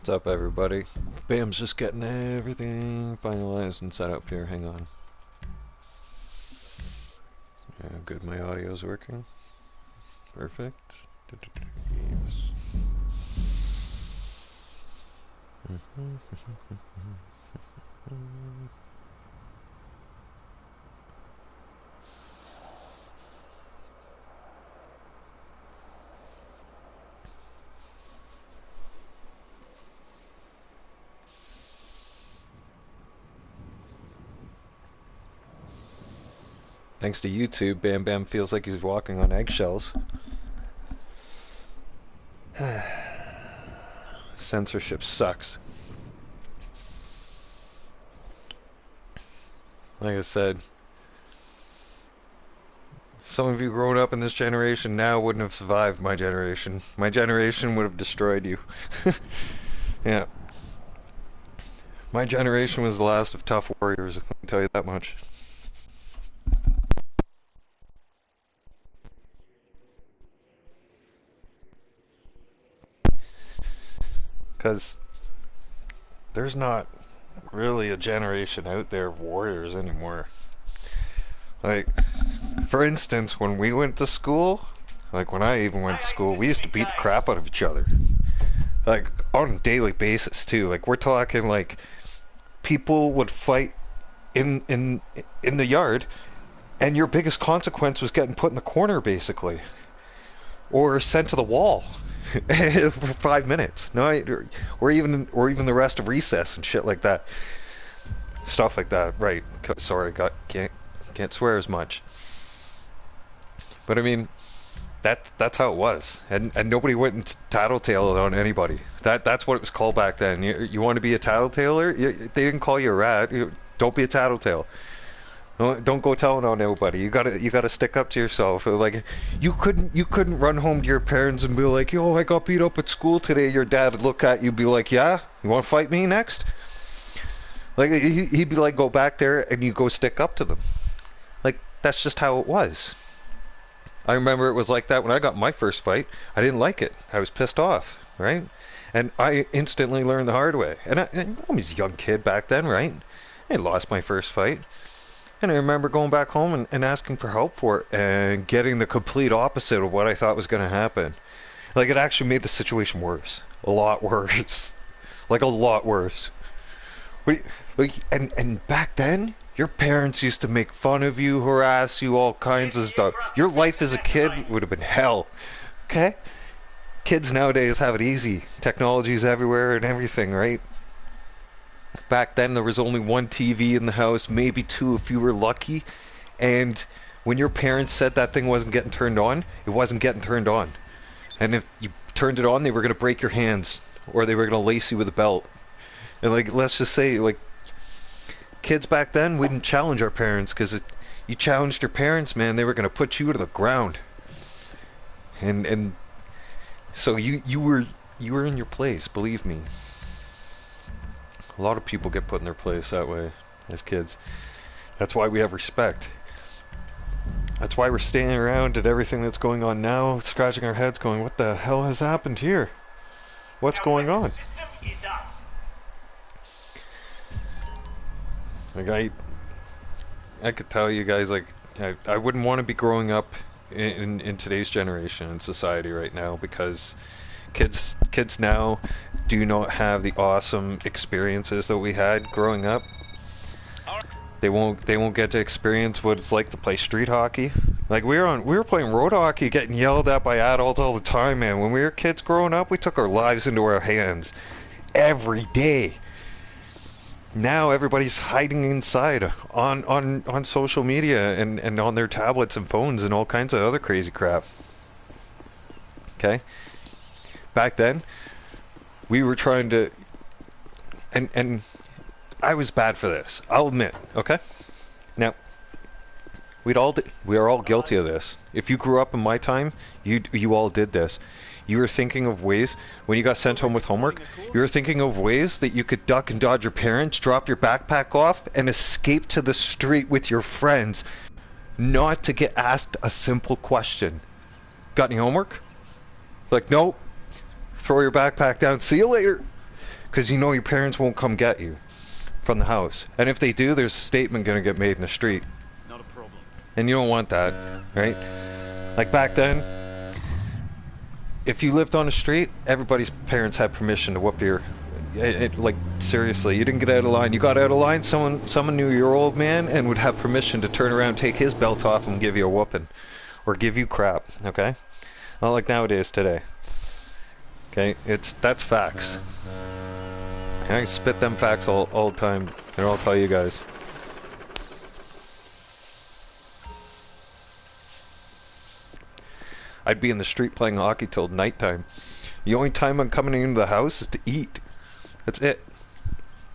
What's up, everybody? Bam's just getting everything finalized and set up here. Hang on. Yeah, good. My audio's working. Perfect. Yes. Thanks to YouTube, Bam Bam feels like he's walking on eggshells. Censorship sucks. Like I said, some of you growing up in this generation now wouldn't have survived my generation. My generation would have destroyed you. Yeah. My generation was the last of tough warriors, let me tell you that much. Because there's not really a generation out there of warriors anymore. Like, for instance, when we went to school, like when I even went to school, we used to beat the crap out of each other. Like, on a daily basis, too. Like, we're talking, like, people would fight in the yard, and your biggest consequence was getting put in the corner, basically. Or sent to the wall for 5 minutes. No, or even the rest of recess and shit like that. Stuff like that. Right. Sorry, can't swear as much. But I mean, that's how it was, and nobody went and tattletaled on anybody. That's what it was called back then. You want to be a tattletailer? They didn't call you a rat. Don't be a tattletale. Don't go telling on nobody. You gotta stick up to yourself. Like you couldn't run home to your parents and be like, "Yo, I got beat up at school today." Your dad would look at you, and be like, "Yeah, you want to fight me next?" Like he'd be like, "Go back there," and you go stick up to them. Like that's just how it was. I remember it was like that when I got my first fight. I didn't like it. I was pissed off, right? And I instantly learned the hard way. And I was a young kid back then, right? I lost my first fight. And I remember going back home and asking for help for it and getting the complete opposite of what I thought was going to happen. Like, it actually made the situation worse. A lot worse. Like, a lot worse. And back then, your parents used to make fun of you, harass you, all kinds of stuff. Your life as a kid would have been hell. Okay? Kids nowadays have it easy. Technology's everywhere and everything, right? Back then, there was only one TV in the house, maybe two if you were lucky. And when your parents said that thing wasn't getting turned on, it wasn't getting turned on. And if you turned it on, they were going to break your hands, or they were going to lace you with a belt. And, like, let's just say, like, kids back then, we didn't challenge our parents, because you challenged your parents, man, they were going to put you to the ground. And so you were in your place, believe me. A lot of people get put in their place that way as kids. That's why we have respect. That's why we're standing around at everything that's going on now, scratching our heads going, what the hell has happened here? What's going on? Like, I could tell you guys, like, I wouldn't want to be growing up in today's generation in society right now, because kids now do not have the awesome experiences that we had growing up. They won't get to experience what it's like to play street hockey. Like, we were playing road hockey, getting yelled at by adults all the time, man. When we were kids growing up, we took our lives into our hands every day. Now everybody's hiding inside on social media and on their tablets and phones and all kinds of other crazy crap. Okay? Back then, we were trying to, and I was bad for this, I'll admit, okay? Now, we are all guilty of this. If you grew up in my time, you all did this. You were thinking of ways, when you got sent home with homework, you were thinking of ways that you could duck and dodge your parents, drop your backpack off, and escape to the street with your friends, not to get asked a simple question. Got any homework? Like, nope. Throw your backpack down. See you later. because you know your parents won't come get you from the house. And if they do, there's a statement going to get made in the street. Not a problem. And you don't want that, right? Like back then, if you lived on the street, everybody's parents had permission to whoop your... like, seriously, you didn't get out of line. You got out of line, someone knew your old man and would have permission to turn around, take his belt off and give you a whooping. Or give you crap, okay? Not like nowadays today. Okay, that's facts. And I spit them facts all the time, and I'll tell you guys. I'd be in the street playing hockey till nighttime. The only time I'm coming into the house is to eat. That's it.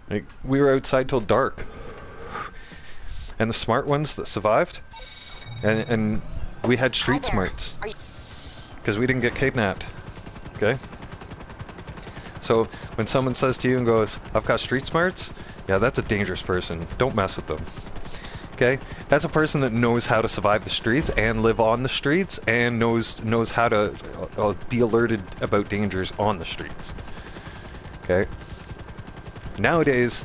Like, we were outside till dark. And the smart ones that survived, and we had street smarts. Because we didn't get kidnapped. Okay? So, when someone says to you and goes, I've got street smarts, yeah, that's a dangerous person. Don't mess with them. Okay? That's a person that knows how to survive the streets and live on the streets and knows how to be alerted about dangers on the streets. Okay? Nowadays,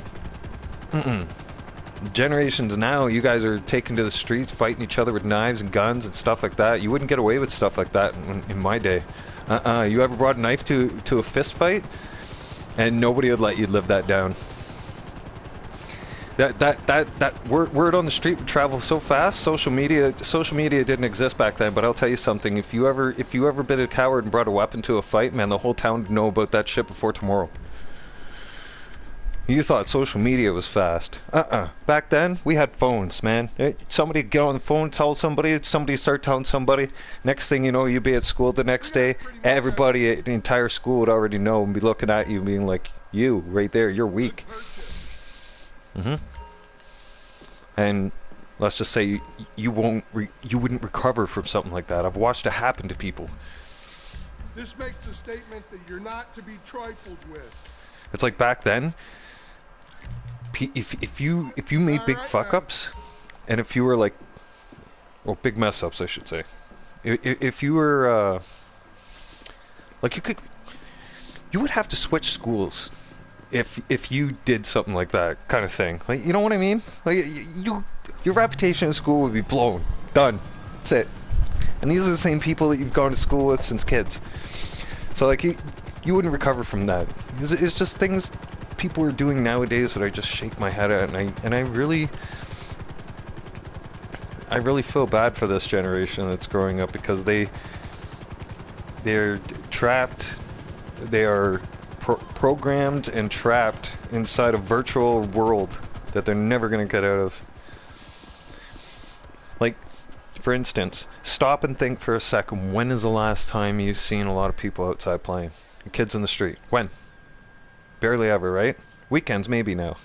generations now, you guys are taking to the streets, fighting each other with knives and guns and stuff like that. You wouldn't get away with stuff like that in my day. You ever brought a knife to a fist fight? And nobody would let you live that down. That word on the street would travel so fast. Social media didn't exist back then. But I'll tell you something: if you ever been a coward and brought a weapon to a fight, man, the whole town would know about that shit before tomorrow. You thought social media was fast. Back then, we had phones, man. Somebody get on the phone, tell somebody start telling somebody. Next thing you know, you'd be at school the next day. Everybody, the entire school would already know and be looking at you being like, you, right there, you're weak. And let's just say you wouldn't recover from something like that. I've watched it happen to people. This makes a statement that you're not to be trifled with. It's like back then, if you made big fuck ups, and if you were like, well, big mess ups, I should say. If you were like you would have to switch schools if you did something like that kind of thing. Like, you know what I mean? Like, your reputation in school would be blown. Done. That's it. And these are the same people that you've gone to school with since kids. So like you wouldn't recover from that. It's just things people are doing nowadays that I just shake my head at, and I really feel bad for this generation that's growing up, because they're trapped. They are programmed and trapped inside a virtual world that they're never going to get out of. Like, for instance, stop and think for a second. When is the last time you've seen a lot of people outside playing? Kids in the street. When? Barely ever, right? Weekends, maybe now.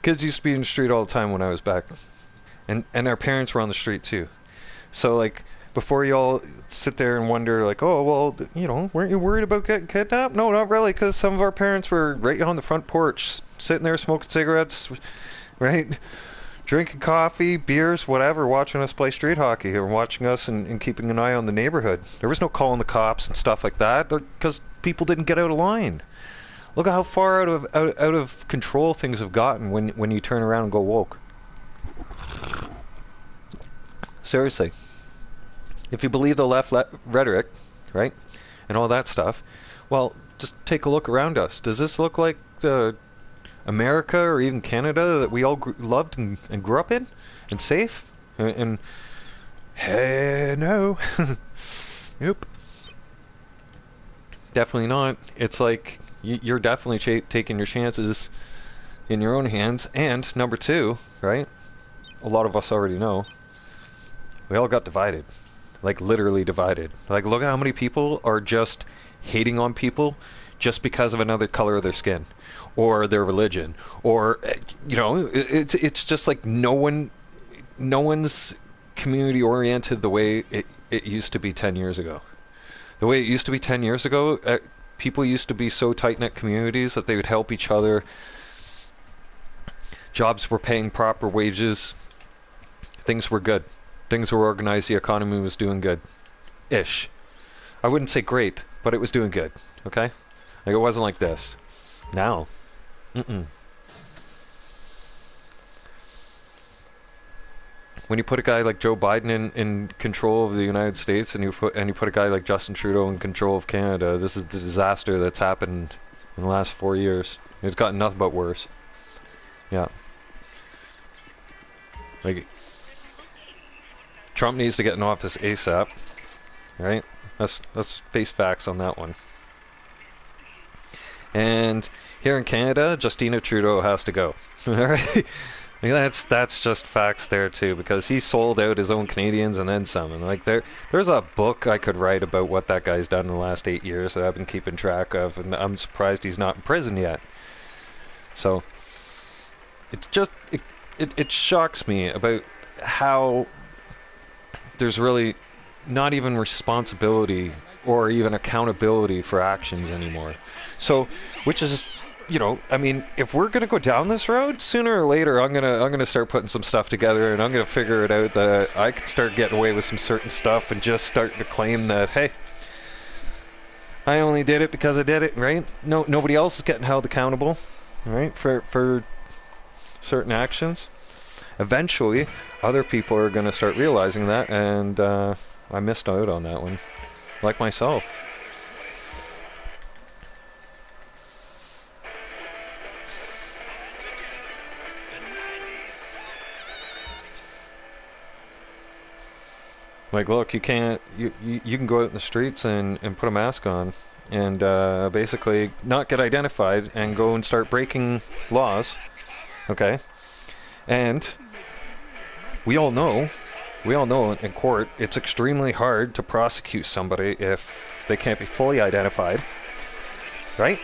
Kids used to be in the street all the time when I was back. And our parents were on the street too. So, like, before you all sit there and wonder, like, oh, well, you know, weren't you worried about getting kidnapped? No, not really, because some of our parents were right on the front porch, sitting there smoking cigarettes, right? Drinking coffee, beers, whatever, watching us play street hockey, or watching us and keeping an eye on the neighborhood. There was no calling the cops and stuff like that, because people didn't get out of line. Look at how far out of control things have gotten when you turn around and go woke. Seriously. If you believe the left rhetoric, right, and all that stuff, well, just take a look around us. Does this look like America or even Canada that we all loved and grew up in and safe? And hey, no. Nope. Definitely not. It's like you're definitely taking your chances in your own hands. And number two, right, a lot of us already know, we all got divided. Like, literally divided. Like, look at how many people are just hating on people just because of another color of their skin or their religion, or, you know, it's just like no one's community oriented the way it used to be 10 years ago. The way it used to be 10 years ago, people used to be so tight-knit communities that they would help each other. Jobs were paying proper wages. Things were good. Things were organized. The economy was doing good. Ish. I wouldn't say great, but it was doing good. Okay? Like, it wasn't like this. Now, mm-mm. When you put a guy like Joe Biden in control of the United States, and you put a guy like Justin Trudeau in control of Canada, this is the disaster that's happened in the last 4 years. It's gotten nothing but worse. Yeah. Like, Trump needs to get in office ASAP, right? Let's face facts on that one. And here in Canada, Justina Trudeau has to go. All right. Like, that's just facts there too, because he sold out his own Canadians and then some. And like there's a book I could write about what that guy's done in the last 8 years that I've been keeping track of, and I'm surprised he's not in prison yet. So it's just it shocks me about how there's really not even responsibility or even accountability for actions anymore. So, which is, I mean, if we're gonna go down this road, sooner or later, I'm gonna start putting some stuff together, and I'm gonna figure it out that I could start getting away with some certain stuff, and just start to claim that, hey, I only did it because I did it, right? No, nobody else is getting held accountable, right, for certain actions. Eventually, other people are gonna start realizing that, and I missed out on that one, like myself. Like, look, you can't. You can go out in the streets and put a mask on, and basically not get identified and go and start breaking laws. Okay, and we all know in court it's extremely hard to prosecute somebody if they can't be fully identified, right?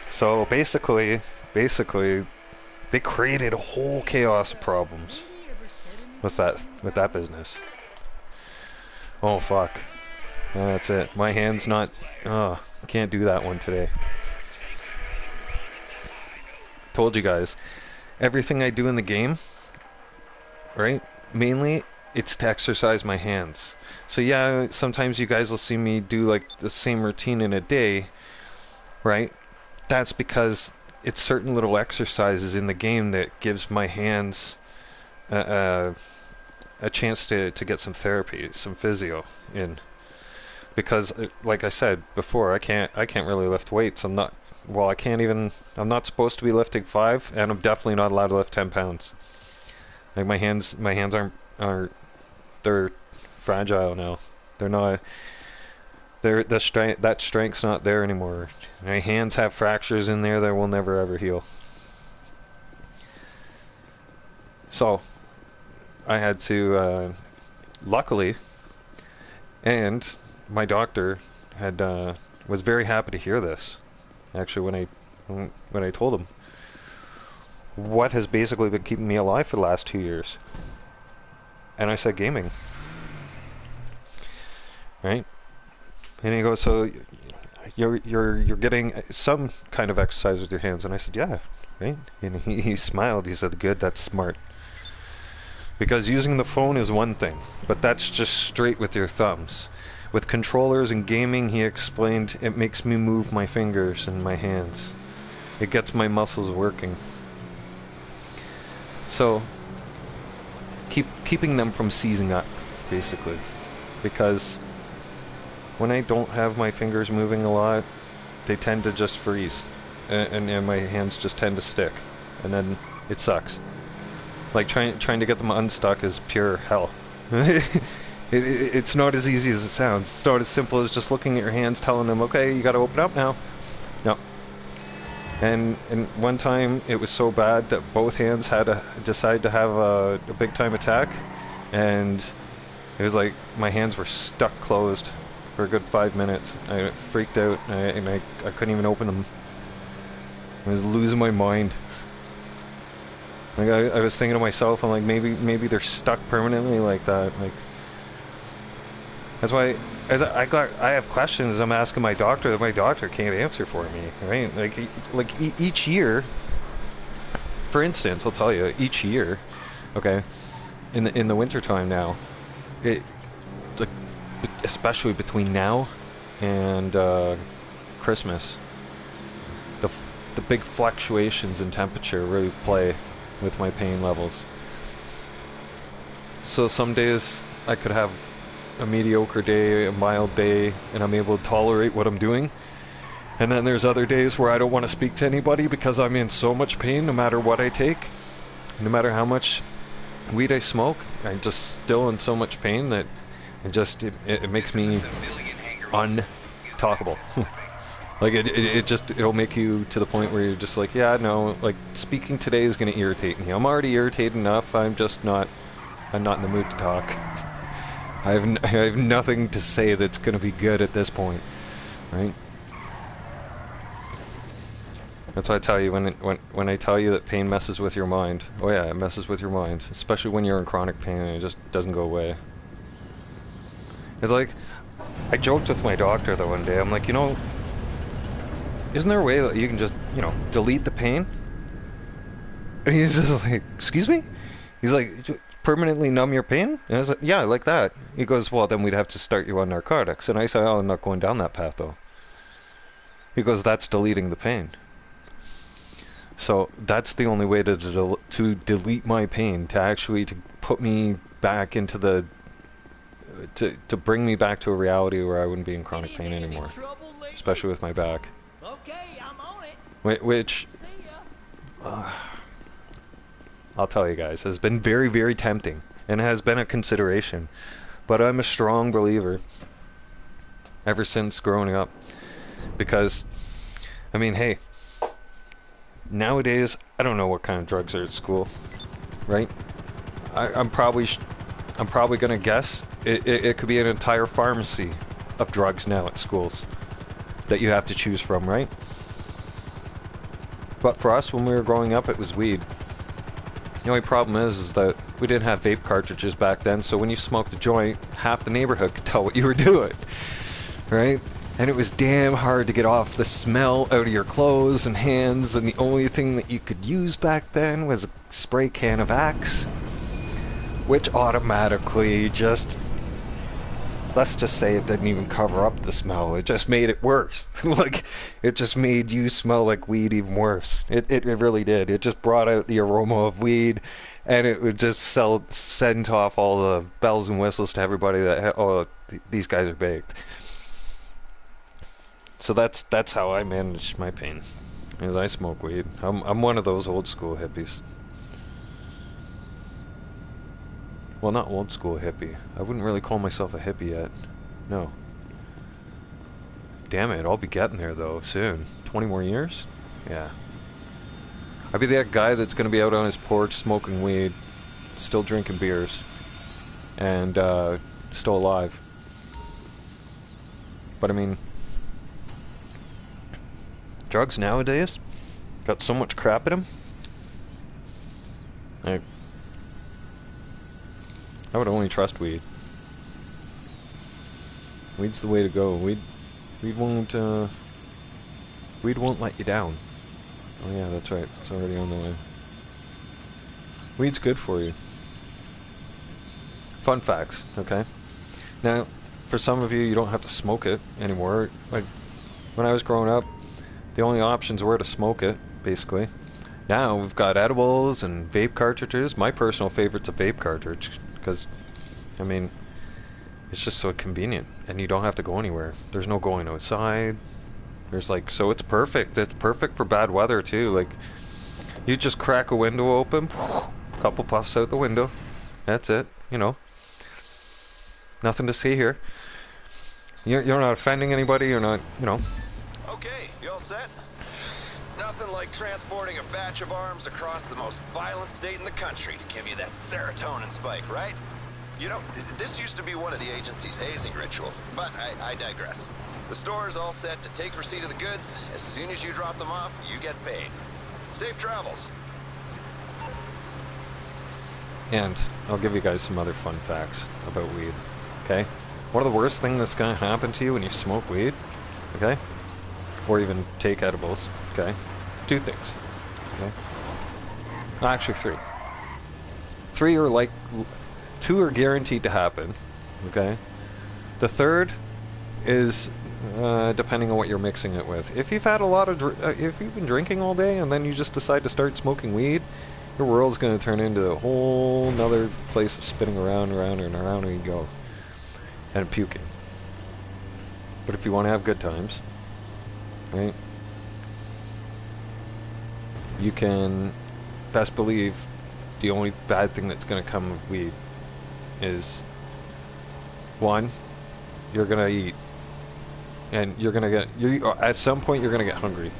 So basically, they created a whole chaos of problems with that business. Oh fuck. That's it. My hand's not. Oh, can't do that one today. Told you guys. Everything I do in the game, right? Mainly, it's to exercise my hands. So yeah, sometimes you guys will see me do like the same routine in a day, right? That's because it's certain little exercises in the game that gives my hands a chance to get some therapy, some physio in. Because like I said before, I can't really lift weights. I can't even. I'm not supposed to be lifting 5, and I'm definitely not allowed to lift 10 pounds. Like, my hands aren't they're fragile now. They're not. That strength's not there anymore. My hands have fractures in there that will never ever heal. So I had to, luckily, and my doctor had was very happy to hear this. Actually, when I told him what has basically been keeping me alive for the last 2 years, and I said gaming, right? And he goes, so you're getting some kind of exercise with your hands, and I said, yeah, right. And he smiled. He said, good, that's smart. Because using the phone is one thing, but that's just straight with your thumbs. With controllers and gaming, he explained, it makes me move my fingers and my hands. It gets my muscles working. So, keeping them from seizing up, basically. Because when I don't have my fingers moving a lot, they tend to just freeze. And my hands just tend to stick. And then it sucks. Like, trying to get them unstuck is pure hell. It's not as easy as it sounds. It's not as simple as just looking at your hands, telling them, okay, you gotta open up now. No. And one time, it was so bad that both hands had to decide to have a big time attack, and it was like my hands were stuck closed for a good 5 minutes. I freaked out, and I couldn't even open them. I was losing my mind. Like, I was thinking to myself, I'm like, maybe they're stuck permanently like that. Like, that's why, I have questions I'm asking my doctor that my doctor can't answer for me, right? Like each year, for instance, I'll tell you, each year, okay, in the winter time now, it, like, especially between now and Christmas, the the big fluctuations in temperature really play with my pain levels. So some days I could have a mediocre day, a mild day, and I'm able to tolerate what I'm doing. And then there's other days where I don't want to speak to anybody because I'm in so much pain no matter what I take. No matter how much weed I smoke, I'm just still in so much pain that it makes me untalkable. Like it'll make you to the point where you're just like, yeah, no, like speaking today is going to irritate me. I'm already irritated enough. I'm not in the mood to talk. I have nothing to say that's going to be good at this point, right? That's why I tell you when I tell you that pain messes with your mind. Oh yeah, it messes with your mind, especially when you're in chronic pain and it just doesn't go away. It's like I joked with my doctor the one day. I'm like, isn't there a way that you can just, delete the pain? And he's just like, excuse me? He's like, permanently numb your pain? And I was like, yeah, like that. He goes, well, then we'd have to start you on narcotics. And I said, oh, I'm not going down that path, though. He goes, that's deleting the pain. So that's the only way to delete my pain, to actually to put me back into the... To bring me back to a reality where I wouldn't be in chronic pain anymore. Especially with my back. Okay, I'm on it. Which... I'll tell you guys, has been very, very tempting, and has been a consideration. But I'm a strong believer, ever since growing up, because, I mean, hey, nowadays, I don't know what kind of drugs are at school, right? I'm probably gonna guess it could be an entire pharmacy of drugs now at schools that you have to choose from, right? But for us, when we were growing up, it was weed. The only problem is that we didn't have vape cartridges back then, so when you smoked a joint, half the neighborhood could tell what you were doing, right? And it was damn hard to get off the smell out of your clothes and hands, and the only thing that you could use back then was a spray can of Axe, which automatically just... Let's just say it didn't even cover up the smell. It just made it worse. Like, it just made you smell like weed even worse. It really did. It just brought out the aroma of weed, and it would just send off all the bells and whistles to everybody that, oh, these guys are baked. So that's how I manage my pain, is I smoke weed. I'm one of those old school hippies. Well, not old school hippie. I wouldn't really call myself a hippie yet. No. Damn it, I'll be getting there though, soon. 20 more years? Yeah. I'd be that guy that's gonna be out on his porch smoking weed, still drinking beers, and still alive. But I mean, drugs nowadays got so much crap in them. Like, I would only trust weed. Weed's the way to go. Weed won't let you down. Oh yeah, that's right. It's already on the way. Weed's good for you. Fun facts, okay? Now, for some of you, you don't have to smoke it anymore. Like, when I was growing up, the only options were to smoke it, basically. Now, we've got edibles and vape cartridges. My personal favorite's a vape cartridge. Because, I mean, it's just so convenient, and you don't have to go anywhere. There's no going outside. There's like, so it's perfect. It's perfect for bad weather too. Like, you just crack a window open, couple puffs out the window. That's it. Nothing to see here. You're not offending anybody. You're not, Okay, you all set? Nothing like transporting a batch of arms across the most violent state in the country to give you that serotonin spike, right? This used to be one of the agency's hazing rituals, but I digress. The store is all set to take receipt of the goods. As soon as you drop them off, you get paid. Safe travels. And I'll give you guys some other fun facts about weed, okay? One of the worst things that's gonna happen to you when you smoke weed, okay? Or even take edibles, okay? Two things, okay? Actually, three. Two are guaranteed to happen, okay? The third is depending on what you're mixing it with. If you've had a lot of, if you've been drinking all day and then you just decide to start smoking weed, your world's going to turn into a whole nother place of spinning around, and around and you go, and puking. But if you want to have good times, right, you can best believe the only bad thing that's going to come of weed is, one, you're going to eat. And you're going to get, at some point you're going to get hungry.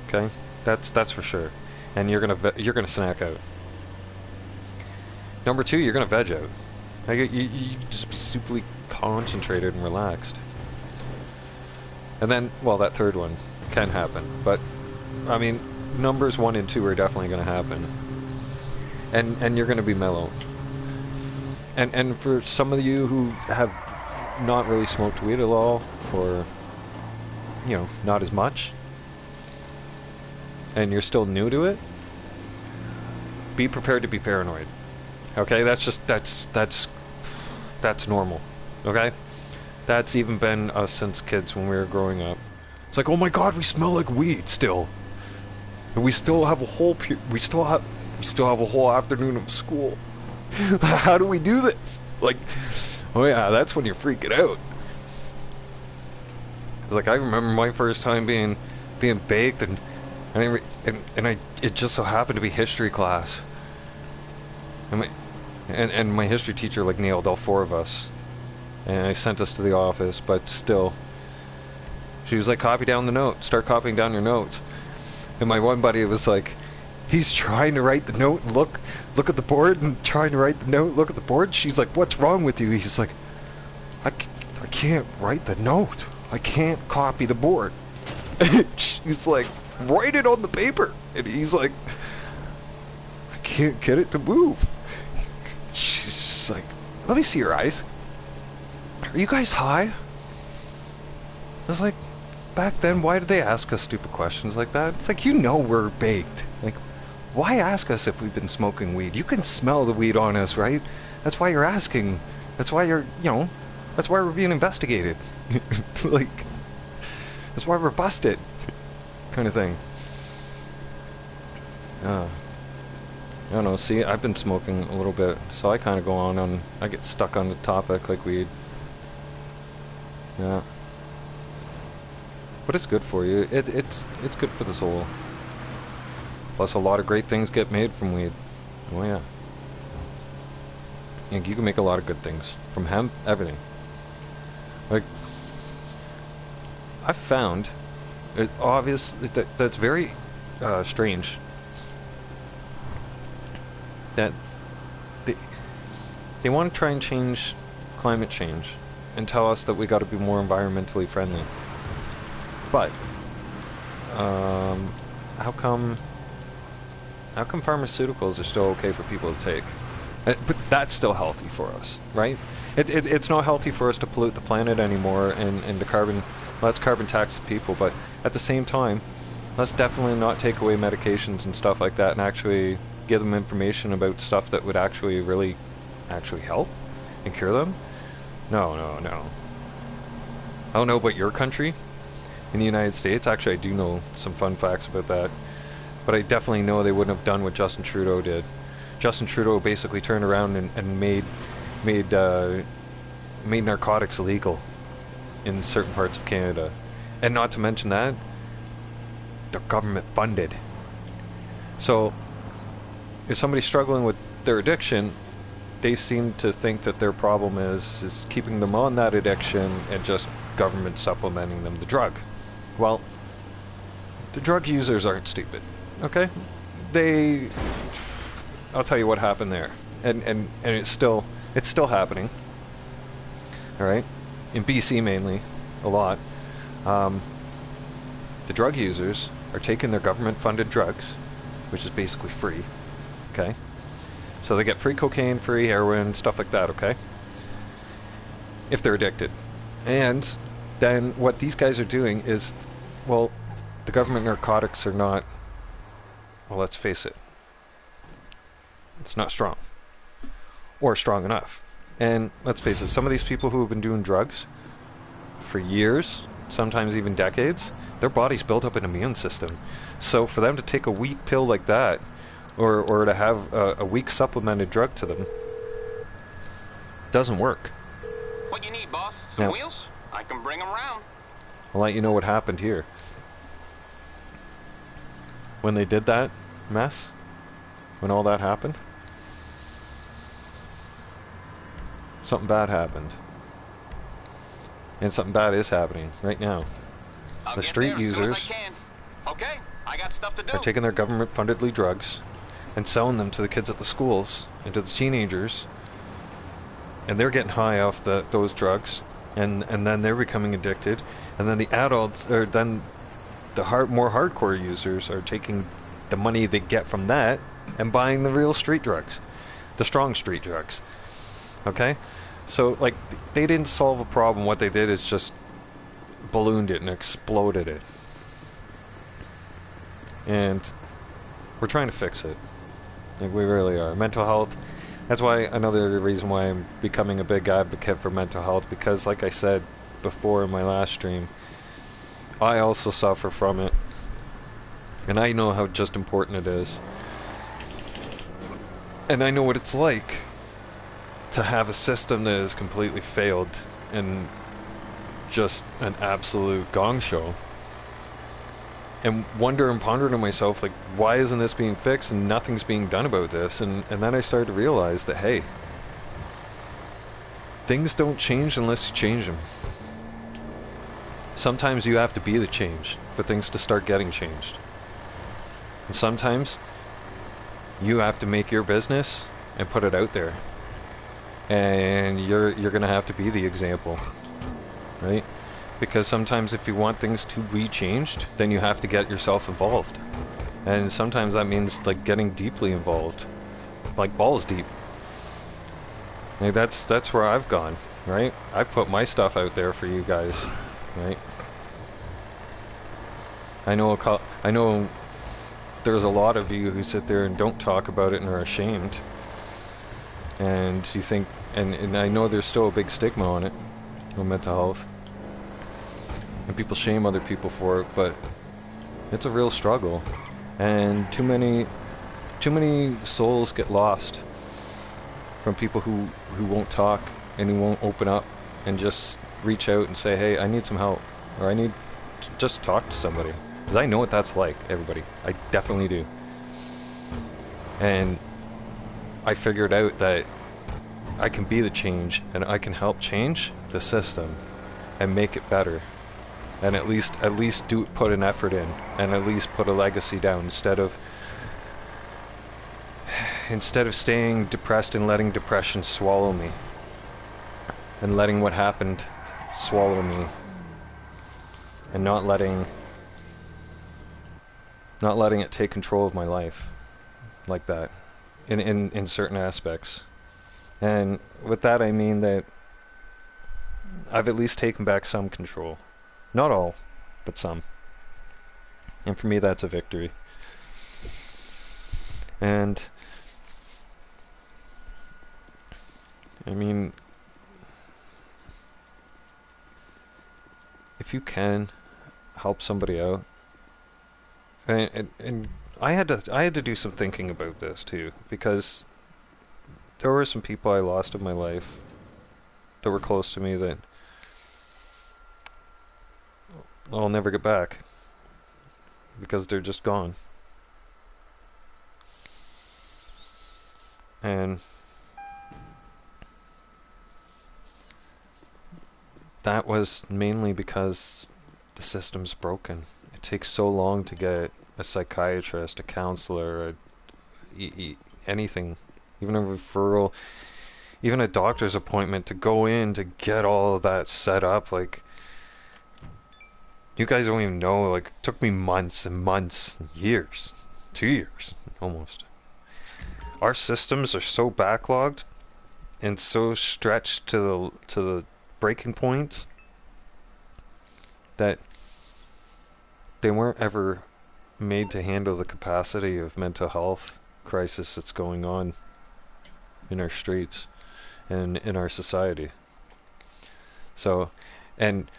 Okay? That's for sure. And you're going to snack out. Number two, you're going to veg out. Like, you just be super concentrated and relaxed. And then, well, that third one can happen. But, I mean, numbers 1 and 2 are definitely going to happen. And you're going to be mellow. And for some of you who have not really smoked weed at all, or, you know, not as much, and you're still new to it, be prepared to be paranoid. Okay, that's normal. Okay, that's even been us since kids when we were growing up. It's like, oh my God, we smell like weed still, and we still have a whole we still have a whole afternoon of school. How do we do this? Like, oh yeah, that's when you're freaking out. Like, I remember my first time being baked, and it just so happened to be history class. And my history teacher like nailed all 4 of us, and I sent us to the office. But still, she was like, copy down the note, start copying down your notes. And my one buddy was like, he's trying to write the note, look at the board, and trying to write the note, look at the board. She's like, what's wrong with you? He's like, I can't write the note, I can't copy the board. She's like, write it on the paper. And he's like, I can't get it to move. She's just like, let me see your eyes. Are you guys high? I was like, back then, why did they ask us stupid questions like that? It's like, you know we're baked. Like, why ask us if we've been smoking weed? You can smell the weed on us, right? That's why you're asking. That's why you're, you know, that's why we're being investigated. Like, that's why we're busted. Kind of thing. I don't know, see, I've been smoking a little bit, so I kind of go on, I get stuck on the topic like weed. Yeah. But it's good for you. It's good for the soul. Plus, a lot of great things get made from weed. Oh yeah. And you can make a lot of good things from hemp, everything. Like, I've found it obvious that's very strange that they want to try and change climate change and tell us that we got to be more environmentally friendly. But how come pharmaceuticals are still okay for people to take? But that's still healthy for us, right? It's not healthy for us to pollute the planet anymore and the carbon. Well, let's carbon tax the people, but at the same time, let's definitely not take away medications and stuff like that, and actually give them information about stuff that would actually really help and cure them. No. I don't know about your country. In the United States, actually I do know some fun facts about that, but I definitely know they wouldn't have done what Justin Trudeau did. Justin Trudeau basically turned around and made narcotics illegal in certain parts of Canada. And not to mention that, they're government funded. So if somebody's struggling with their addiction, they seem to think that their problem is keeping them on that addiction and just government supplementing them the drug. Well, the drug users aren't stupid, okay? I'll tell you what happened there, and it's still happening. All right, in BC mainly, a lot. The drug users are taking their government-funded drugs, which is basically free. Okay, so they get free cocaine, free heroin, stuff like that. Okay, if they're addicted, and then what these guys are doing is, well, the government narcotics are not. Well, let's face it. It's not strong. Or strong enough. And let's face it, some of these people who have been doing drugs for years, sometimes even decades, their body's built up an immune system. So for them to take a weak pill like that, or to have a weak supplemented drug to them, doesn't work. What you need, boss? Some Now, wheels? I can bring them round. I'll let you know what happened here. When they did that mess, when all that happened, something bad happened. And something bad is happening right now. I'll The get street there as soon as users I can. Okay, I got stuff to do. are taking their government-funded drugs and selling them to the kids at the schools and to the teenagers, and they're getting high off those drugs, and then they're becoming addicted, and then the adults, or then the more hardcore users are taking the money they get from that and buying the real street drugs, the strong street drugs. Okay, so like they didn't solve a problem. What they did is just ballooned it and exploded it, and we're trying to fix it. Like, we really are. Mental health, that's why another reason why I'm becoming a big advocate for mental health, because like I said before in my last stream, I also suffer from it, and I know how just important it is, and I know what it's like to have a system that has completely failed and just an absolute gong show, and wonder and ponder to myself, like, why isn't this being fixed and nothing's being done about this? And then I started to realize that, hey, things don't change unless you change them. Sometimes you have to be the change for things to start getting changed. And sometimes you have to make your business and put it out there. And you're gonna have to be the example, right? Because sometimes if you want things to be changed, then you have to get yourself involved. And sometimes that means like getting deeply involved, like balls deep. Like that's where I've gone, right? I've put my stuff out there for you guys, right? I know there's a lot of you who sit there and don't talk about it and are ashamed. And you think, and I know there's still a big stigma on it, on mental health. And people shame other people for it, but it's a real struggle. And too many souls get lost from people who won't talk and who won't open up and just reach out and say, hey, I need some help, or I need to just talk to somebody. Because I know what that's like, everybody. I definitely do. And I figured out that I can be the change, and I can help change the system and make it better. And at least put an effort in, and at least put a legacy down, instead of staying depressed and letting depression swallow me, and letting what happened swallow me, and not letting it take control of my life like that in certain aspects. And with that I mean that I've at least taken back some control. Not all, but some. And for me, that's a victory. And I mean, if you can help somebody out, and I had to do some thinking about this too, because there were some people I lost in my life that were close to me that I'll never get back, because they're just gone. And that was mainly because the system's broken. It takes so long to get a psychiatrist, a counselor, anything, even a referral, even a doctor's appointment to go in to get all of that set up. Like, you guys don't even know, like, it took me months and months, years, 2 years, almost. Our systems are so backlogged and so stretched to the breaking points that they weren't ever made to handle the capacity of mental health crisis that's going on in our streets and in our society. So, and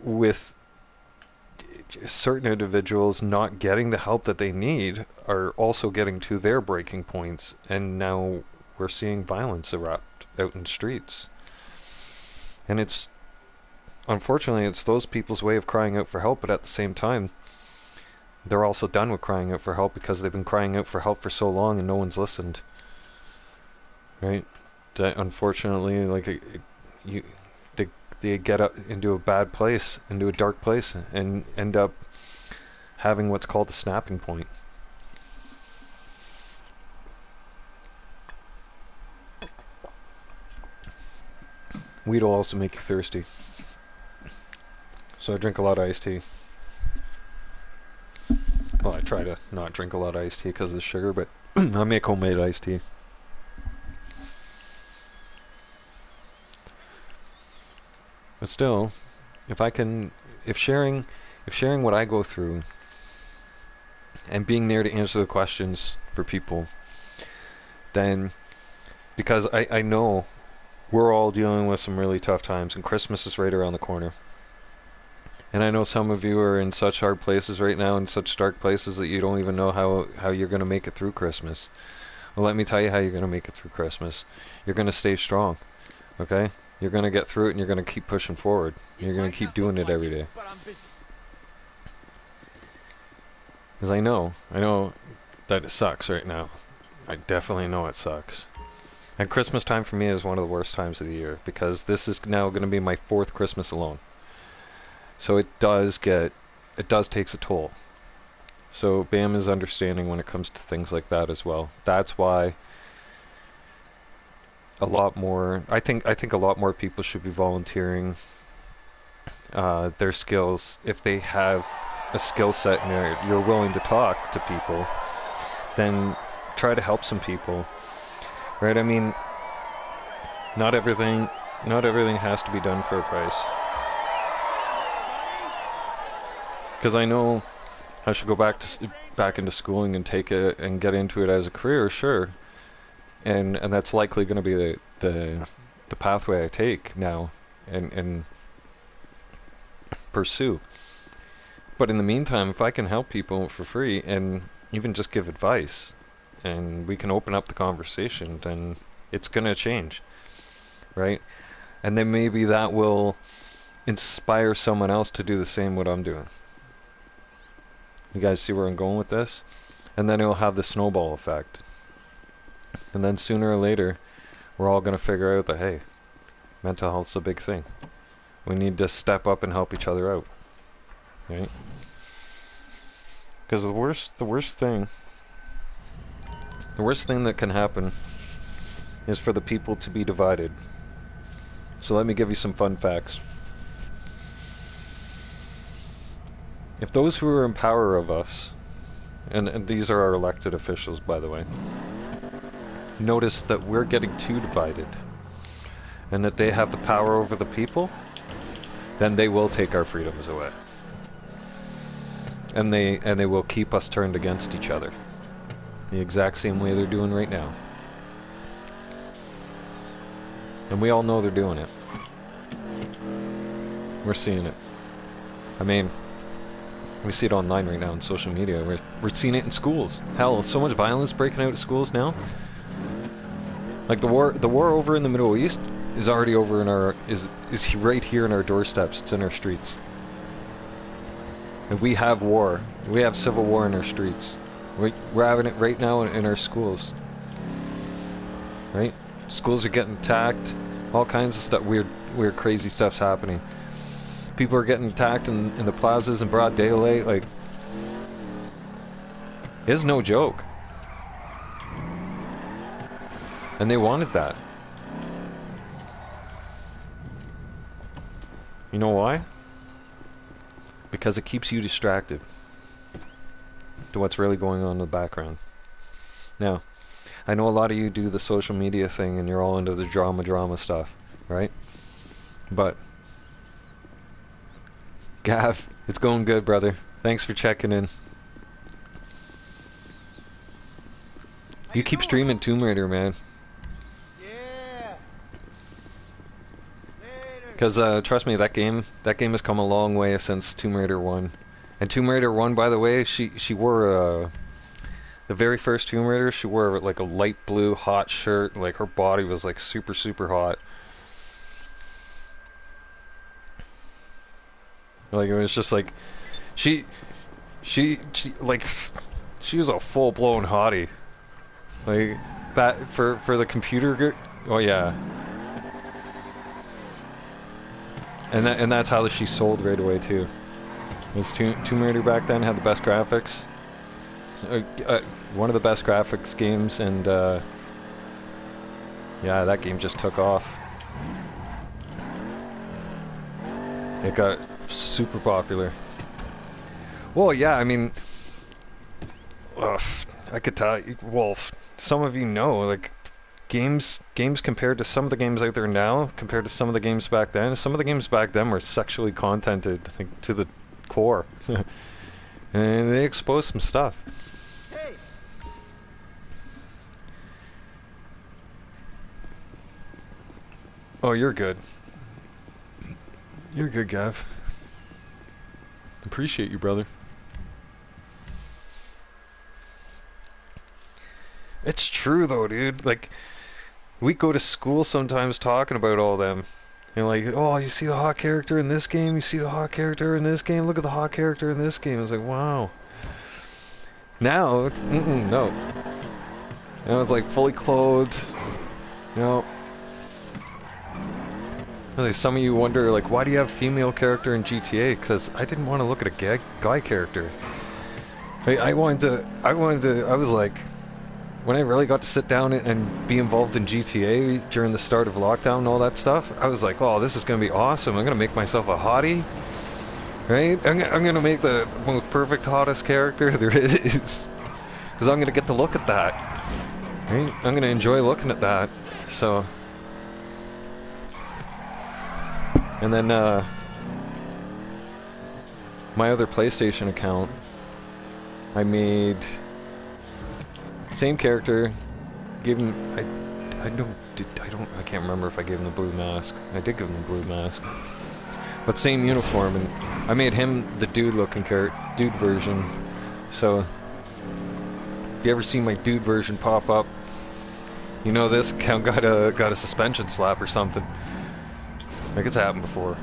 with certain individuals not getting the help that they need are also getting to their breaking points, and now we're seeing violence erupt out in the streets. And it's unfortunately it's those people's way of crying out for help, but at the same time they're also done with crying out for help because they've been crying out for help for so long and no one's listened. Right? That unfortunately, like you, they get up into a bad place, into a dark place, and end up having what's called a snapping point. Weed will also make you thirsty. So I drink a lot of iced tea. Well, I try to not drink a lot of iced tea because of the sugar, but I make homemade iced tea. But still, if sharing what I go through and being there to answer the questions for people, then because I know we're all dealing with some really tough times, and Christmas is right around the corner. And I know some of you are in such hard places right now, in such dark places that you don't even know how you're going to make it through Christmas. Well, let me tell you how you're going to make it through Christmas. You're going to stay strong, okay? You're going to get through it, and you're going to keep pushing forward. You're going to keep doing it every day. Because I know that it sucks right now. I definitely know it sucks. And Christmas time for me is one of the worst times of the year, because this is now going to be my 4th Christmas alone. So it does take a toll. So BAM is understanding when it comes to things like that as well. That's why I think a lot more people should be volunteering their skills. If they have a skill set and you're willing to talk to people, then try to help some people. Right? I mean, not everything has to be done for a price. Because I know I should go back into schooling and take it and get into it as a career, sure. And that's likely going to be the pathway I take now and pursue. But in the meantime, if I can help people for free and even just give advice, and we can open up the conversation, then it's going to change, right? And then maybe that will inspire someone else to do the same what I'm doing. You guys see where I'm going with this? And then it'll have the snowball effect. And then sooner or later, we're all going to figure out that, hey, mental health's a big thing. We need to step up and help each other out. Right? Because the worst thing that can happen is for the people to be divided. So let me give you some fun facts. If those who are in power of us, and these are our elected officials, by the way, notice that we're getting too divided, and that they have the power over the people, then they will take our freedoms away. And they will keep us turned against each other. The exact same way they're doing right now. And we all know they're doing it. We're seeing it. I mean, we see it online right now on social media. We're seeing it in schools. Hell, so much violence breaking out at schools now. Like the war over in the Middle East is already over in is right here in our doorsteps. It's in our streets. And we have war. We have civil war in our streets. We're having it right now in our schools. Right? Schools are getting attacked. All kinds of stuff. Weird, crazy stuff's happening. People are getting attacked in the plazas in broad daylight. Like, it's no joke. And they wanted that. You know why? Because it keeps you distracted to what's really going on in the background. Now, I know a lot of you do the social media thing and you're all into the drama stuff, right? But Gav, it's going good, brother. Thanks for checking in. You keep streaming Tomb Raider, man. Yeah. Because trust me, that game has come a long way since Tomb Raider 1. And Tomb Raider 1, by the way, she wore the very first Tomb Raider, she wore like a light blue hot shirt. Like her body was like super, super hot. Like it was just like she like she was a full blown hottie. Like that for the computer. Oh yeah. And that's how she sold right away too. It was Tomb Raider back then had the best graphics. One of the best graphics games, and yeah, that game just took off. It got super popular. Well, yeah, I mean, I could tell you, well, some of you know, like, games compared to some of the games out there now, compared to some of the games back then, some of the games back then were sexually contented, like, to the core. And they exposed some stuff. Hey, Oh, you're good. You're good, Gav. Appreciate you, brother. It's true, though, dude. Like, we go to school sometimes talking about all them. And like, oh, you see the hot character in this game? You see the hot character in this game? Look at the hot character in this game. It's like, wow. Now, it's, no. Now it's like fully clothed. You know. Really, some of you wonder, like, why do you have female character in GTA? Because I didn't want to look at a guy character. I was like, when I really got to sit down and be involved in GTA during the start of lockdown and all that stuff, I was like, oh, this is going to be awesome. I'm going to make myself a hottie, right? I'm going to make the most perfect, hottest character there is. Because I'm going to get to look at that, right? I'm going to enjoy looking at that, so... And then, my other PlayStation account, I made same character, gave him, I can't remember if I gave him the blue mask. I did give him the blue mask, but same uniform, and I made him the dude-looking dude version. So, if you ever see my dude version pop up, you know this account got a suspension slap or something. Like it's happened before.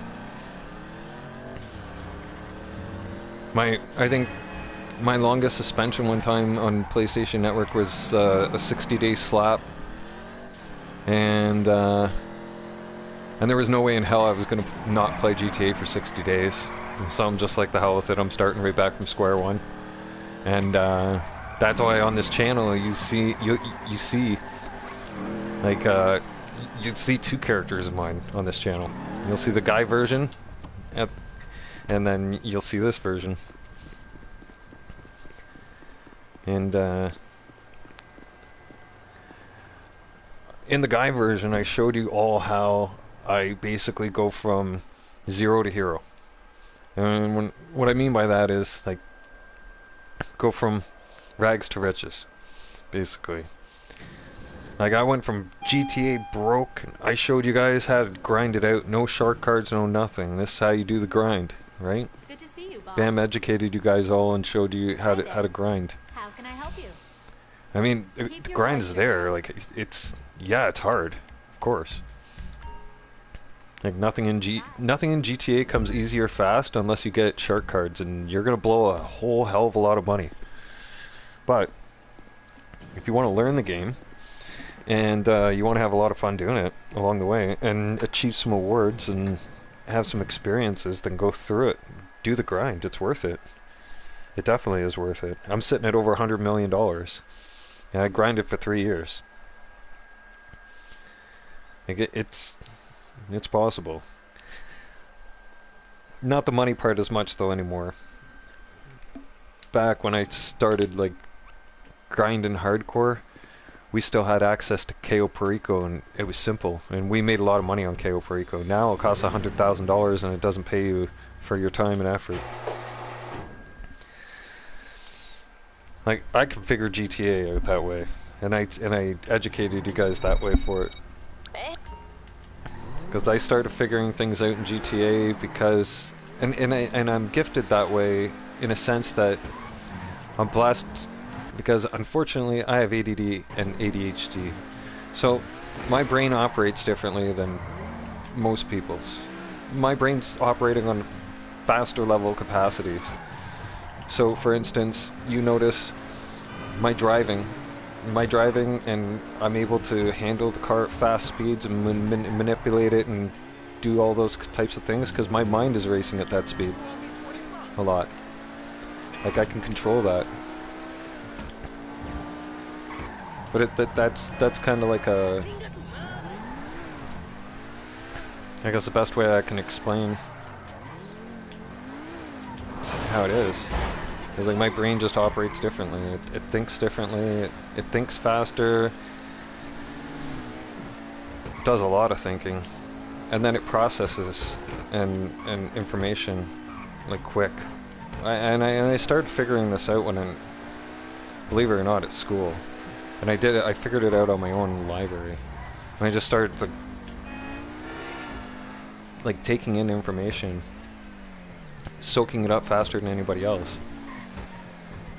I think my longest suspension one time on PlayStation Network was a 60-day slap, and there was no way in hell I was gonna not play GTA for 60 days. So I'm just like, the hell with it. I'm starting right back from square one, and that's why on this channel you see like you'd see two characters of mine on this channel. You'll see the guy version, and then you'll see this version. And in the guy version, I showed you all how I basically go from 0 to hero. And what I mean by that is, like, go from rags to riches, basically. Like, I went from GTA broke. I showed you guys how to grind it out. No shark cards, no nothing. This is how you do the grind, right? Good to see you, boss. Bam educated you guys all and showed you how to grind. How can I help you? I mean, the your grind voice is there. down. Like, it's hard, of course. Like nothing in GTA comes easy or fast unless you get shark cards, and you're gonna blow a whole hell of a lot of money. But if you want to learn the game, and you want to have a lot of fun doing it along the way, and achieve some awards and have some experiences, then go through it. Do the grind. It's worth it. It definitely is worth it. I'm sitting at over $100 million. And I grinded for 3 years. Like it's possible. Not the money part as much though anymore. Back when I started like grinding hardcore, we still had access to KO Perico, and it was simple, and we made a lot of money on KO Perico. Now it costs $100,000 and it doesn't pay you for your time and effort. Like, I configured GTA out that way, and I educated you guys that way for it. Because I started figuring things out in GTA because, and I'm gifted that way in a sense that I'm blessed because unfortunately I have ADD and ADHD. So my brain operates differently than most people's. My brain's operating on faster level capacities. So for instance, you notice my driving and I'm able to handle the car at fast speeds and manipulate it and do all those types of things because my mind is racing at that speed a lot. Like I can control that. But that's kind of like a, I guess the best way I can explain how it is like my brain just operates differently. It thinks differently. It thinks faster. It does a lot of thinking, and then it processes and information like quick. I started figuring this out when believe it or not, at school. And I figured it out on my own library. And I just started to, like taking in information, soaking it up faster than anybody else.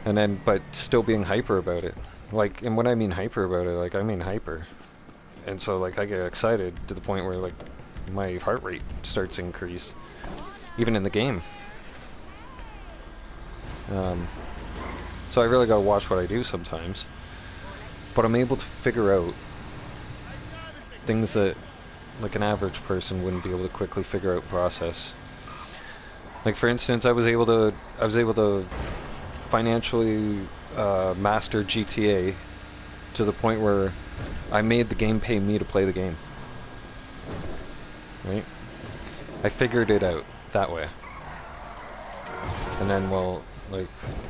And then, but still being hyper about it. Like, and when I mean hyper about it, like I mean hyper. And so like I get excited to the point where like my heart rate starts to increase. Even in the game. So I really gotta watch what I do sometimes. But I'm able to figure out things that like an average person wouldn't be able to quickly figure out process. Like for instance, I was able to financially master GTA to the point where I made the game pay me to play the game. Right? I figured it out that way. And then, well, like,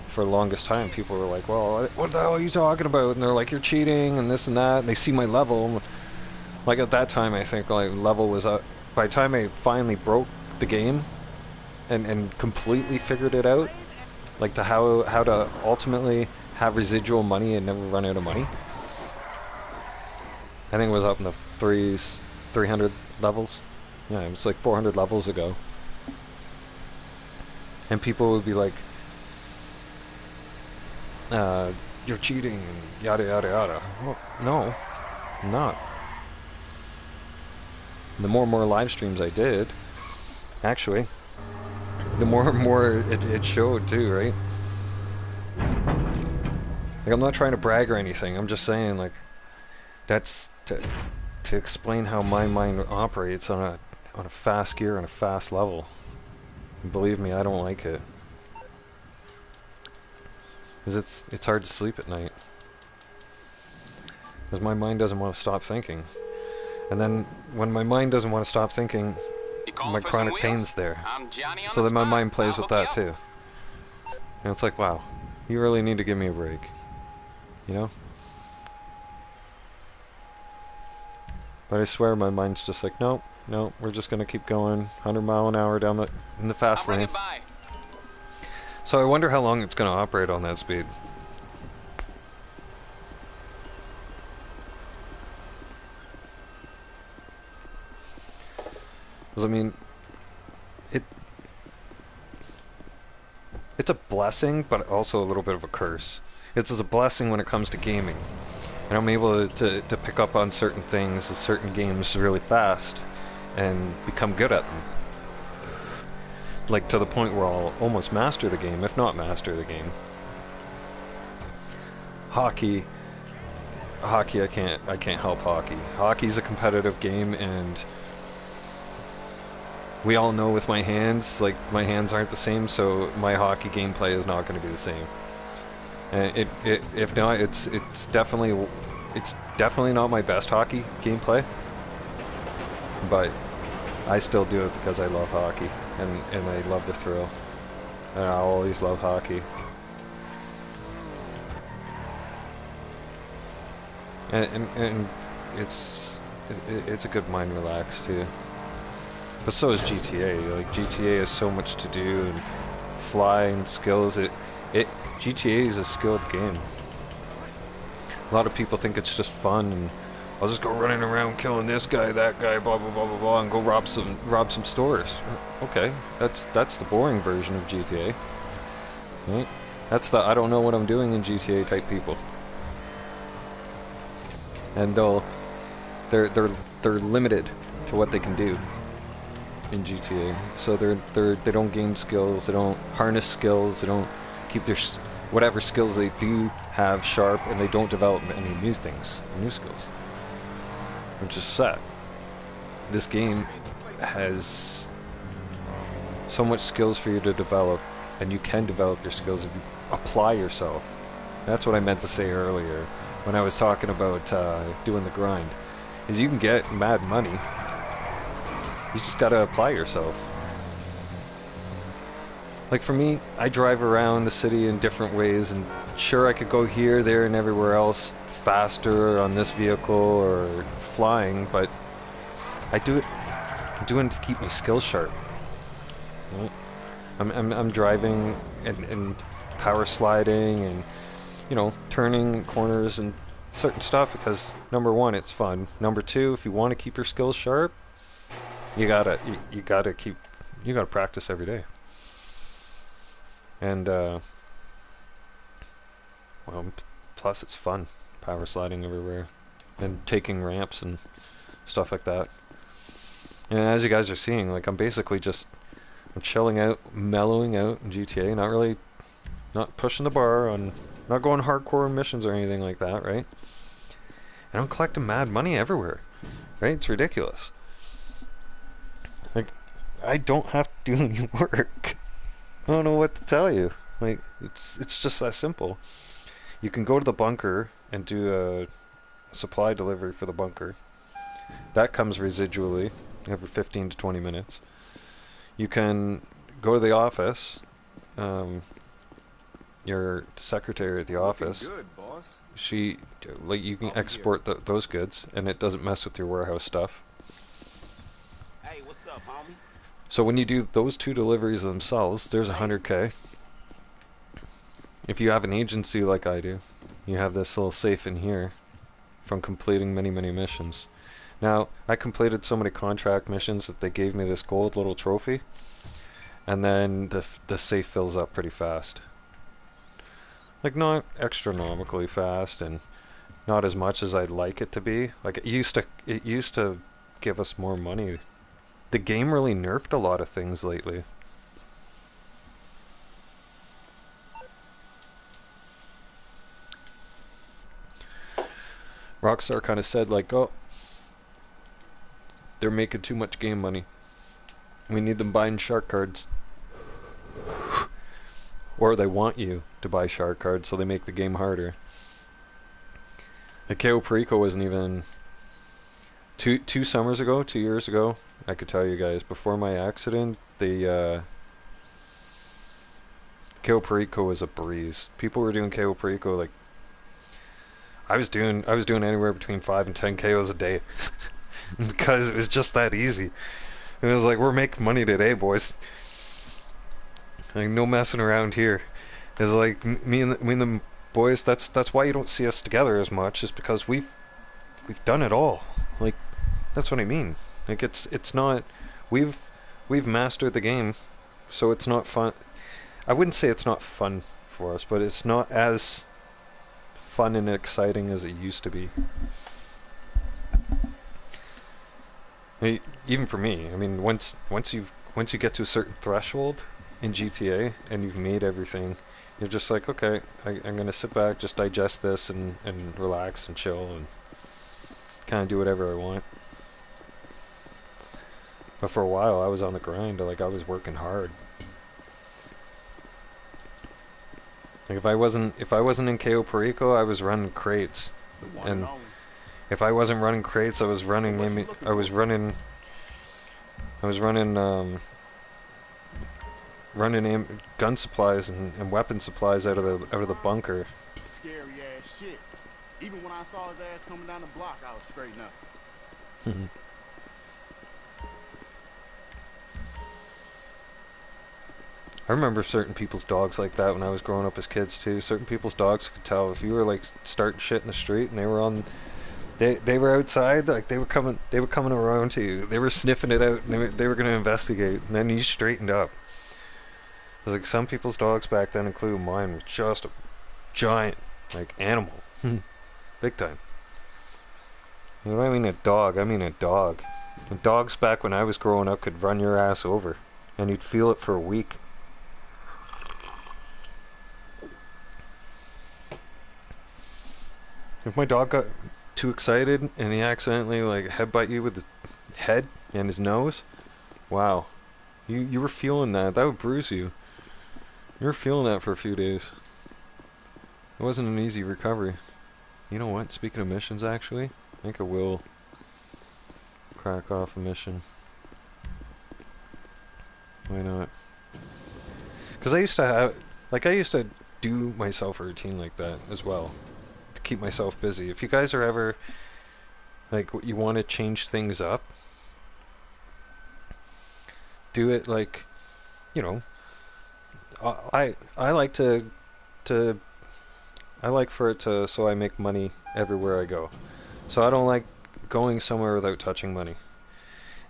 for the longest time, people were like, well, what the hell are you talking about? And they're like, you're cheating and this and that. And they see my level. Like, at that time, I think, like, level was up. By the time I finally broke the game and completely figured it out, like, to how to ultimately have residual money and never run out of money, I think it was up in the 300 levels. Yeah, it was like 400 levels ago. And people would be like, you're cheating and yada yada yada. Well, no, I'm not. The more and more live streams I did, actually, the more and more it showed too, right? Like, I'm not trying to brag or anything. I'm just saying, like, that's to explain how my mind operates on a fast gear on a fast level. And believe me, I don't like it. Because it's hard to sleep at night. Because my mind doesn't want to stop thinking. And then when my mind doesn't want to stop thinking, my chronic pain's there. So then my mind plays with that too. And it's like, wow, you really need to give me a break. You know? But I swear my mind's just like, nope, nope, we're just gonna keep going 100 mile an hour down in the fast lane. So I wonder how long it's gonna operate on that speed. Because I mean, it's a blessing, but also a little bit of a curse. It's a blessing when it comes to gaming. And I'm able to pick up on certain things, certain games really fast, and become good at them. Like to the point where I'll almost master the game, if not master the game. Hockey, I can't help hockey. Hockey's a competitive game, and we all know with my hands, like my hands aren't the same, so my hockey gameplay is not going to be the same. And if not, it's definitely not my best hockey gameplay, but I still do it because I love hockey and I love the thrill, and I'll always love hockey. And it's a good mind relax too. But so is GTA. Like GTA has so much to do and flying skills. GTA is a skilled game. A lot of people think it's just fun and I'll just go running around killing this guy, that guy, blah blah blah blah blah, and go rob some stores. Okay, that's the boring version of GTA. Right? That's the I don't know what I'm doing in GTA type people. And they're limited to what they can do in GTA. So they don't gain skills, they don't harness skills, they don't keep their whatever skills they do have sharp, and they don't develop any new things, new skills, which is sad. This game has so much skills for you to develop, and you can develop your skills if you apply yourself. That's what I meant to say earlier when I was talking about doing the grind. Is you can get mad money. You just gotta apply yourself. Like for me, I drive around the city in different ways, and sure I could go here, there, and everywhere else faster on this vehicle or flying, but I'm doing it to keep my skills sharp. Right? I'm driving and power sliding and, you know, turning corners and certain stuff because number one, it's fun. Number two, if you want to keep your skills sharp, you gotta practice every day. And well, plus it's fun, power sliding everywhere and taking ramps and stuff like that. And as you guys are seeing, like I'm basically just chilling out, mellowing out in GTA, not pushing the bar on, not going hardcore missions or anything like that, right? And I'm collecting mad money everywhere, right? It's ridiculous. Like, I don't have to do any work. I don't know what to tell you. Like, it's just that simple. You can go to the bunker and do a supply delivery for the bunker. That comes residually every 15 to 20 minutes. You can go to the office. Your secretary at the office, good, boss. she, like, you can export those goods, and it doesn't mess with your warehouse stuff. Hey, what's up, homie? So when you do those two deliveries themselves, there's 100K. If you have an agency like I do, you have this little safe in here from completing many, many missions. Now, I completed so many contract missions that they gave me this gold little trophy, and then the safe fills up pretty fast. Like, not astronomically fast, and not as much as I'd like it to be. Like, it used to give us more money. The game really nerfed a lot of things lately. Rockstar kind of said, like, oh, they're making too much game money. We need them buying shark cards. Or they want you to buy shark cards, so they make the game harder. The KO Perico wasn't even... Two summers ago, 2 years ago, I could tell you guys, before my accident, the KO Perico was a breeze. People were doing KO Perico like... I was doing anywhere between 5 and 10 KOs a day. Because it was just that easy. And it was like, we're making money today, boys. Like, no messing around here. It's like me and the boys. That's why you don't see us together as much. Is because we've done it all. Like, that's what I mean. Like, it's not. We've mastered the game, so it's not fun. I wouldn't say it's not fun for us, but it's not as fun and exciting as it used to be. Even for me, I mean, once you get to a certain threshold in GTA and you've made everything, you're just like, okay, I'm gonna sit back, just digest this and relax and chill and kind of do whatever I want. But for a while, I was on the grind. Like, I was working hard. Like, if I wasn't in KO Perico, I was running crates, and if I wasn't running crates, I was running gun supplies and weapon supplies out of the bunker. Scary ass shit. Even when I saw his ass coming down the block, I was straighten up. I remember certain people's dogs like that when I was growing up as kids too. Certain people's dogs could tell if you were like starting shit in the street and they were on, they were outside, like they were coming around to you. They were sniffing it out and they were going to investigate, and then you straightened up. 'Cause, like, some people's dogs back then, including mine, was just a giant, like, animal. Big time. You know what I mean? A dog. I mean a dog. And dogs back when I was growing up could run your ass over. And you'd feel it for a week. If my dog got too excited and he accidentally like headbutt you with his head and his nose, wow. You were feeling that. That would bruise you. You were feeling that for a few days. It wasn't an easy recovery. You know what? Speaking of missions, actually, I think I will crack off a mission. Why not? Because I used to have, like, I used to do myself a routine like that as well to keep myself busy. If you guys are ever like you want to change things up, do it like, you know, I like to I like for it to so I make money everywhere I go. So I don't like going somewhere without touching money.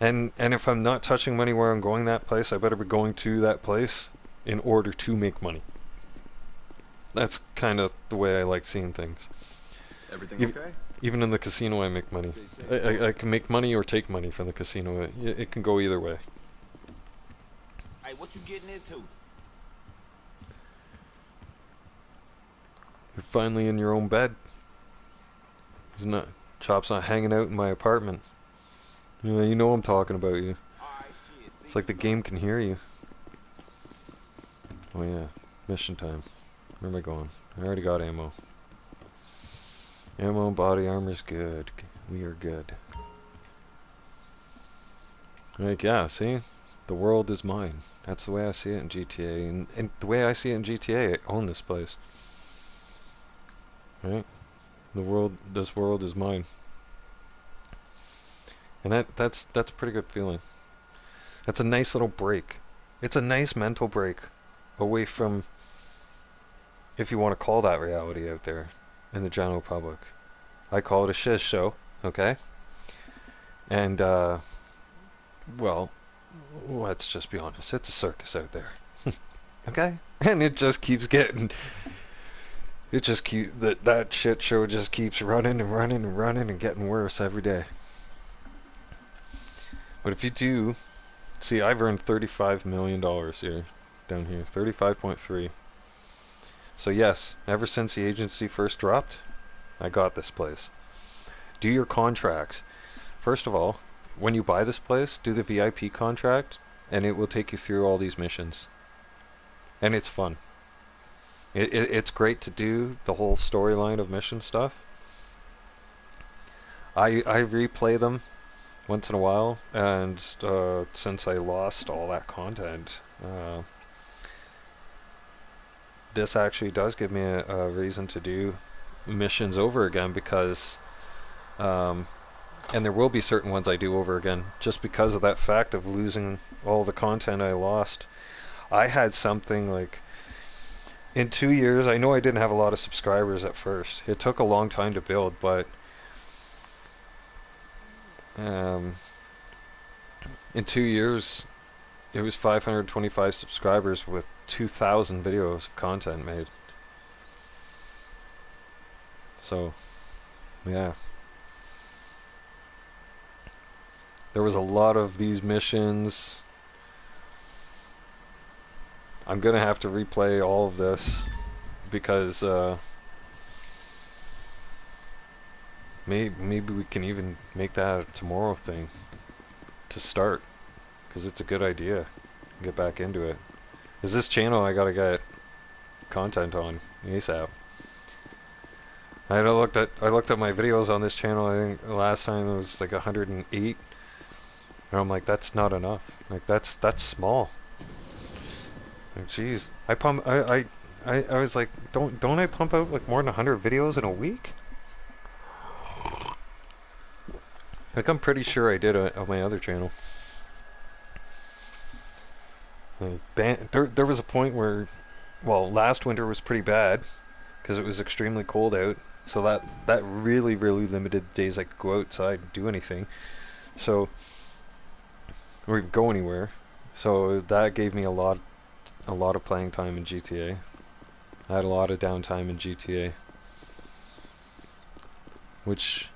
And if I'm not touching money where I'm going that place, I better be going to that place in order to make money. That's kind of the way I like seeing things. Everything Ev- okay? Even in the casino, I make money. Stay safe. I can make money or take money from the casino. It can go either way. Hey, what you getting into? You're finally in your own bed. It's not, Chop's not hanging out in my apartment. You know I'm talking about you. Alright, shit. It's See like the you game can hear you. Oh yeah, mission time. Where am I going? I already got ammo. Ammo and body armor's good. We are good. Like, yeah, see? The world is mine. That's the way I see it in GTA. And the way I see it in GTA, I own this place. Right? This world is mine. And that's a pretty good feeling. That's a nice little break. It's a nice mental break away from, if you want to call that reality out there in the general public. I call it a shiz show, okay? And, well, let's just be honest. It's a circus out there. Okay? And it just keeps getting... It just keep that shit show just keeps running and running and running and getting worse every day. But if you do... See, I've earned $35 million here, down here. 35.3. So yes, ever since the agency first dropped, I got this place. Do your contracts. First of all, when you buy this place, do the VIP contract, and it will take you through all these missions. And it's fun. It's great to do the whole storyline of mission stuff. I replay them once in a while, and since I lost all that content, this actually does give me a reason to do missions over again because, and there will be certain ones I do over again just because of that fact of losing all the content I lost. I had something like in 2 years, I know I didn't have a lot of subscribers at first. It took a long time to build, but in 2 years, it was 525 subscribers with 2,000 videos of content made. So, yeah. There was a lot of these missions. I'm gonna have to replay all of this because maybe we can even make that a tomorrow thing to start because it's a good idea. Get back into it. Is this channel I gotta get content on ASAP. I looked at my videos on this channel. I think the last time it was like 108, and I'm like, that's not enough. Like that's small. Like, jeez, I was like, don't I pump out like more than 100 videos in a week? Like I'm pretty sure I did on my other channel. Like, there was a point where, well, last winter was pretty bad because it was extremely cold out. So that really limited the days I could go outside and do anything. So or go anywhere. So that gave me a lot a lot of playing time in GTA. I had a lot of downtime in GTA, which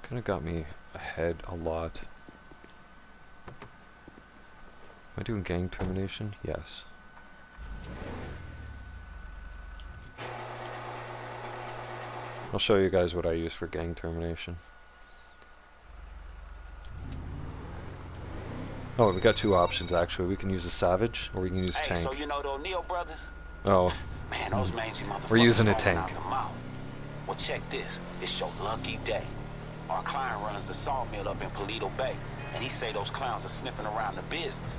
kind of got me ahead a lot. Am I doing gang termination? Yes. I'll show you guys what I use for gang termination. Oh, we got two options actually. We can use a Savage or we can use Hey, tank. so you know those Neo brothers? Oh, Man, those mangy motherfuckers we're using a foaming tank. out the mouth. Well, check this. It's your lucky day. Our client runs the sawmill up in Paleto Bay, and he say those clowns are sniffing around the business.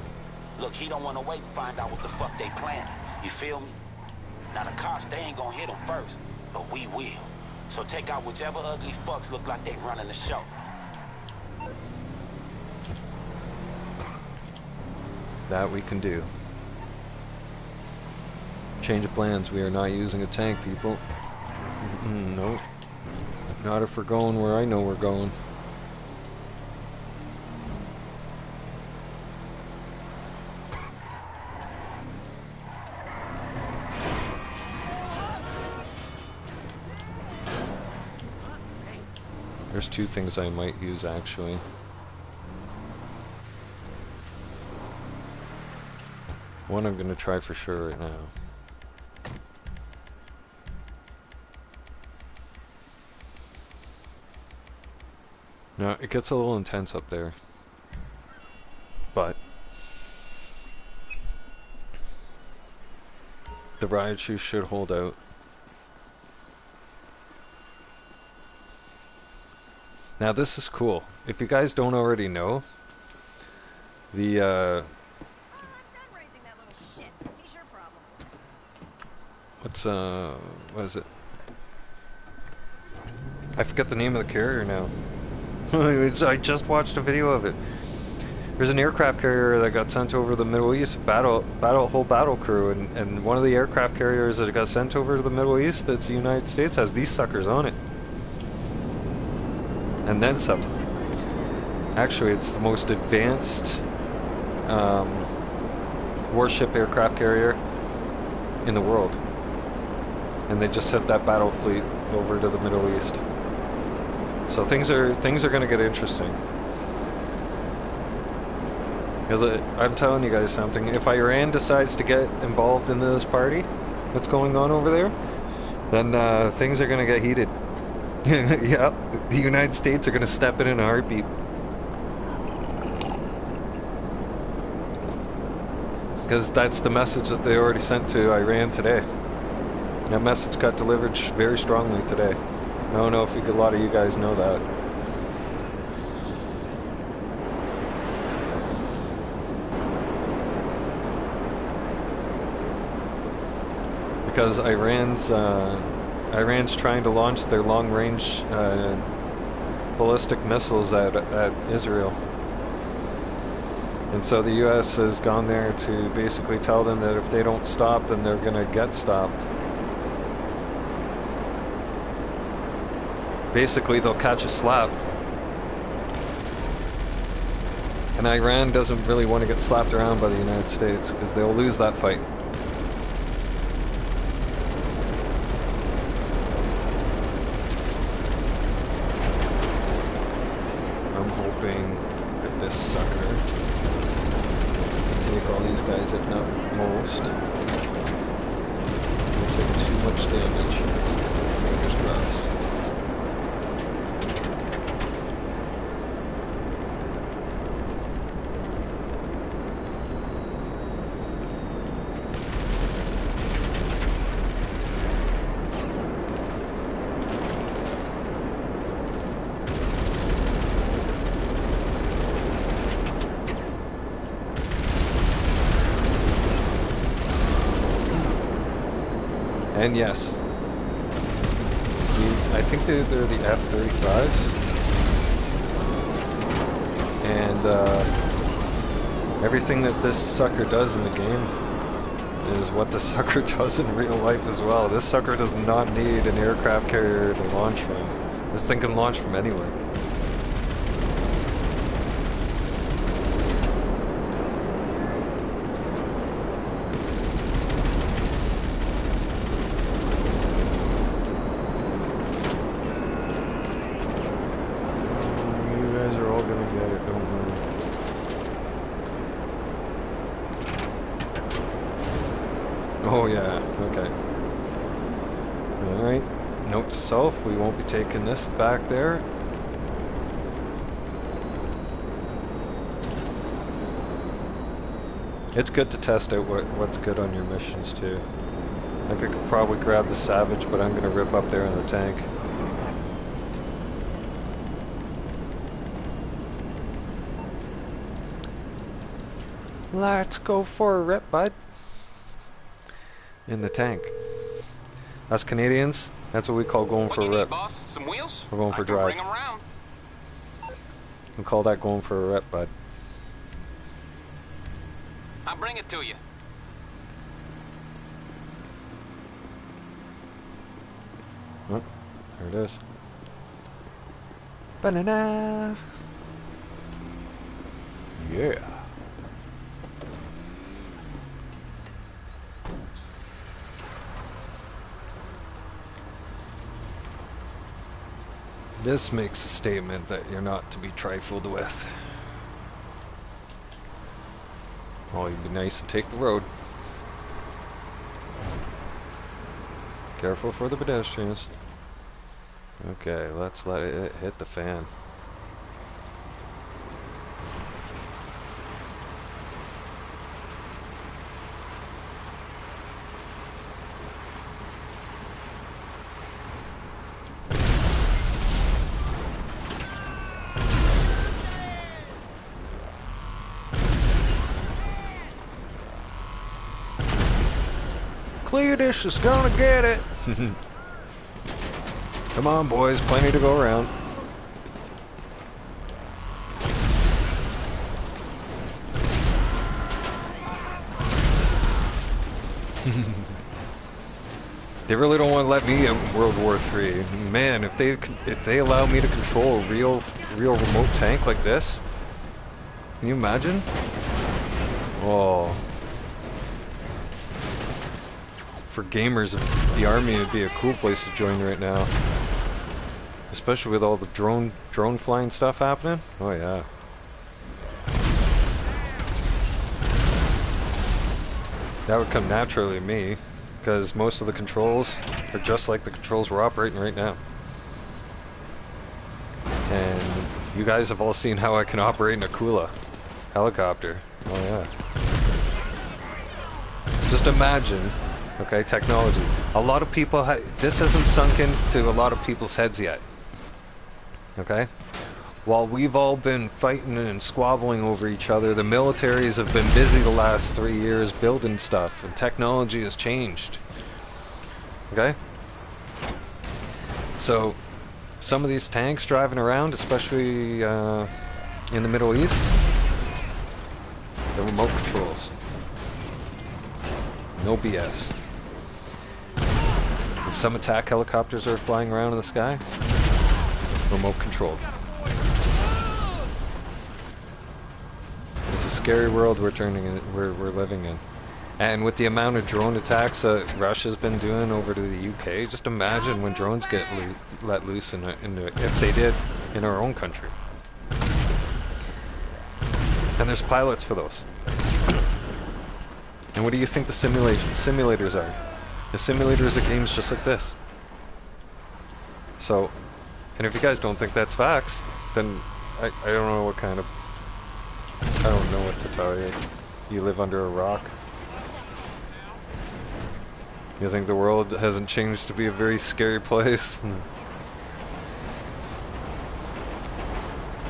Look, he don't want to wait and find out what the fuck they planning. You feel me? Now, the cops, they ain't gonna hit them first, but we will. So take out whichever ugly fucks look like they running the show. That we can do. Change of plans. We are not using a tank, people. Nope. Not if we're going where I know we're going. There's two things I might use actually. One I'm gonna try for sure right now. Now, it gets a little intense up there, but the riot shoes should hold out. Now this is cool. If you guys don't already know, the Well, I'm done raising that little shit. He's your problem. what is it? I forget the name of the carrier now. I just watched a video of it. There's an aircraft carrier that got sent over to the Middle East, whole battle crew, and one of the aircraft carriers that got sent over to the Middle East, that's the United States, has these suckers on it. And then some. Actually, it's the most advanced warship aircraft carrier in the world. And they just sent that battle fleet over to the Middle East. So things are going to get interesting. Because I'm telling you guys something. If Iran decides to get involved in this party that's going on over there, then things are going to get heated. Yeah, the United States are going to step in a heartbeat. Because that's the message that they already sent to Iran today. That message got delivered very strongly today. I don't know if a lot of you guys know that. Because Iran's trying to launch their long-range ballistic missiles at Israel. And so the U.S. has gone there to basically tell them that if they don't stop, then they're going to get stopped. Basically, they'll catch a slap. And Iran doesn't really want to get slapped around by the United States, because they'll lose that fight. I'm hoping that this sucker can take all these guys, if not most. They're taking too much damage. Fingers crossed. And yes, I think they're the F-35s, and everything that this sucker does in the game is what the sucker does in real life as well. This sucker does not need an aircraft carrier to launch from. This thing can launch from anywhere. Oh yeah, okay. Alright. Note to self, we won't be taking this back there. It's good to test out what's good on your missions too. Like I could probably grab the Savage, but I'm gonna rip up there in the tank. Let's go for a rip, bud. In the tank. Us Canadians, that's what we call going What for do a you need, rip. boss? Some wheels? We're going I for can drive. bring 'em round. We call that going for a rip, bud. I'll bring it to you. Oh, there it is. Banana! Yeah. This makes a statement that you're not to be trifled with. Oh, you'd be nice and take the road. Careful for the pedestrians. Okay, let's let it hit the fan. Cletus is gonna get it! Come on, boys, plenty to go around. They really don't want to let me in World War III. Man, if they allow me to control a real remote tank like this, can you imagine? Oh. For gamers, the army would be a cool place to join right now. Especially with all the drone flying stuff happening. Oh yeah. That would come naturally to me, because most of the controls are just like the controls we're operating right now. And you guys have all seen how I can operate in a Kula helicopter. Oh yeah. Just imagine. Okay, technology. A lot of people, this hasn't sunk into a lot of people's heads yet. Okay? While we've all been fighting and squabbling over each other, the militaries have been busy the last 3 years building stuff, and technology has changed. Okay? So, some of these tanks driving around, especially in the Middle East, they're remote controls. No BS. Some attack helicopters are flying around in the sky. Remote controlled. It's a scary world we're living in. And with the amount of drone attacks that Russia's been doing over to the UK, just imagine when drones get let loose if they did in our own country. And there's pilots for those. And what do you think the simulators are? The simulators are games just like this. So, and if you guys don't think that's facts, then I don't know what kind of... I don't know what to tell you. You live under a rock. You think the world hasn't changed to be a very scary place?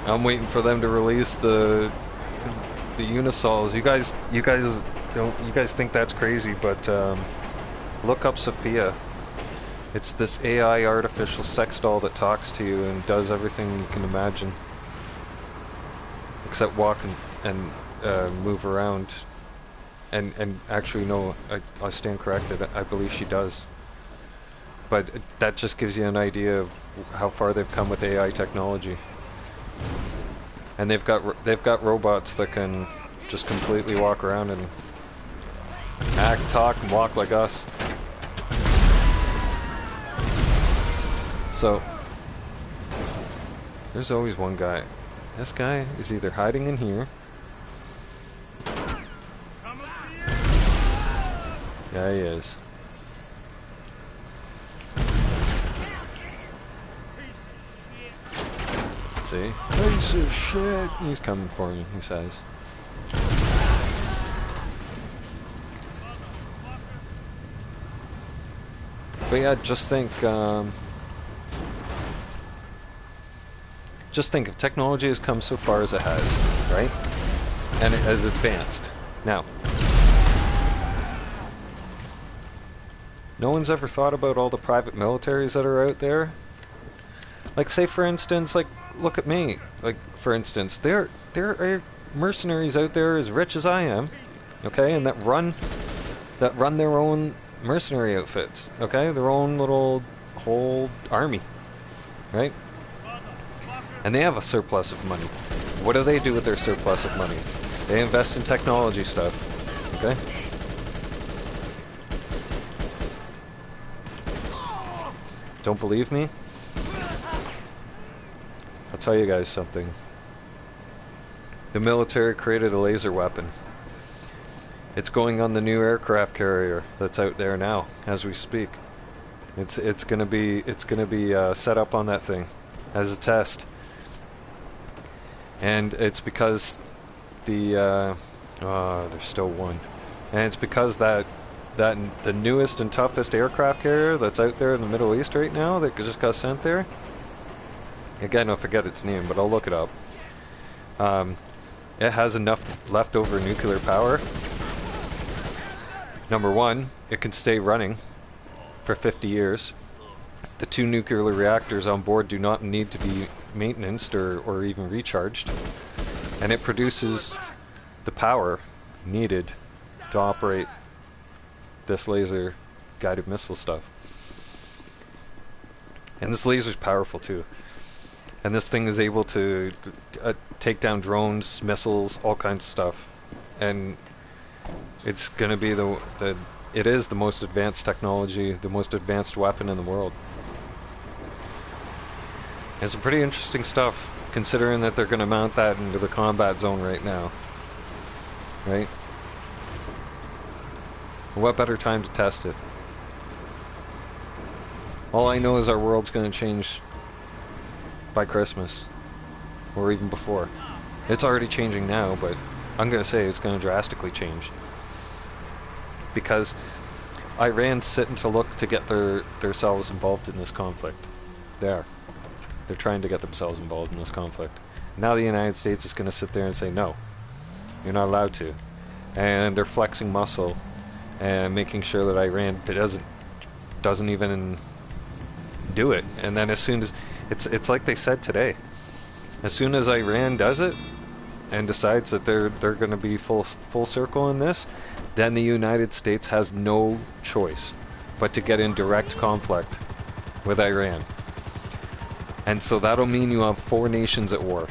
I'm waiting for them to release the Unisols. You guys think that's crazy, but look up Sophia. It's this AI artificial sex doll that talks to you and does everything you can imagine. Except walk and move around. And actually, no, I stand corrected. I believe she does. But that just gives you an idea of how far they've come with AI technology. And they've got robots that can just completely walk around and act, talk, and walk like us. So, there's always one guy. This guy is either hiding in here, Yeah, he is. See? Piece of shit! He's coming for me, he says. But yeah, just think if technology has come so far as it has, right? And it has advanced. Now, no one's ever thought about all the private militaries that are out there. Like, say for instance, like, look at me. Like, for instance, there are mercenaries out there as rich as I am, okay, and that run their own mercenary outfits, okay, their own little whole army, right? And they have a surplus of money. What do they do with their surplus of money? They invest in technology stuff, okay? Don't believe me? I'll tell you guys something. The military created a laser weapon. It's going on the new aircraft carrier that's out there now, as we speak. It's gonna be set up on that thing as a test, and it's because there's still one, and it's because that the newest and toughest aircraft carrier that's out there in the Middle East right now that just got sent there. Again, I forget its name, but I'll look it up. It has enough leftover nuclear power. Number one, it can stay running for 50 years. The 2 nuclear reactors on board do not need to be maintenanced or even recharged. And it produces the power needed to operate this laser guided missile stuff. And this laser's powerful too. And this thing is able to take down drones, missiles, all kinds of stuff. And it's going to be it is the most advanced technology, the most advanced weapon in the world. It's some pretty interesting stuff, considering that they're going to mount that into the combat zone right now. Right? What better time to test it? All I know is our world's going to change by Christmas, or even before. It's already changing now, but I'm going to say it's going to drastically change. Because Iran's sitting to look to get themselves involved in this conflict. They're trying to get themselves involved in this conflict. Now the United States is going to sit there and say, no, you're not allowed to. And they're flexing muscle and making sure that Iran doesn't even do it. And then as soon as it's like they said today, as soon as Iran does it and decides that they're going to be full circle in this, then the United States has no choice but to get in direct conflict with Iran. And so that'll mean you have 4 nations at war.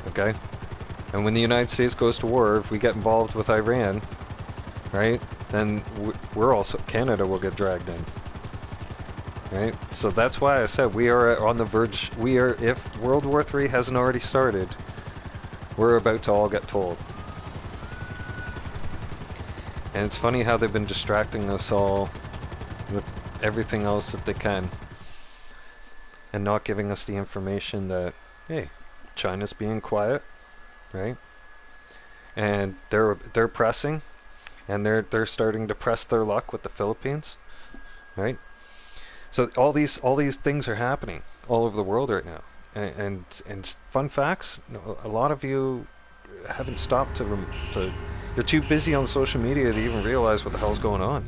Okay? And when the United States goes to war, if we get involved with Iran, right, then we're also, Canada will get dragged in. Right? So that's why I said we are on the verge, if World War III hasn't already started, we're about to all get told. And it's funny how they've been distracting us all with everything else that they can, and not giving us the information that, hey, China's being quiet, right? And they're pressing, and they're starting to press their luck with the Philippines, right? So all these things are happening all over the world right now. And fun facts, a lot of you haven't stopped to you're too busy on social media to even realize what the hell's going on.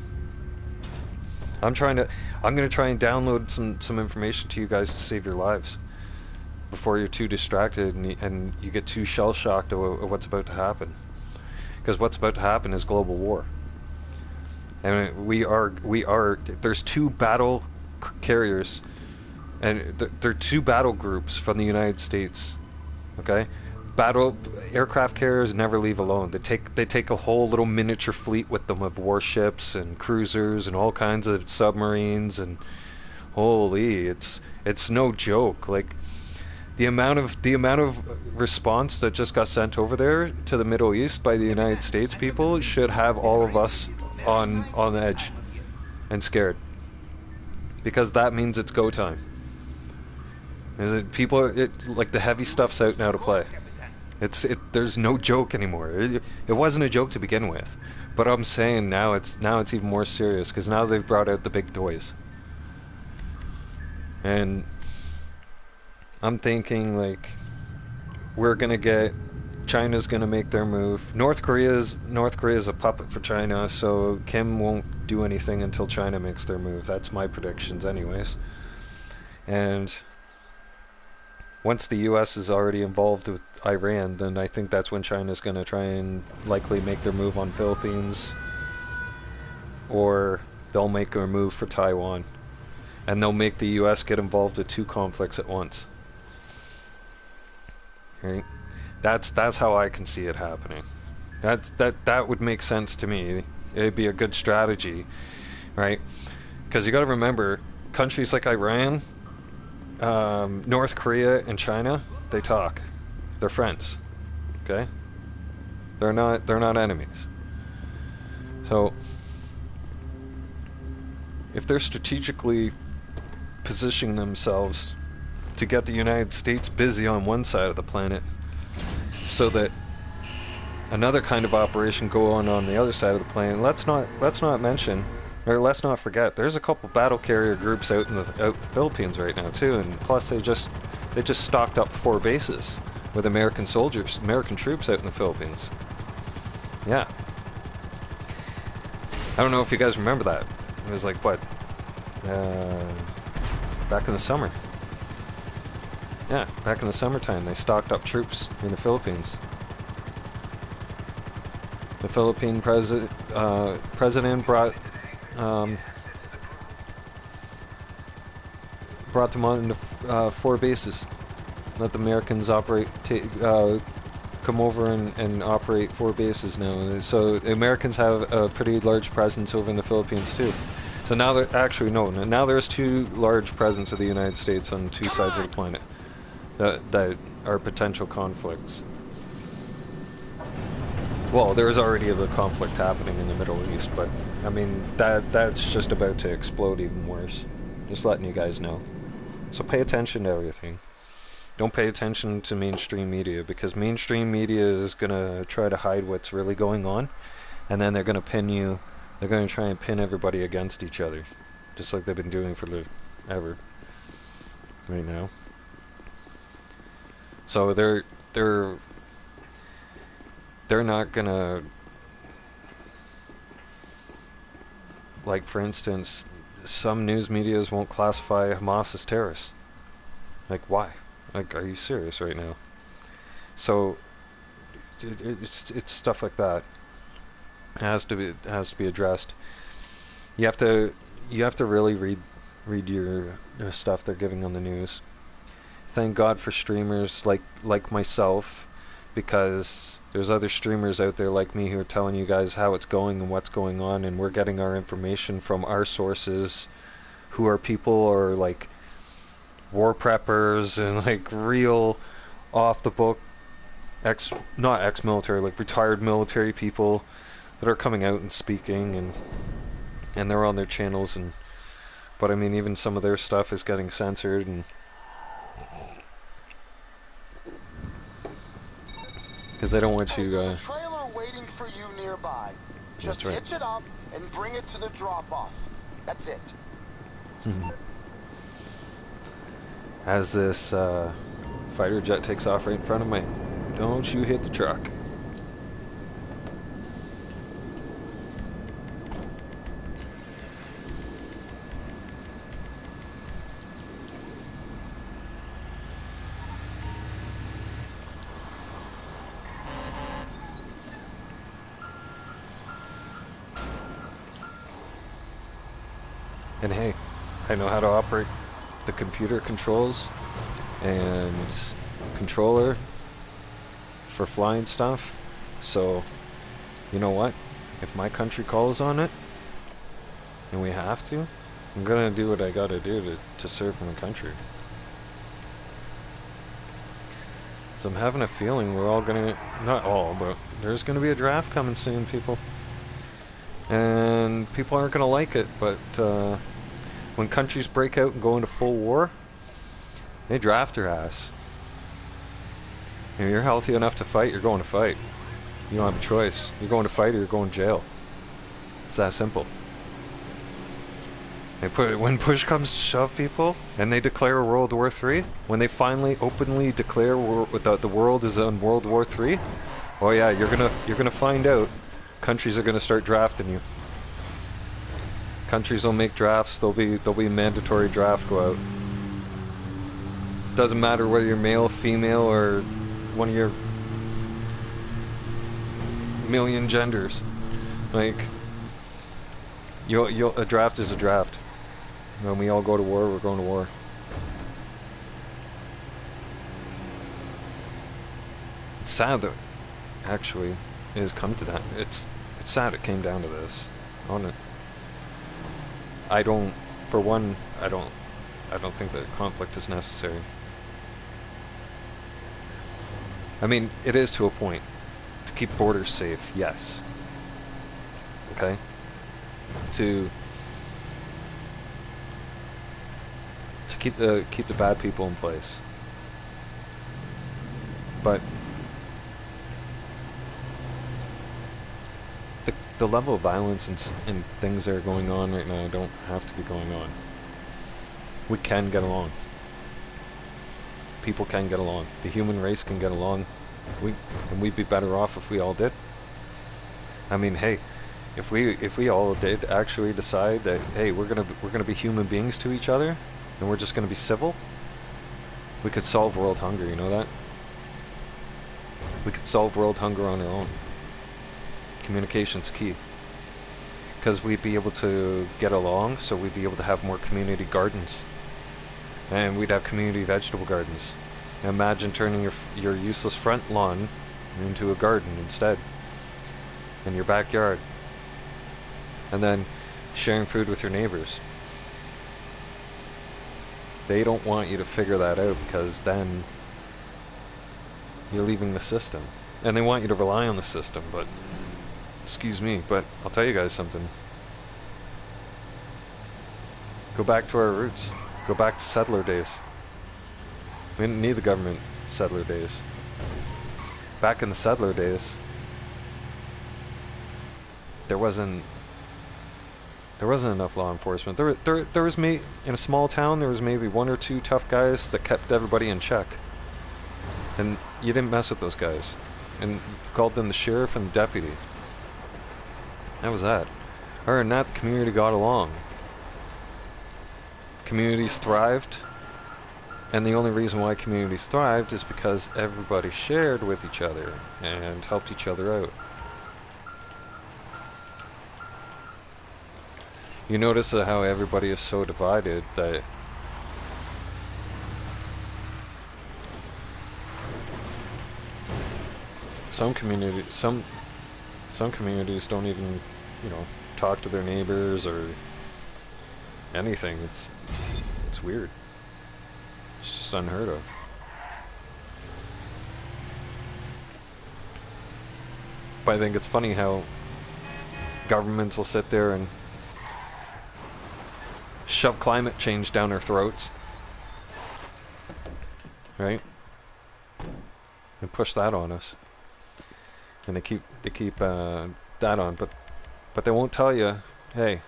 I'm going to try and download some information to you guys to save your lives before you're too distracted and you get too shell-shocked of what's about to happen. Because what's about to happen is global war. And there's 2 battle carriers, and there are 2 battle groups from the United States. Okay? Aircraft carriers never leave alone. They take a whole little miniature fleet with them of warships and cruisers and all kinds of submarines, and holy, it's no joke. Like the amount of response that just got sent over there to the Middle East by the United States people should have all of us on the edge and scared, because that means it's go time. Is it people? Like the heavy stuff's out now to play. There's no joke anymore. It wasn't a joke to begin with, but I'm saying now it's even more serious because now they've brought out the big toys, and I'm thinking like we're gonna get China's gonna make their move. North Korea's a puppet for China, so Kim won't do anything until China makes their move. That's my predictions, anyways. And once the U.S. is already involved with Iran, then I think that's when China's going to try and likely make their move on Philippines, or they'll make a move for Taiwan, and they'll make the U.S. get involved with two conflicts at once. Right? That's how I can see it happening. That would make sense to me. It'd be a good strategy, right? Because you got to remember, countries like Iran, North Korea and China, they talk. They're friends. Okay? They're not enemies. So if they're strategically positioning themselves to get the United States busy on one side of the planet so that another kind of operation go on the other side of the planet, let's not mention, or let's not forget, there's a couple battle carrier groups out in the Philippines right now too, and plus they just stocked up 4 bases with American soldiers, American troops out in the Philippines. Yeah. I don't know if you guys remember that. It was like what? Back in the summer. Yeah, back in the summertime they stocked up troops in the Philippines. The Philippine president brought them on to 4 bases. Let the Americans come over and operate 4 bases now. So the Americans have a pretty large presence over in the Philippines too. So now now there's 2 large presence of the United States on 2 sides of the planet that are potential conflicts. Well, there's already the conflict happening in the Middle East, but I mean that's just about to explode even worse. Just letting you guys know. So pay attention to everything. Don't pay attention to mainstream media, because mainstream media is gonna try to hide what's really going on, and then they're gonna try and pin everybody against each other, just like they've been doing forever right now. So they're not gonna, like for instance, some news medias won't classify Hamas as terrorists. Like, why? Like, are you serious right now? So it's stuff like that. It has to be addressed. You have to really read your stuff they're giving on the news. Thank God for streamers like myself, because there's other streamers out there like me who are telling you guys how it's going and what's going on, and we're getting our information from our sources, who are people or like war preppers and like real off the book not ex-military, like retired military people that are coming out and speaking, and they're on their channels, but I mean even some of their stuff is getting censored, and because they don't want you There's a trailer waiting for you nearby. Just right. hitch it up and bring it to the drop-off. That's it. As this fighter jet takes off right in front of me, don't you hit the truck. And hey, I know how to operate the computer controls and controller for flying stuff, so you know what, if my country calls on it and we have to, I'm gonna do what I gotta do to serve my country. So I'm having a feeling we're all gonna, not all, but there's gonna be a draft coming soon, people. And and people aren't going to like it, but when countries break out and go into full war, they draft your ass. If you're healthy enough to fight, you're going to fight. You don't have a choice. You're going to fight or you're going to jail. It's that simple. When push comes to shove, people, and they declare World War III, when they finally openly declare the world is in World War III, oh yeah, you're gonna find out. Countries are gonna start drafting you. Countries will make drafts. There'll be mandatory draft go out. Doesn't matter whether you're male, female, or one of your million genders. Like, a draft is a draft. When we all go to war, we're going to war. It's sad that actually it has come to that. It's sad it came down to this. I don't think that conflict is necessary. I mean, it is to a point. To keep borders safe, yes. Okay? To keep the bad people in place. But the level of violence and things that are going on right now don't have to be going on. We can get along. People can get along. The human race can get along. We'd be better off if we all did. I mean, hey, if we all did actually decide that, hey, we're gonna be human beings to each other, and we're just gonna be civil, we could solve world hunger. You know that? We could solve world hunger on our own. Communication's key. Because we'd be able to get along, so we'd be able to have more community gardens. And we'd have community vegetable gardens. And imagine turning your useless front lawn into a garden instead. In your backyard. And then sharing food with your neighbors. They don't want you to figure that out, because then you're leaving the system. And they want you to rely on the system, but excuse me, but I'll tell you guys something. Go back to our roots. Go back to settler days. We didn't need the government settler days. Back in the settler days, there wasn't enough law enforcement. There was in a small town, there was maybe one or two tough guys that kept everybody in check. And you didn't mess with those guys. And you called them the sheriff and the deputy. That was that. Other than that, the community got along. Communities thrived. And the only reason why communities thrived is because everybody shared with each other and helped each other out. You notice how everybody is so divided that some communities don't even, talk to their neighbors or anything. It's weird. It's just unheard of. But I think it's funny how governments will sit there and shove climate change down our throats, right? And push that on us. And they keep that on, but they won't tell you, hey,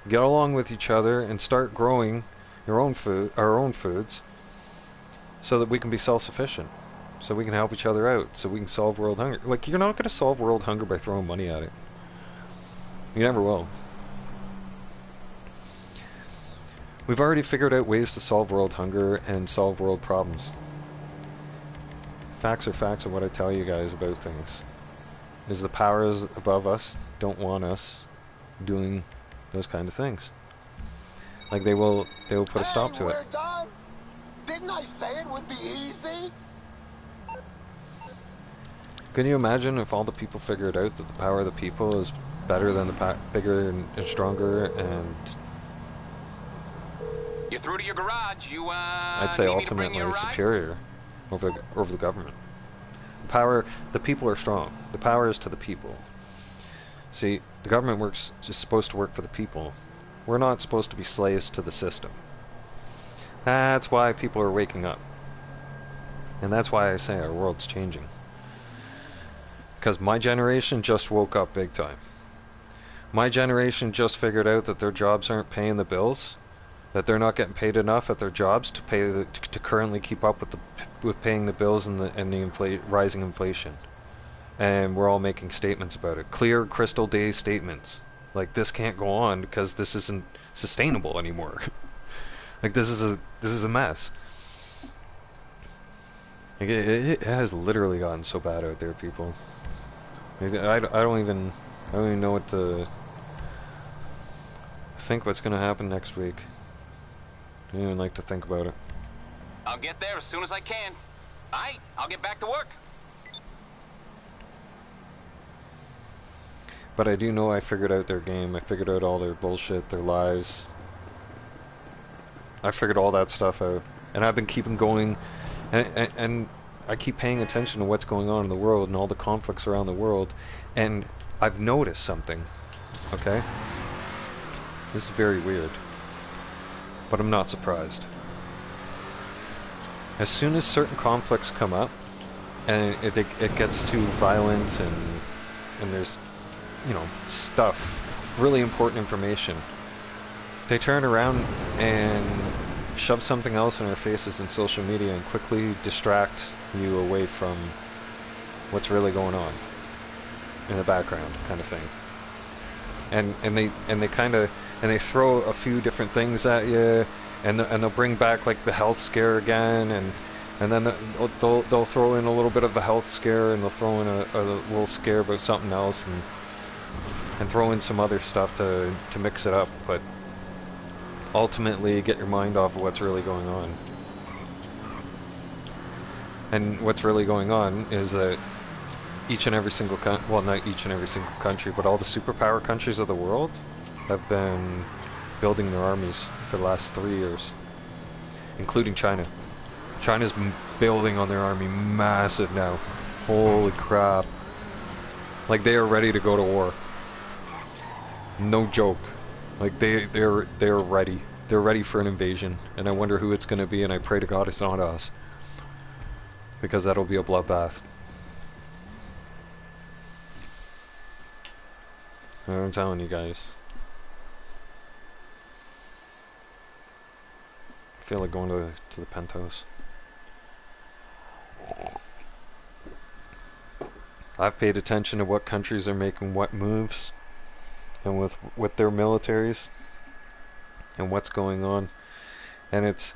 get along with each other and start growing our own foods, so that we can be self-sufficient, so we can help each other out, so we can solve world hunger. Like, you're not going to solve world hunger by throwing money at it. You never will. We've already figured out ways to solve world hunger and solve world problems. Facts are facts of what I tell you guys about things. Is the powers above us don't want us doing those kind of things. Like, they will put a stop to it. We're done. Didn't I say it would be easy? Can you imagine if all the people figured out that the power of the people is better than the bigger and stronger and You're through to your garage. I'd say ultimately superior over the government. The people are strong. The power is to the people. See, The government works is supposed to work for the people. We're not supposed to be slaves to the system. That's why people are waking up. And that's why I say our world's changing. Because my generation just woke up big time. My generation just figured out that their jobs aren't paying the bills, that they're not getting paid enough at their jobs to pay to currently keep up with paying the bills and the rising inflation. And we're all making statements about it. Clear, crystal day statements. Like, this can't go on because this isn't sustainable anymore. Like, this is a mess. Like, it has literally gotten so bad out there, people. Like, I don't even know what to think what's gonna happen next week. I don't even like to think about it. I'll get there as soon as I can. Alright, I'll get back to work. But I do know I figured out their game. I figured out all their bullshit, their lies. I figured all that stuff out. And I've been keeping going, and I keep paying attention to what's going on in the world and all the conflicts around the world, and I've noticed something, okay? This is very weird, but I'm not surprised. As soon as certain conflicts come up, and it gets too violent, and there's, you know, stuff, really important information, they turn around and shove something else in our faces in social media and quickly distract you away from what's really going on in the background, kind of thing. And they throw a few different things at you, and they'll bring back like the health scare again, and then they'll throw in a little bit of the health scare, and they'll throw in a little scare about something else, and throw in some other stuff to mix it up, but ultimately get your mind off of what's really going on. And what's really going on is that each and every single well, not each and every single country, but all the superpower countries of the world have been building their armies for the last 3 years, including China. China's building on their army massive now. Holy crap. Like, they are ready to go to war. No joke. Like, they're ready. They're ready for an invasion, and I wonder who it's going to be, and I pray to God it's not us, because that'll be a bloodbath. I'm telling you guys. I feel like going to the penthouse. I've paid attention to what countries are making what moves, and with their militaries, and what's going on, and it's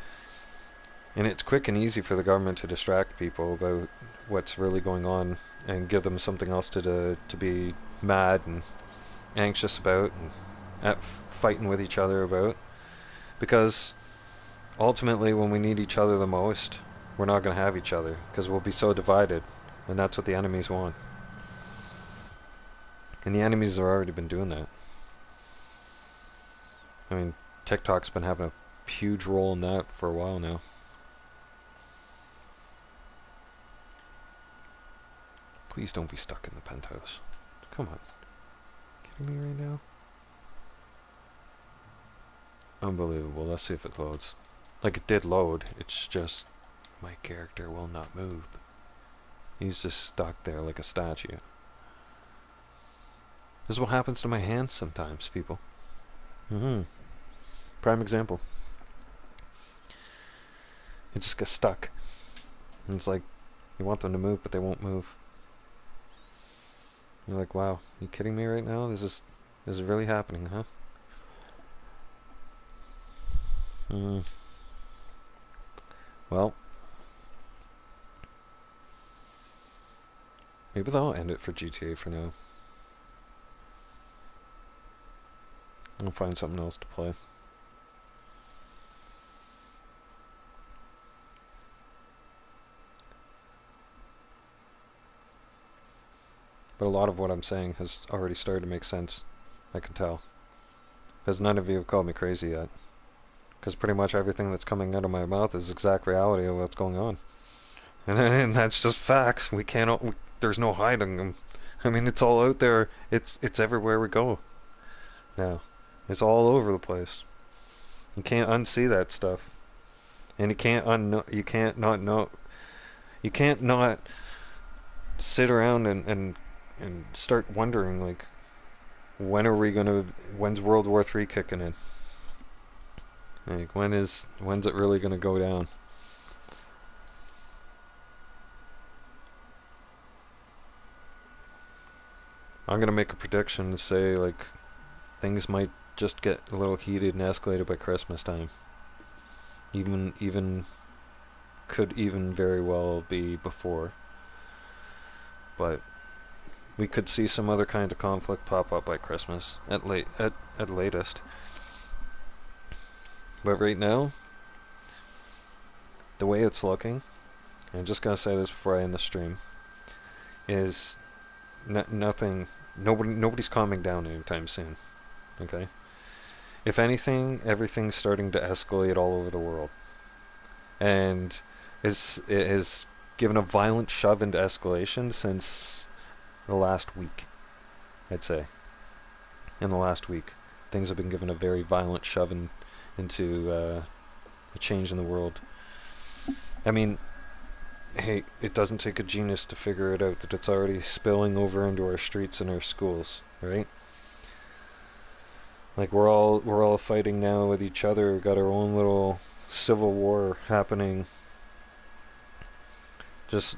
quick and easy for the government to distract people about what's really going on and give them something else to be mad and anxious about and fighting with each other about, because ultimately when we need each other the most, we're not going to have each other, because we'll be so divided, and that's what the enemies want. And the enemies have already been doing that. I mean, TikTok's been having a huge role in that for a while now. Please don't be stuck in the penthouse. Come on. Kidding me right now? Unbelievable. Let's see if it loads. Like, it did load. It's just my character will not move. He's just stuck there like a statue. This is what happens to my hands sometimes, people. Prime example. It just gets stuck. And it's like, you want them to move, but they won't move. You're like, wow, you kidding me right now? This is really happening, huh? Well, maybe they'll end it for GTA for now. I'll find something else to play. But a lot of what I'm saying has already started to make sense. I can tell. Because none of you have called me crazy yet. Because pretty much everything that's coming out of my mouth is exact reality of what's going on. And that's just facts. We can't. There's no hiding them. I mean, it's all out there. It's everywhere we go now. It's all over the place. You can't unsee that stuff, and you can't not know. You can't not sit around and start wondering like, when's World War III kicking in? Like, when's it really gonna go down? I'm gonna make a prediction and say like things might just get a little heated and escalated by Christmas time. Even could even very well be before, but we could see some other kind of conflict pop up by Christmas at latest. But right now, the way it's looking, and I'm just gonna say this before I end the stream, is nothing. Nobody's calming down anytime soon. Okay. If anything, everything's starting to escalate all over the world, and it has given a violent shove into escalation since the last week. I'd say in the last week, things have been given a very violent shove into a change in the world. I mean, hey, it doesn't take a genius to figure it out that it's already spilling over into our streets and our schools, right? Like we're all fighting now with each other. We've got our own little civil war happening. Just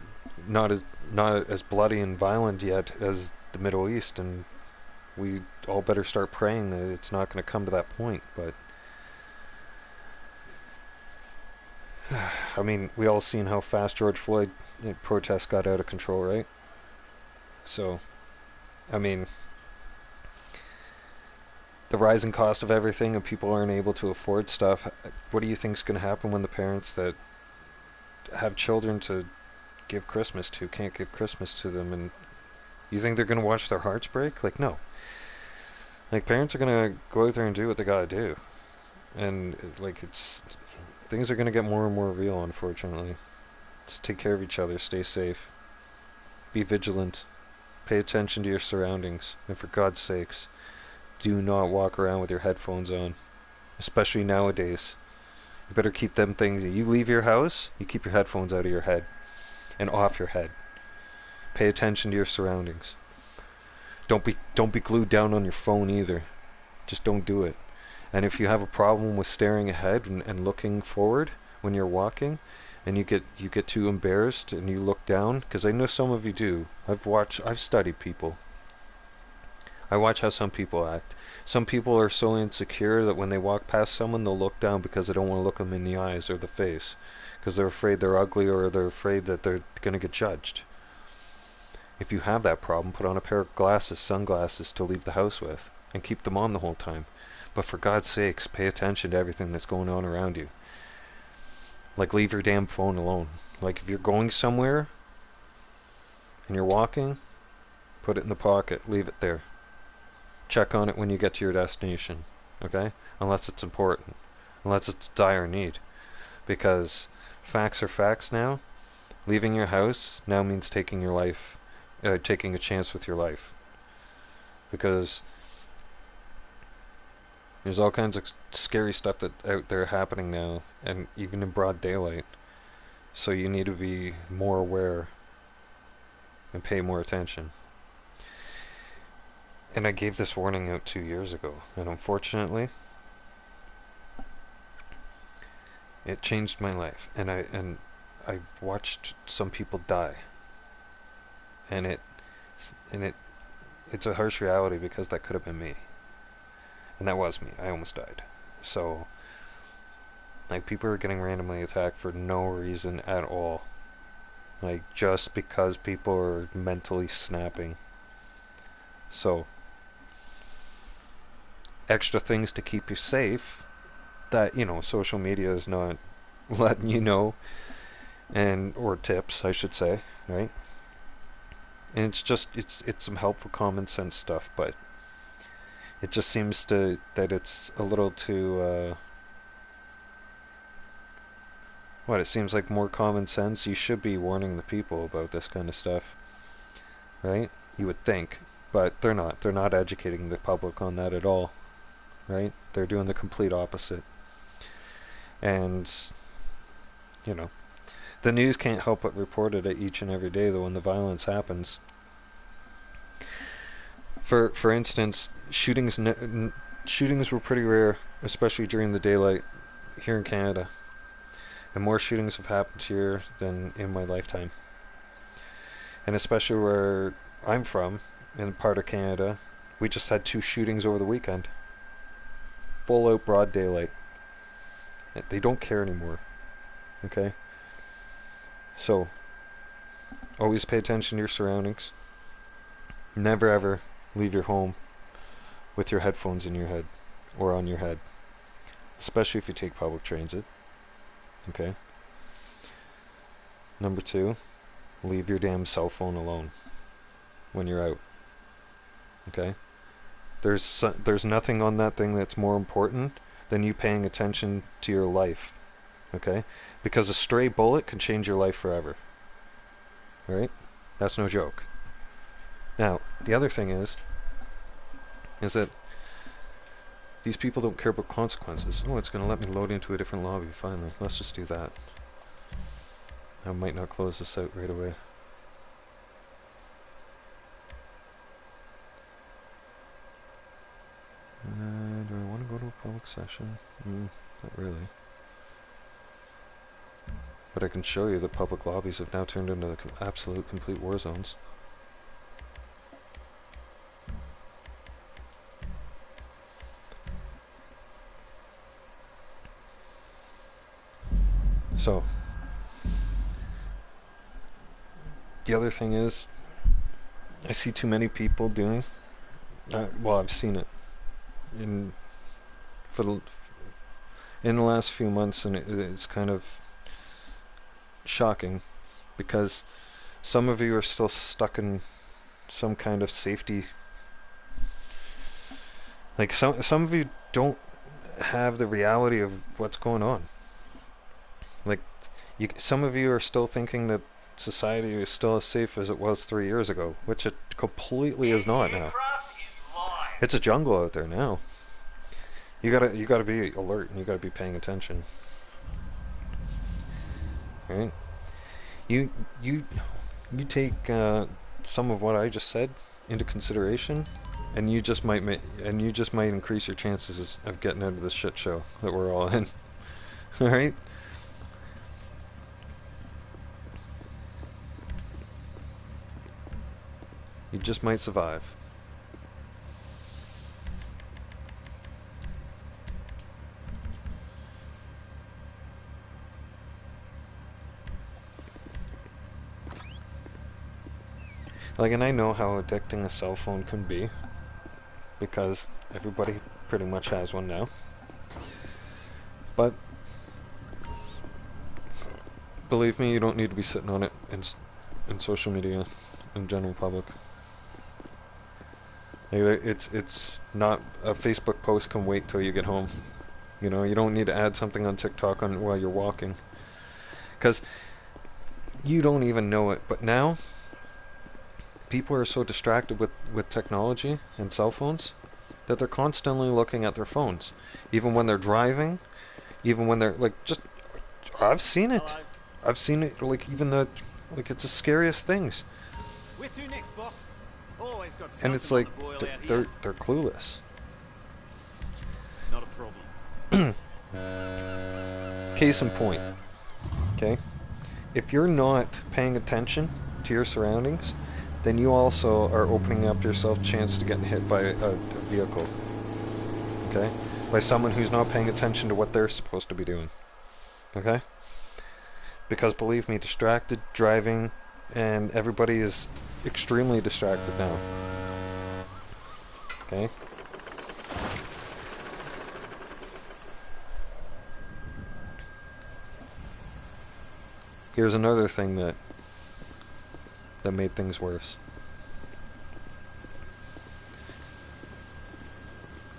not as bloody and violent yet as the Middle East, and we all better start praying that it's not going to come to that point. But I mean, we all seen how fast George Floyd protests got out of control, right? So, I mean, the rising cost of everything and people aren't able to afford stuff. What do you think's going to happen when the parents that have children to give Christmas to can't give Christmas to them? And you think they're going to watch their hearts break? Like, no. Like, parents are going to go out there and do what they got to do. And, like, things are going to get more and more real, unfortunately. Just take care of each other, stay safe, be vigilant, pay attention to your surroundings, and for God's sakes, do not walk around with your headphones on, especially nowadays. You better keep them things. You leave your house, you keep your headphones out of your head and off your head. Pay attention to your surroundings. Don't be glued down on your phone either. Just don't do it. And if you have a problem with staring ahead and looking forward when you're walking, and you get too embarrassed and you look down, because I know some of you do. I've studied people. I watch how some people act. Some people are so insecure that when they walk past someone, they'll look down because they don't want to look them in the eyes or the face, because they're afraid they're ugly or they're afraid that they're going to get judged. If you have that problem, put on a pair of sunglasses to leave the house with, and keep them on the whole time. But for God's sakes, pay attention to everything that's going on around you. Like, leave your damn phone alone. Like, if you're going somewhere and you're walking, put it in the pocket, leave it there. Check on it when you get to your destination, okay? Unless it's important. Unless it's dire need. Because facts are facts now. Leaving your house now means taking your life, taking a chance with your life. Because there's all kinds of scary stuff that out there happening now, and even in broad daylight. So you need to be more aware and pay more attention. And I gave this warning out 2 years ago, and unfortunately, it changed my life. And I've watched some people die, and it's a harsh reality because that could have been me, and that was me. I almost died. So, like, people are getting randomly attacked for no reason at all, like just because people are mentally snapping. So, extra things to keep you safe that, social media is not letting you know, or tips, I should say, right? And it's some helpful common sense stuff, but it just seems that it's a little too it seems like more common sense. You should be warning the people about this kind of stuff, right? you would think, but they're not. They're not educating the public on that at all, right? They're doing the complete opposite. And, you know, the news can't help but report it each and every day, though, when the violence happens. For instance, shootings were pretty rare, especially during the daylight here in Canada. And more shootings have happened here than in my lifetime. And especially where I'm from, in part of Canada, we just had 2 shootings over the weekend. Full out broad daylight. They don't care anymore. Okay? So, always pay attention to your surroundings. Never ever leave your home with your headphones in your head or on your head. Especially if you take public transit. Okay? Number 2, leave your damn cell phone alone when you're out. Okay? There's nothing on that thing that's more important than you paying attention to your life. Okay? Because a stray bullet can change your life forever. Right? That's no joke. Now, the other thing is that these people don't care about consequences. Oh, it's going to let me load into a different lobby, finally. Let's just do that. I might not close this out right away. Do I want to go to a public session? Not really. But I can show you that public lobbies have now turned into absolute complete war zones. So, the other thing is, I see too many people doing. Well, I've seen it in the last few months, and it's kind of shocking because some of you are still stuck in some kind of safety. Like some of you don't have the reality of what's going on. Like some of you are still thinking that society is still as safe as it was 3 years ago, which it completely is not now. It's a jungle out there now. You gotta be alert and you gotta be paying attention. Right? You take some of what I just said into consideration, and you just might increase your chances of getting out of this shit show that we're all in. All right? You just might survive. Like, and I know how addicting a cell phone can be, because everybody pretty much has one now. But believe me, you don't need to be sitting on it in social media in general public. It's not a Facebook post can wait till you get home. You know, you don't need to add something on TikTok while you're walking, because you don't even know it. But now people are so distracted with technology and cell phones that they're constantly looking at their phones, even when they're driving, even when they're like just. I've seen it. Hello. I've seen it. Like even it's the scariest things. Where to next, boss? Always got And it's something like on the boil out they're here. they're clueless. Not a problem. Case in point. Okay, if you're not paying attention to your surroundings, then you also are opening up yourself a chance to getting hit by a vehicle. Okay? By someone who's not paying attention to what they're supposed to be doing. Okay? Because believe me, distracted driving, and everybody is extremely distracted now. Okay? Here's another thing that made things worse.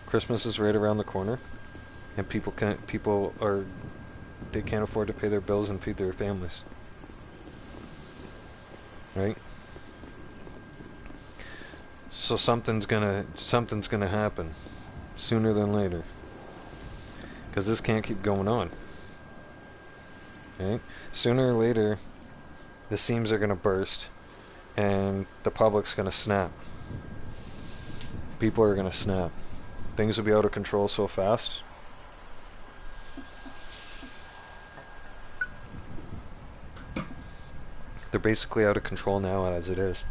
Christmas is right around the corner, and they can't afford to pay their bills and feed their families. Right? So something's gonna happen sooner than later. Because this can't keep going on. Right? Sooner or later, the seams are gonna burst, and the public's gonna snap. People are gonna snap. Things will be out of control so fast. They're basically out of control now as it is.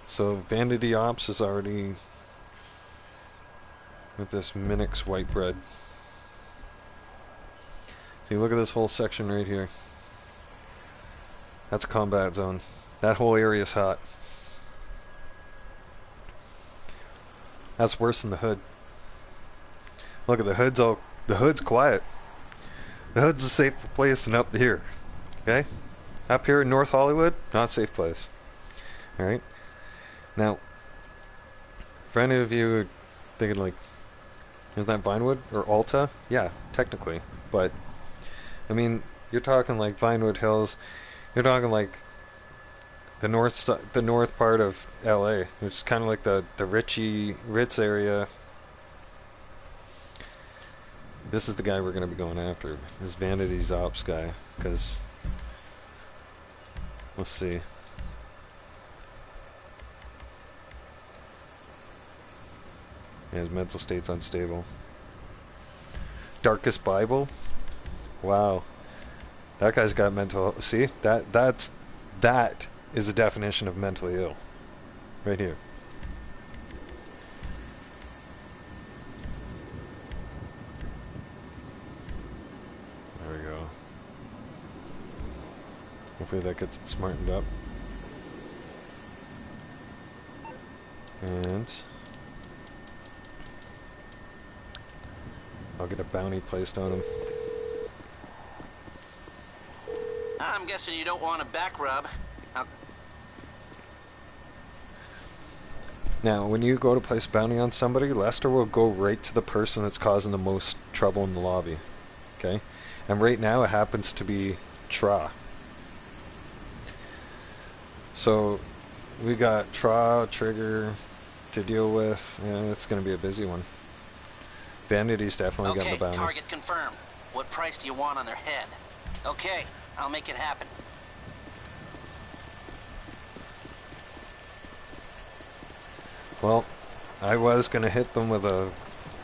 So Vanity Ops is already with this Minix white bread. See, look at this whole section right here. That's a combat zone. That whole area is hot. That's worse than the hood. Look at the hood's quiet. The hood's a safer place than up here. Okay? Up here in North Hollywood, not a safe place. Alright? Now, for any of you who are thinking like, is that Vinewood or Alta? Yeah, technically. But, I mean, you're talking like Vinewood Hills. You're talking like the north part of LA. It's kind of like the Ritz area. This is the guy we're going to be going after. This Vanity's Ops guy. Because, let's see. Yeah, his mental state's unstable. Darkest Bible? Wow. That guy's got mental... See? That is the definition of mentally ill. Right here. There we go. Hopefully that gets it smartened up. And... I'll get a bounty placed on him. I'm guessing you don't want a back rub. Now, when you go to place a bounty on somebody, Lester will go right to the person that's causing the most trouble in the lobby. Okay? And right now it happens to be Tra. So, we got Tra, Trigger to deal with. Yeah, it's going to be a busy one. Vanity's definitely getting the bounty. Target confirmed. What price do you want on their head? Okay, I'll make it happen. Well, I was going to hit them with a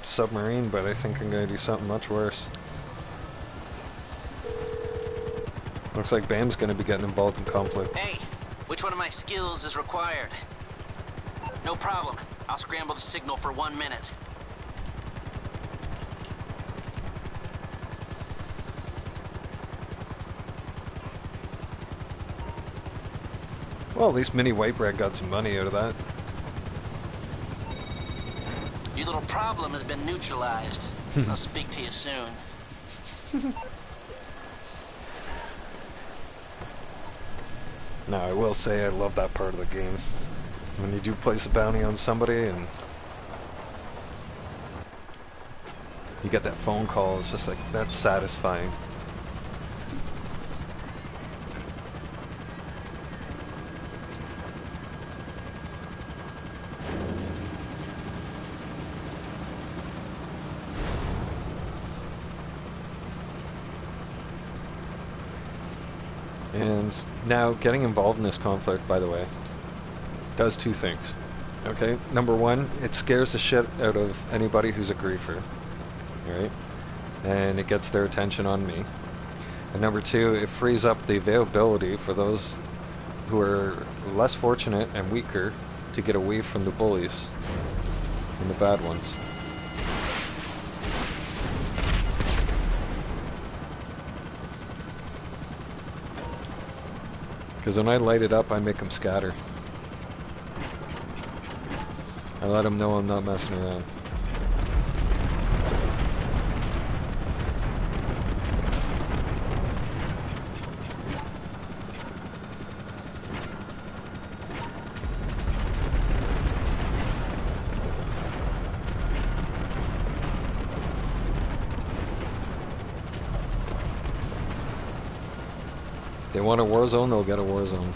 submarine, but I think I'm going to do something much worse. Looks like Bam's going to be getting involved in conflict. Hey, which one of my skills is required? No problem. I'll scramble the signal for 1 minute. Well, at least Mini White Bread got some money out of that. Your little problem has been neutralized. I'll speak to you soon. Now, I will say I love that part of the game. When you do place a bounty on somebody and you get that phone call, it's just like, that's satisfying. And now, getting involved in this conflict, by the way, does two things. Okay? Number one, it scares the shit out of anybody who's a griefer. Right? And it gets their attention on me. And number two, it frees up the availability for those who are less fortunate and weaker to get away from the bullies and the bad ones. Because when I light it up, I make them scatter. I let them know I'm not messing around. They want a war zone, they'll get a war zone.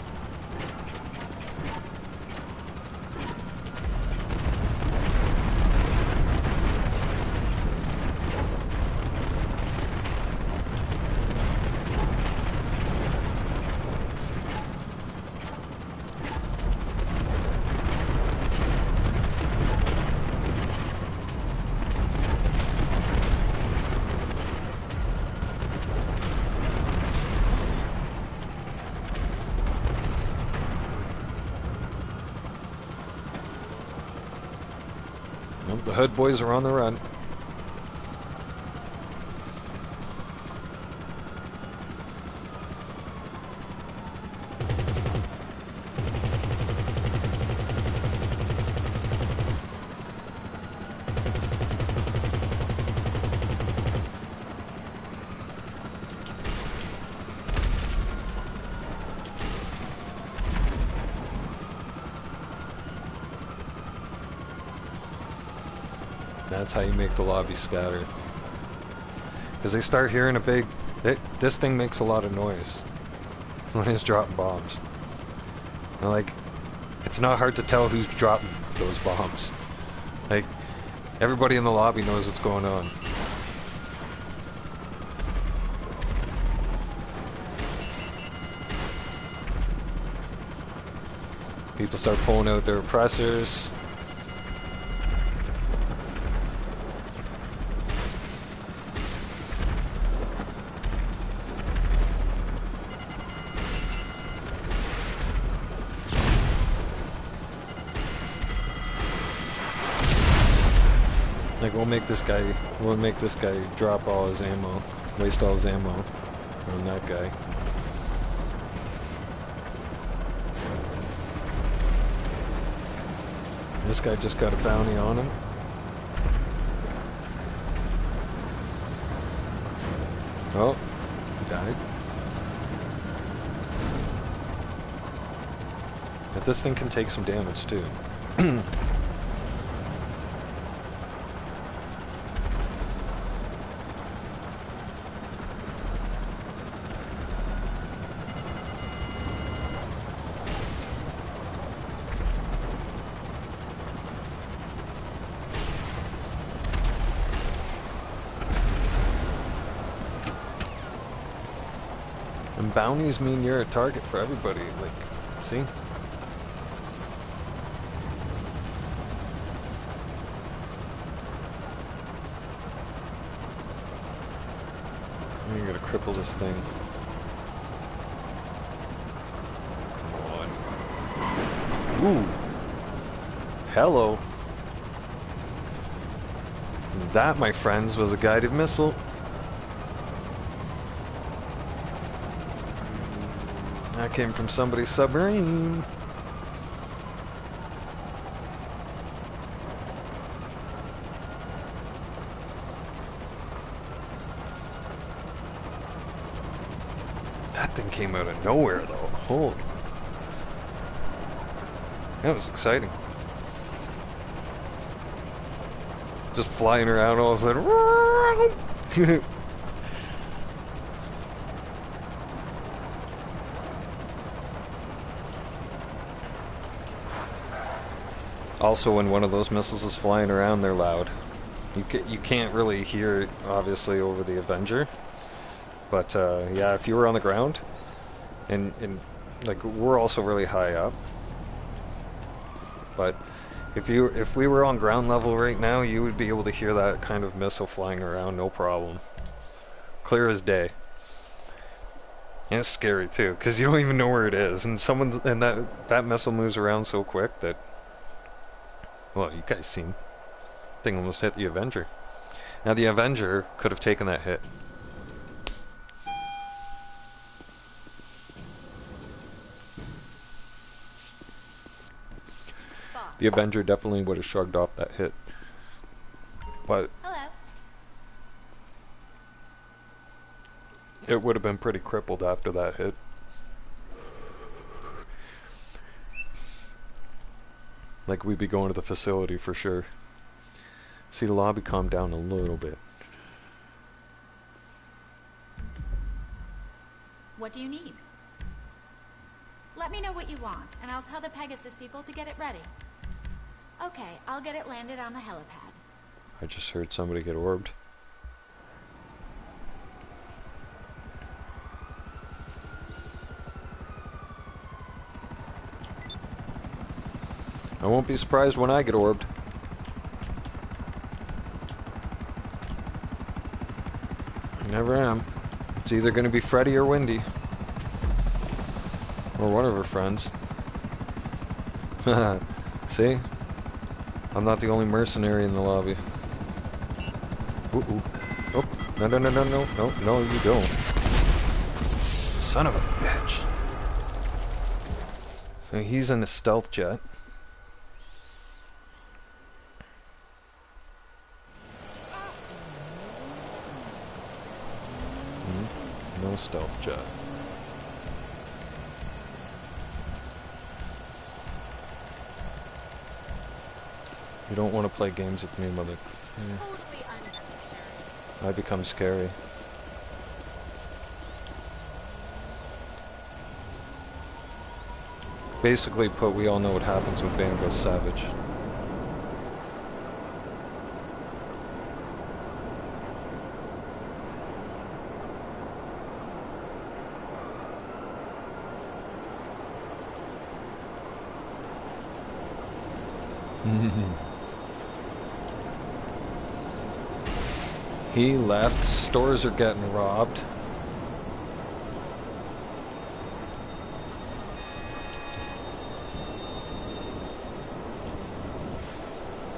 The hood boys are on the run. That's how you make the lobby scatter. Because they start hearing a big... this thing makes a lot of noise when it's dropping bombs. And like, it's not hard to tell who's dropping those bombs. Like, everybody in the lobby knows what's going on. People start pulling out their oppressors. Like, we'll make this guy drop all his ammo, waste all his ammo on that guy. This guy just got a bounty on him. Oh, he died. But this thing can take some damage too. And bounties mean you're a target for everybody, like, see? You gotta cripple this thing. Come on. Ooh. Hello. That, my friends, was a guided missile. That came from somebody's submarine. That thing came out of nowhere, though. Holy. That was exciting. Just flying around all of a sudden. Also, when one of those missiles is flying around, they're loud. You can't really hear it, obviously, over the Avenger. But, yeah, if you were on the ground, and like, we're also really high up. But if we were on ground level right now, you would be able to hear that kind of missile flying around, no problem. Clear as day. And it's scary, too, because you don't even know where it is. And that missile moves around so quick that... Well, you guys seen. Thing almost hit the Avenger. Now the Avenger could have taken that hit. The Avenger definitely would have shrugged off that hit. But Hello. it would have been pretty crippled after that hit. Like, we'd be going to the facility for sure. See, the lobby calmed down a little bit. What do you need? Let me know what you want, and I'll tell the Pegasus people to get it ready. Okay, I'll get it landed on the helipad. I just heard somebody get orbed. I won't be surprised when I get orbed. I never am. It's either going to be Freddy or Wendy. Or one of her friends. See? I'm not the only mercenary in the lobby. Ooh, ooh. Oh, no, no, no, no, no, no, no, you don't. Son of a bitch. So he's in a stealth jet. No stealth jet. You don't want to play games with me, mother. Totally unnecessary. I become scary. Basically put, we all know what happens when Bam goes savage. He left. Stores are getting robbed.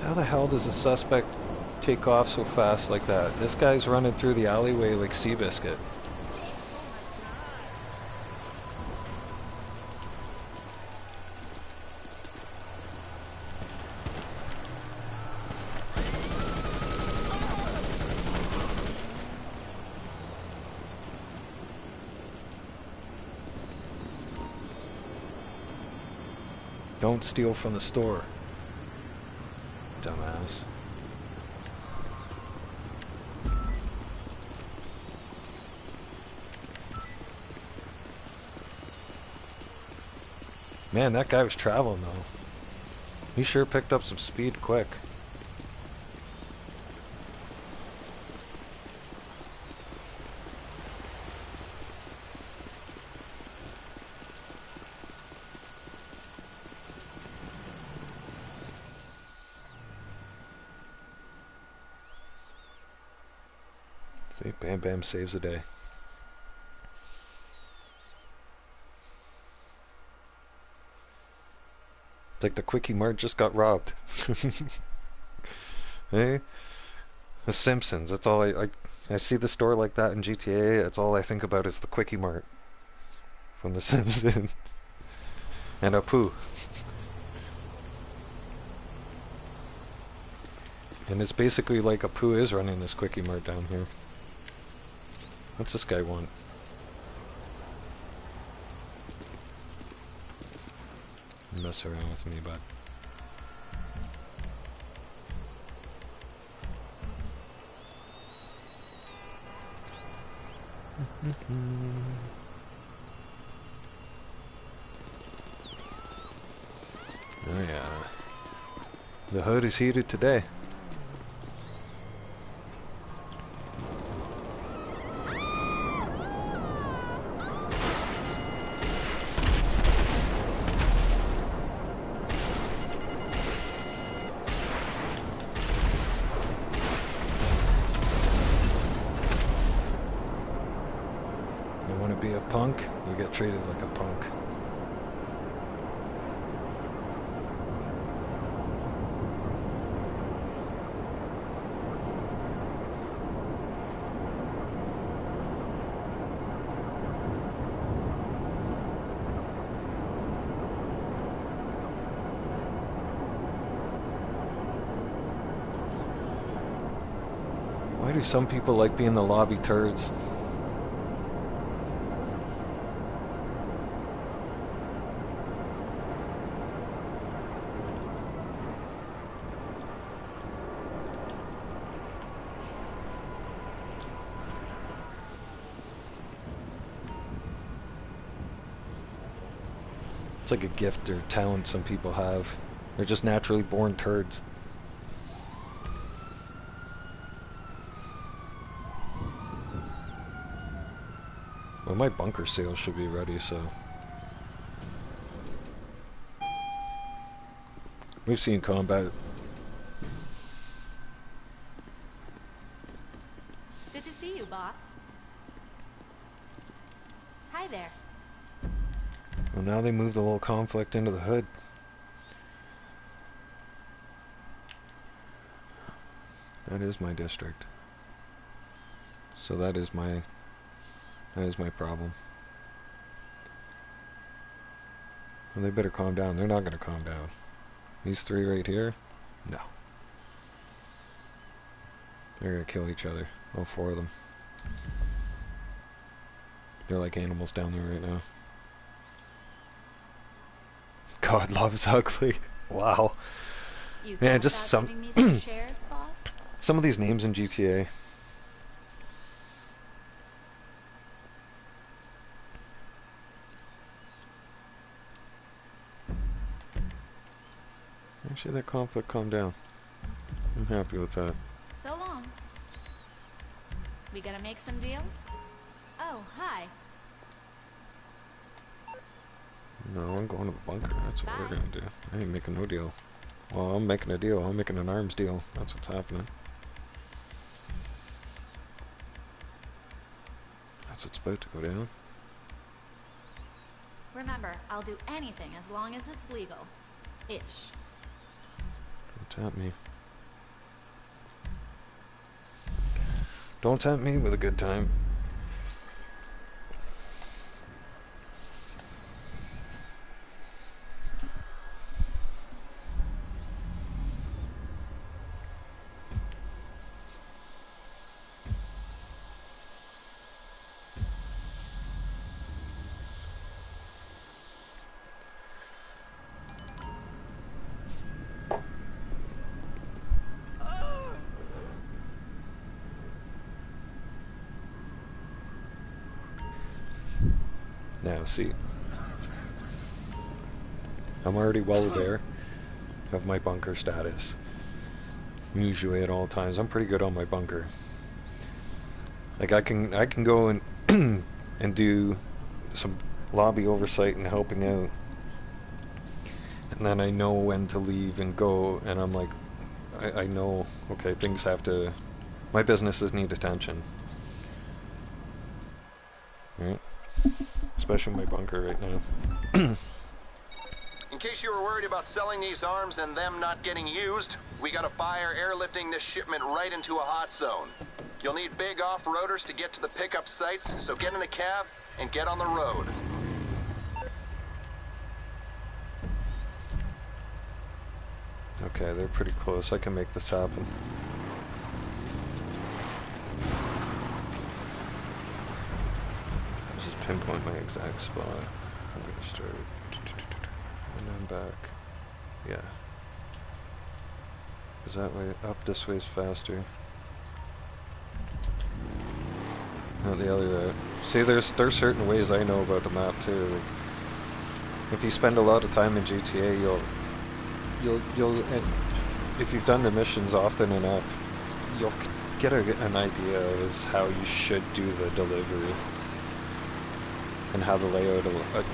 How the hell does a suspect take off so fast like that? This guy's running through the alleyway like Seabiscuit. Don't steal from the store. Dumbass. Man, that guy was traveling though. He sure picked up some speed quick. See, Bam Bam saves the day. It's like the Quickie Mart just got robbed. Hey? The Simpsons, that's all I see the store like that in GTA, that's all I think about is the Quickie Mart from The Simpsons. And Apu. And it's basically like Apu is running this Quickie Mart down here. What's this guy want? Mess around with me, bud. Oh yeah. The hood is heated today. Be a punk, you get treated like a punk. Why do some people like being the lobby turds? It's like a gift or talent some people have. They're just naturally born turds. Well, my bunker sales should be ready, so... We've seen combat. Good to see you, boss. Hi there. Well, now they moved the little conflict into the hood. That is my district. So that is my problem. Well, they better calm down. They're not gonna calm down. These three right here? No. They're gonna kill each other. All four of them. They're like animals down there right now. God loves ugly. Wow. You Man, thought just about giving me some shares, boss? some of these names in GTA. Actually, that conflict calmed down. I'm happy with that. So long. We gonna make some deals? Oh, hi. No, I'm going to the bunker. That's what we're Bye. gonna do. I ain't making no deal. Well, I'm making a deal. I'm making an arms deal. That's what's happening. That's what's about to go down. Remember, I'll do anything as long as it's legal. Ish. Don't tempt me. Don't tempt me with a good time. Now, see, I'm already well aware of my bunker status. Usually at all times, I'm pretty good on my bunker. Like I can go and and do some lobby oversight and helping out, and then I know when to leave and go. And I'm like, I know, okay, things have to. My businesses need attention, right? Especially my bunker right now. In case you were worried about selling these arms and them not getting used, we got a buyer airlifting this shipment right into a hot zone. You'll need big off-roaders to get to the pickup sites, so get in the cab and get on the road. Okay, they're pretty close. I can make this happen. Let's just pinpoint my exact spot. I'm gonna start. And then back. Yeah. Is that way up this way is faster? Not the other route. See, there's certain ways I know about the map too. Like, if you spend a lot of time in GTA, you'll if you've done the missions often enough, you'll get an idea as how you should do the delivery and how the layout of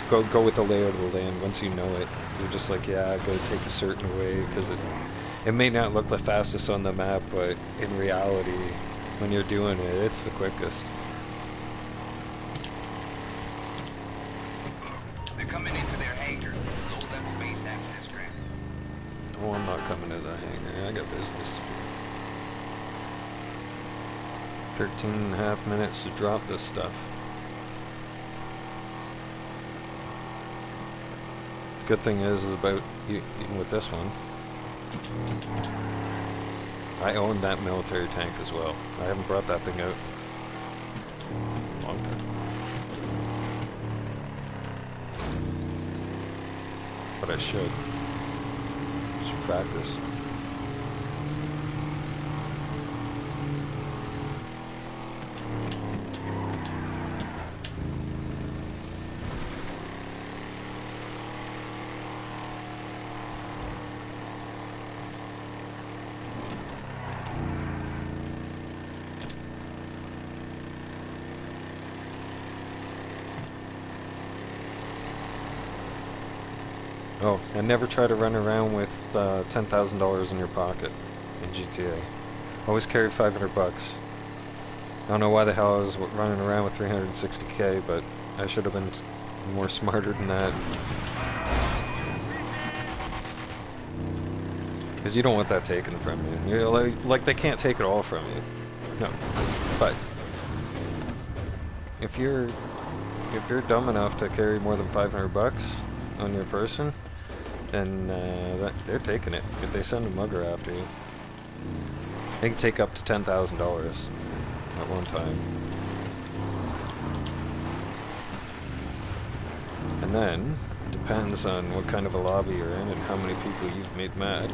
go with the layout of the land. Once you know it, you're just like, yeah, I've got to take a certain way because it may not look the fastest on the map, but in reality, when you're doing it, it's the quickest. They're coming into their hangar. Low-level base access granted. Oh, I'm not coming to the hangar. I got business to do. 13.5 minutes to drop this stuff. Good thing is about even with this one, I own that military tank as well. I haven't brought that thing out in a long time, but I should. Should practice. Oh, and never try to run around with $10,000 in your pocket in GTA. Always carry 500 bucks. I don't know why the hell I was running around with 360k, but I should have been more smarter than that. Because you don't want that taken from you. You're like they can't take it all from you. No. But if you're dumb enough to carry more than 500 bucks on your person, then they're taking it. If they send a mugger after you, they can take up to $10,000 at one time. And then, depends on what kind of a lobby you're in and how many people you've made mad.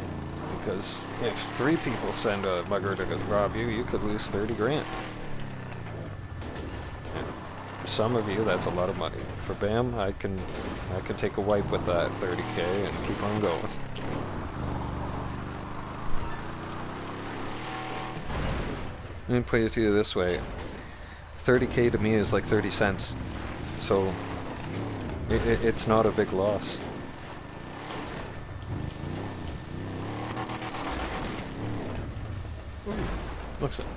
Because if 3 people send a mugger to rob you, you could lose 30 grand. And for some of you, that's a lot of money. For BAM, I can take a wipe with that 30K and keep on going. Let me put it to you this way. 30K to me is like 30 cents. So it's not a big loss. Ooh, looks like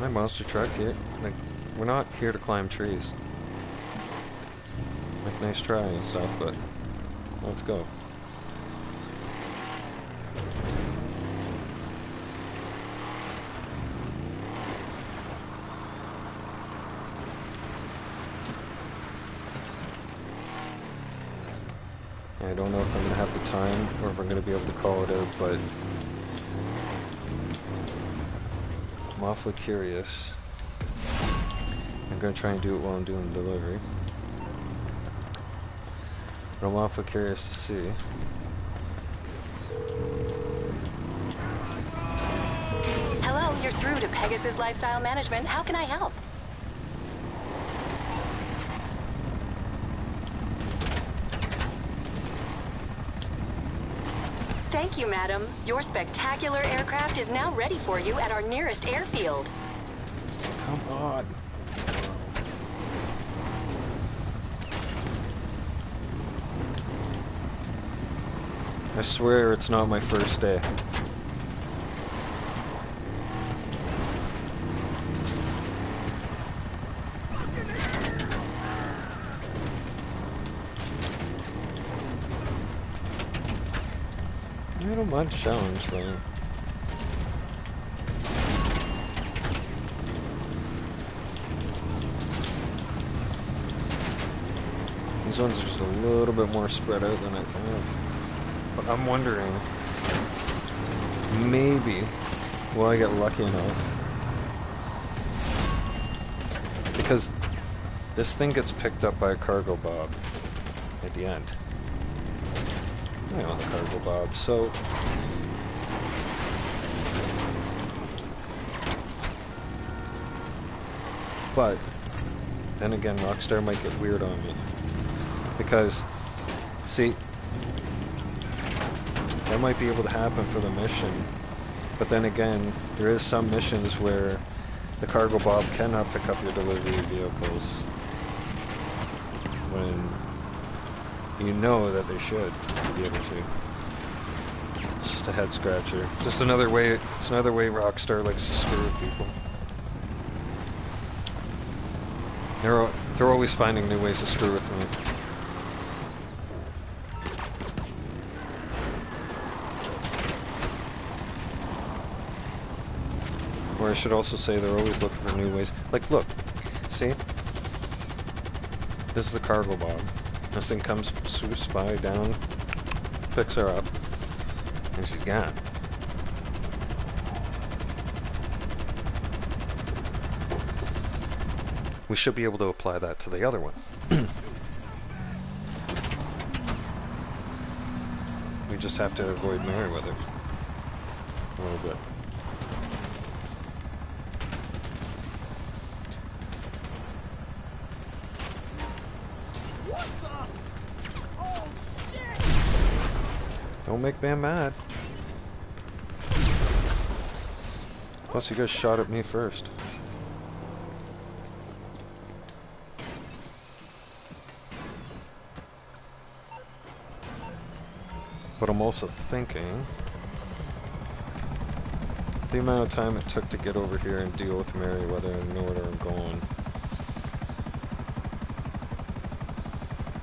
my monster truck here. Like, we're not here to climb trees. Like, nice try and stuff, but let's go. I don't know if I'm going to have the time or if I'm going to be able to call it out, but I'm awfully curious. I'm going to try and do it while I'm doing the delivery. But I'm awfully curious to see. Hello, you're through to Pegasus Lifestyle Management. How can I help? Thank you, madam. Your spectacular aircraft is now ready for you at our nearest airfield. Come on. I swear it's not my first day. I don't mind challenge though. These ones are just a little bit more spread out than I thought. But I'm wondering, maybe will I get lucky enough? Because this thing gets picked up by a cargo bob at the end. I want the cargo bob, so but then again, Rockstar might get weird on me because, see, that might be able to happen for the mission, but then again, there is some missions where the cargo bob cannot pick up your delivery vehicles when you know that they should be able to. It's just a head scratcher. It's just another way. It's another way Rockstar likes to screw with people. They're always finding new ways to screw with me. Or I should also say they're always looking for new ways. Like, look, see? This is the cargo bob. This thing comes, swoops by, down, picks her up, and she's gone. We should be able to apply that to the other one. We just have to avoid Merryweather a little bit. Don't make Bam mad. Plus, you guys shot at me first. But I'm also thinking the amount of time it took to get over here and deal with Merryweather and know where I'm going.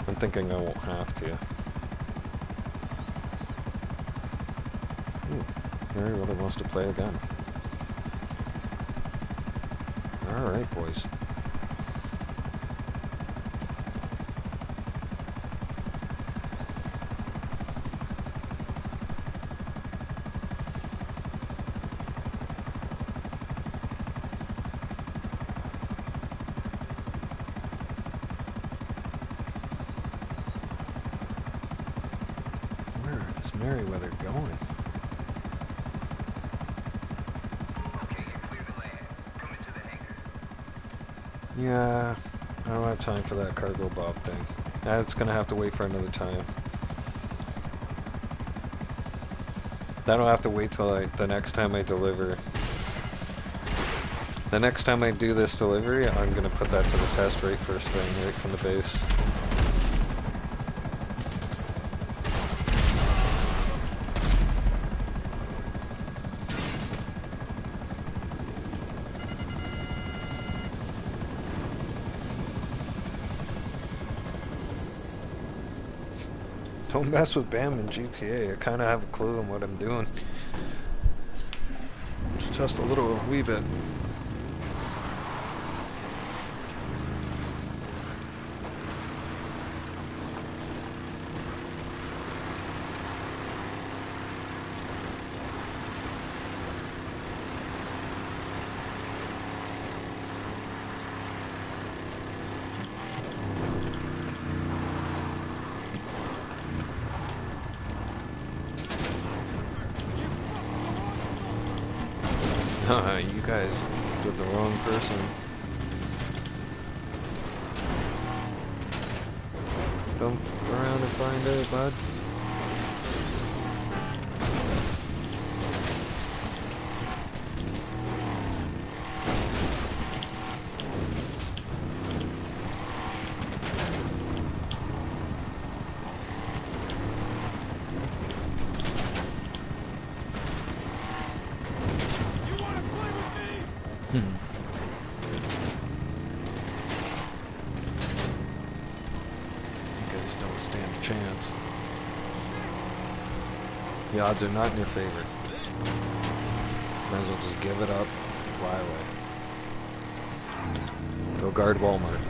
I'm thinking I won't have to. Meriwether wants to play again. Alright, boys. Where is Meriwether going? Yeah, I don't have time for that cargo bob thing. That's gonna have to wait for another time. That'll have to wait till the next time I deliver. The next time I do this delivery, I'm gonna put that to the test right first thing, right from the base. Don't mess with Bam in GTA. I kind of have a clue on what I'm doing. Just a wee bit. You guys with the wrong person. Come around and find out, bud. You guys don't stand a chance. The odds are not in your favor. Might as well just give it up, fly away. Go guard Walmart.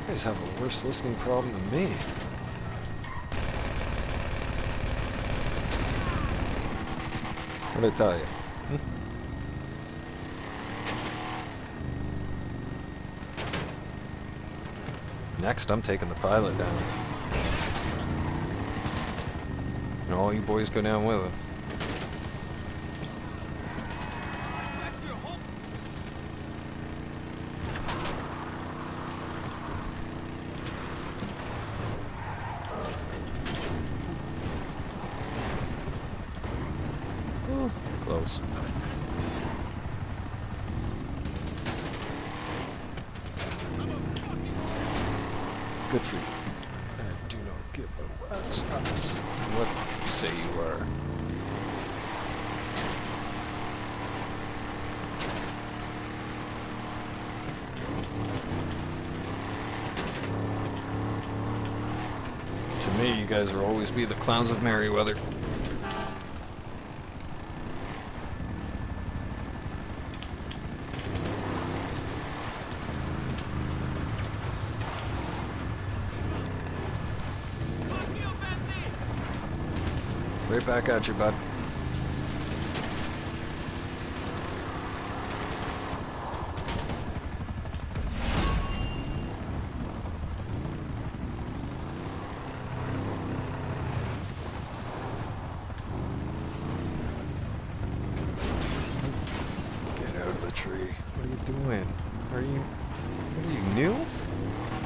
You guys have a worse listening problem than me. What'd I tell you? Next, I'm taking the pilot down. And all you boys go down with him. Close. Good for you. I do not give a rat's ass what you say you are. To me, you guys will always be the clowns of Merryweather. Right back at you, bud. Get out of the tree. What are you doing? Are you new?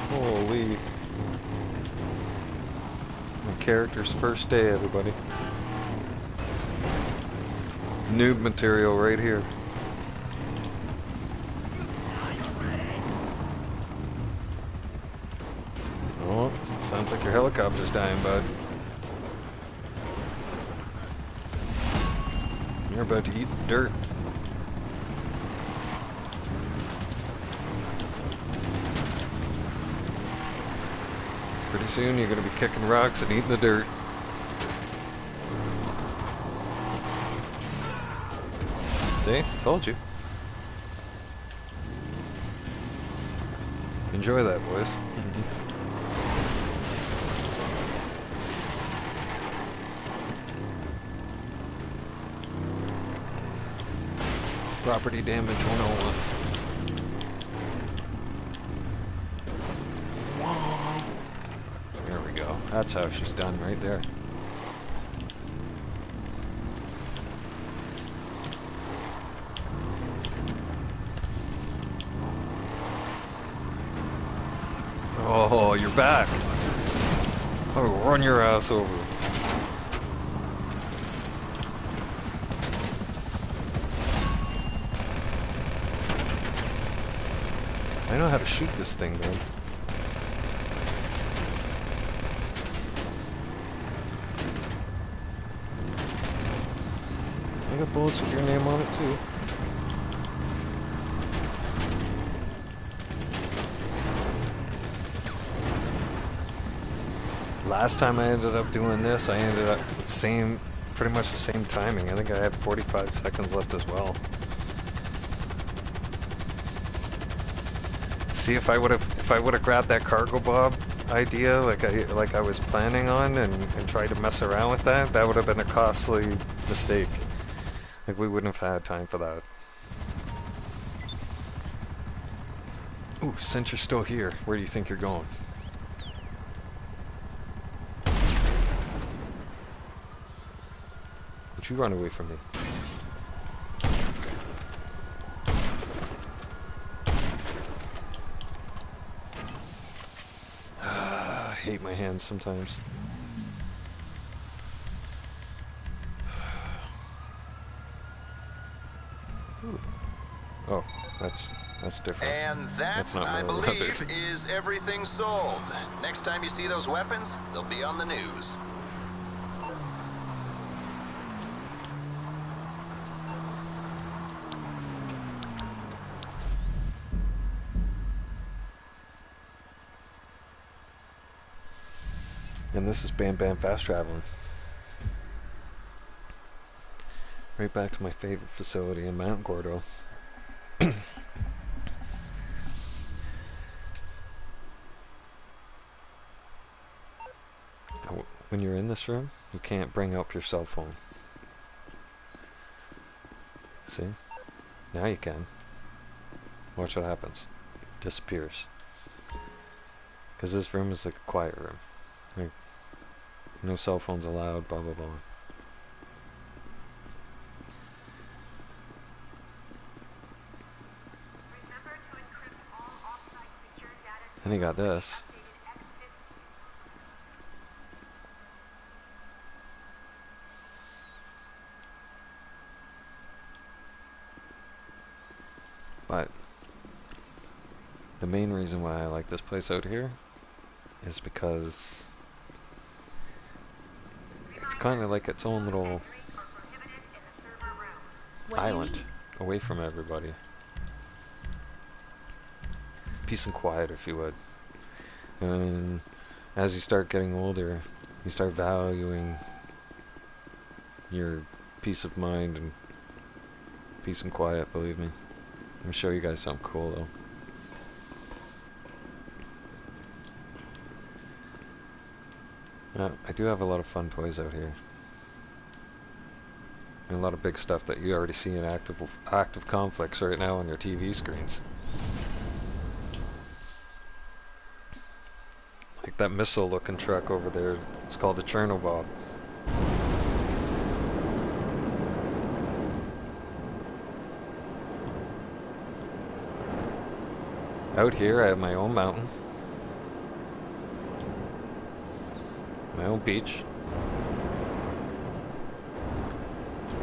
Holy. My character's first day, everybody. Noob material right here. Oh, sounds like your helicopter's dying, bud. You're about to eat the dirt. Pretty soon you're gonna be kicking rocks and eating the dirt. See? Told you. Enjoy that, boys. Property damage 101. There we go. That's how she's done right there. Oh, you're back. Oh, run your ass over. I know how to shoot this thing, man. I got bullets with your name on it, too. Last time I ended up doing this, I ended up pretty much the same timing. I think I had 45 seconds left as well. See, if I would have grabbed that cargo bob idea like I was planning on and tried to mess around with that, that would have been a costly mistake. Like, we wouldn't have had time for that. Ooh, since you're still here, where do you think you're going? Don't you run away from me. I hate my hands sometimes. Ooh. Oh, that's different. And that, that's not I my believe, is everything sold. Next time you see those weapons, they'll be on the news. And this is Bam Bam Fast Traveling. Right back to my favorite facility in Mount Gordo. When you're in this room, you can't bring up your cell phone. See? Now you can. Watch what happens. Disappears. Because this room is like a quiet room. Like, no cell phones allowed, blah blah blah. And you got this. But the main reason why I like this place out here is because it's kind of like its own little island away from everybody. Peace and quiet, if you would. And as you start getting older, you start valuing your peace of mind and peace and quiet, believe me. Let me show you guys something cool though. I do have a lot of fun toys out here. And a lot of big stuff that you already see in active conflicts right now on your TV screens. Like that missile-looking truck over there. It's called the Chernobyl. Out here, I have my own mountain, my own beach,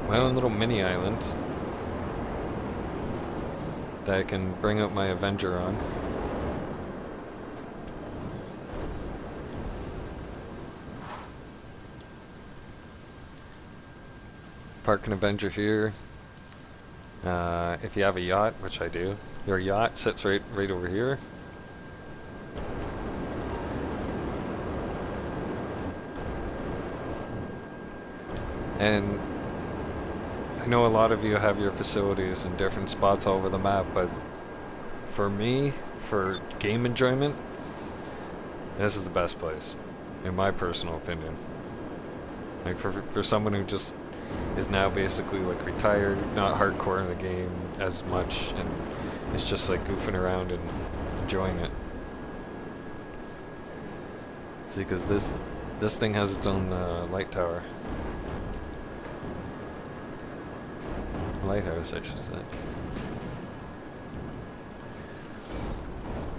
my own little mini island that I can bring out my Avenger on. Park an Avenger here. If you have a yacht, which I do, your yacht sits right over here. And I know a lot of you have your facilities in different spots all over the map, but for me, for game enjoyment, this is the best place, in my personal opinion. Like for someone who just is now basically like retired, not hardcore in the game as much, and is just like goofing around and enjoying it. See, because this thing has its own light tower. Lighthouse, I should say.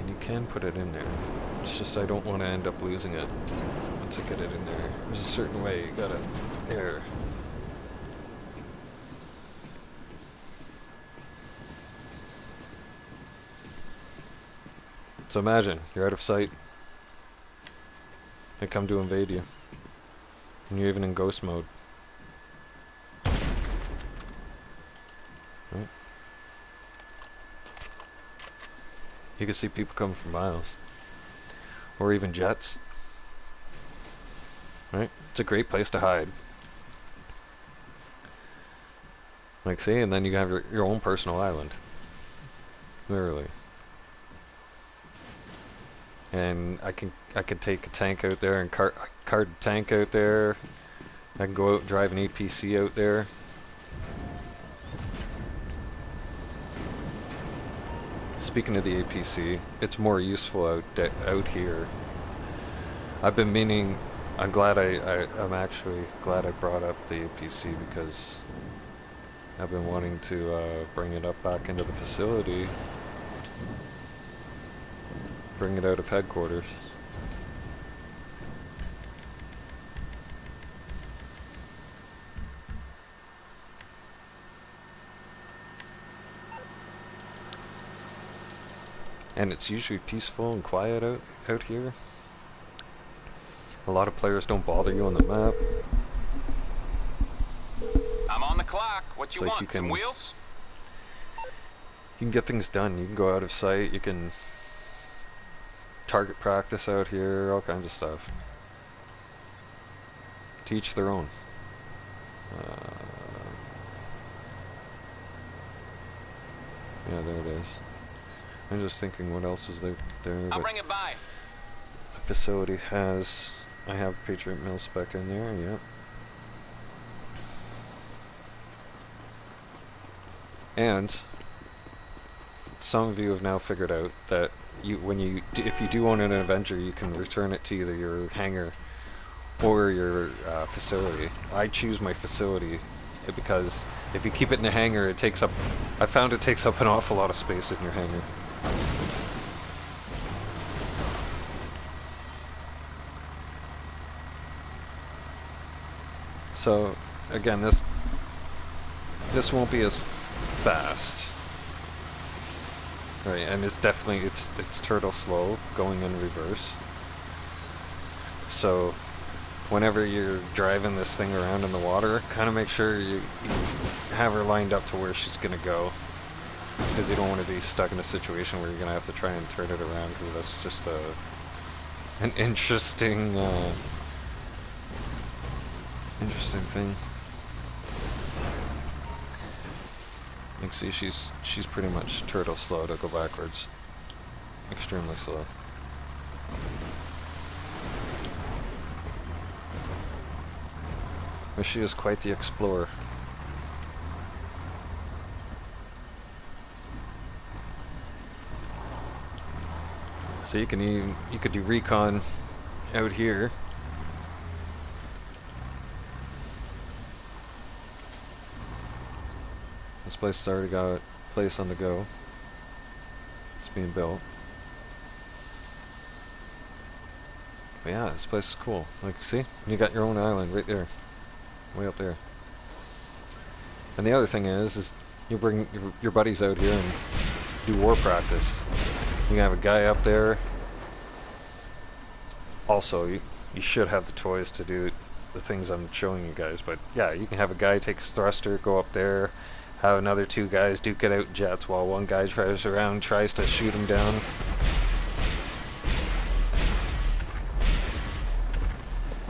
And you can put it in there. It's just I don't want to end up losing it once I get it in there. There's a certain way you gotta... There. So imagine, you're out of sight. They come to invade you. And you're even in ghost mode. Right? You can see people coming from miles. Or even jets. Right? It's a great place to hide. Like, see, and then you have your own personal island. Literally. And I can take a tank out there and cart a tank out there. I can go out and drive an APC out there. Speaking of the APC, it's more useful out here. I've been meaning. I'm actually glad I brought up the APC because I've been wanting to bring it up back into the facility. Bring it out of headquarters. And it's usually peaceful and quiet out here. A lot of players don't bother you on the map. I'm on the clock. What you So want? Some wheels? You can get things done. You can go out of sight. You can target practice out here. All kinds of stuff. To each their own. Yeah, there it is. I'm just thinking what else is there. I'll bring it by. The facility has... I have Patriot Mill spec in there, yep. And some of you have now figured out that if you do own an Avenger, you can return it to either your hangar or your facility. I choose my facility because if you keep it in the hangar, I found it takes up an awful lot of space in your hangar. So again, this won't be as fast, right? And it's definitely it's turtle slow going in reverse. So whenever you're driving this thing around in the water, kind of make sure you have her lined up to where she's gonna go, because you don't want to be stuck in a situation where you're gonna have to try and turn it around, because that's just an interesting thing. You can see she's pretty much turtle slow to go backwards. Extremely slow. But she is quite the explorer. So you could do recon out here. This place has already got a place on the go. It's being built. But yeah, this place is cool. Like, see? You got your own island right there. Way up there. And the other thing is you bring your buddies out here and do war practice. You can have a guy up there. Also, you should have the toys to do the things I'm showing you guys, but yeah, you can have a guy take his thruster, go up there, have another two guys duke it out jets while one guy tries to shoot him down.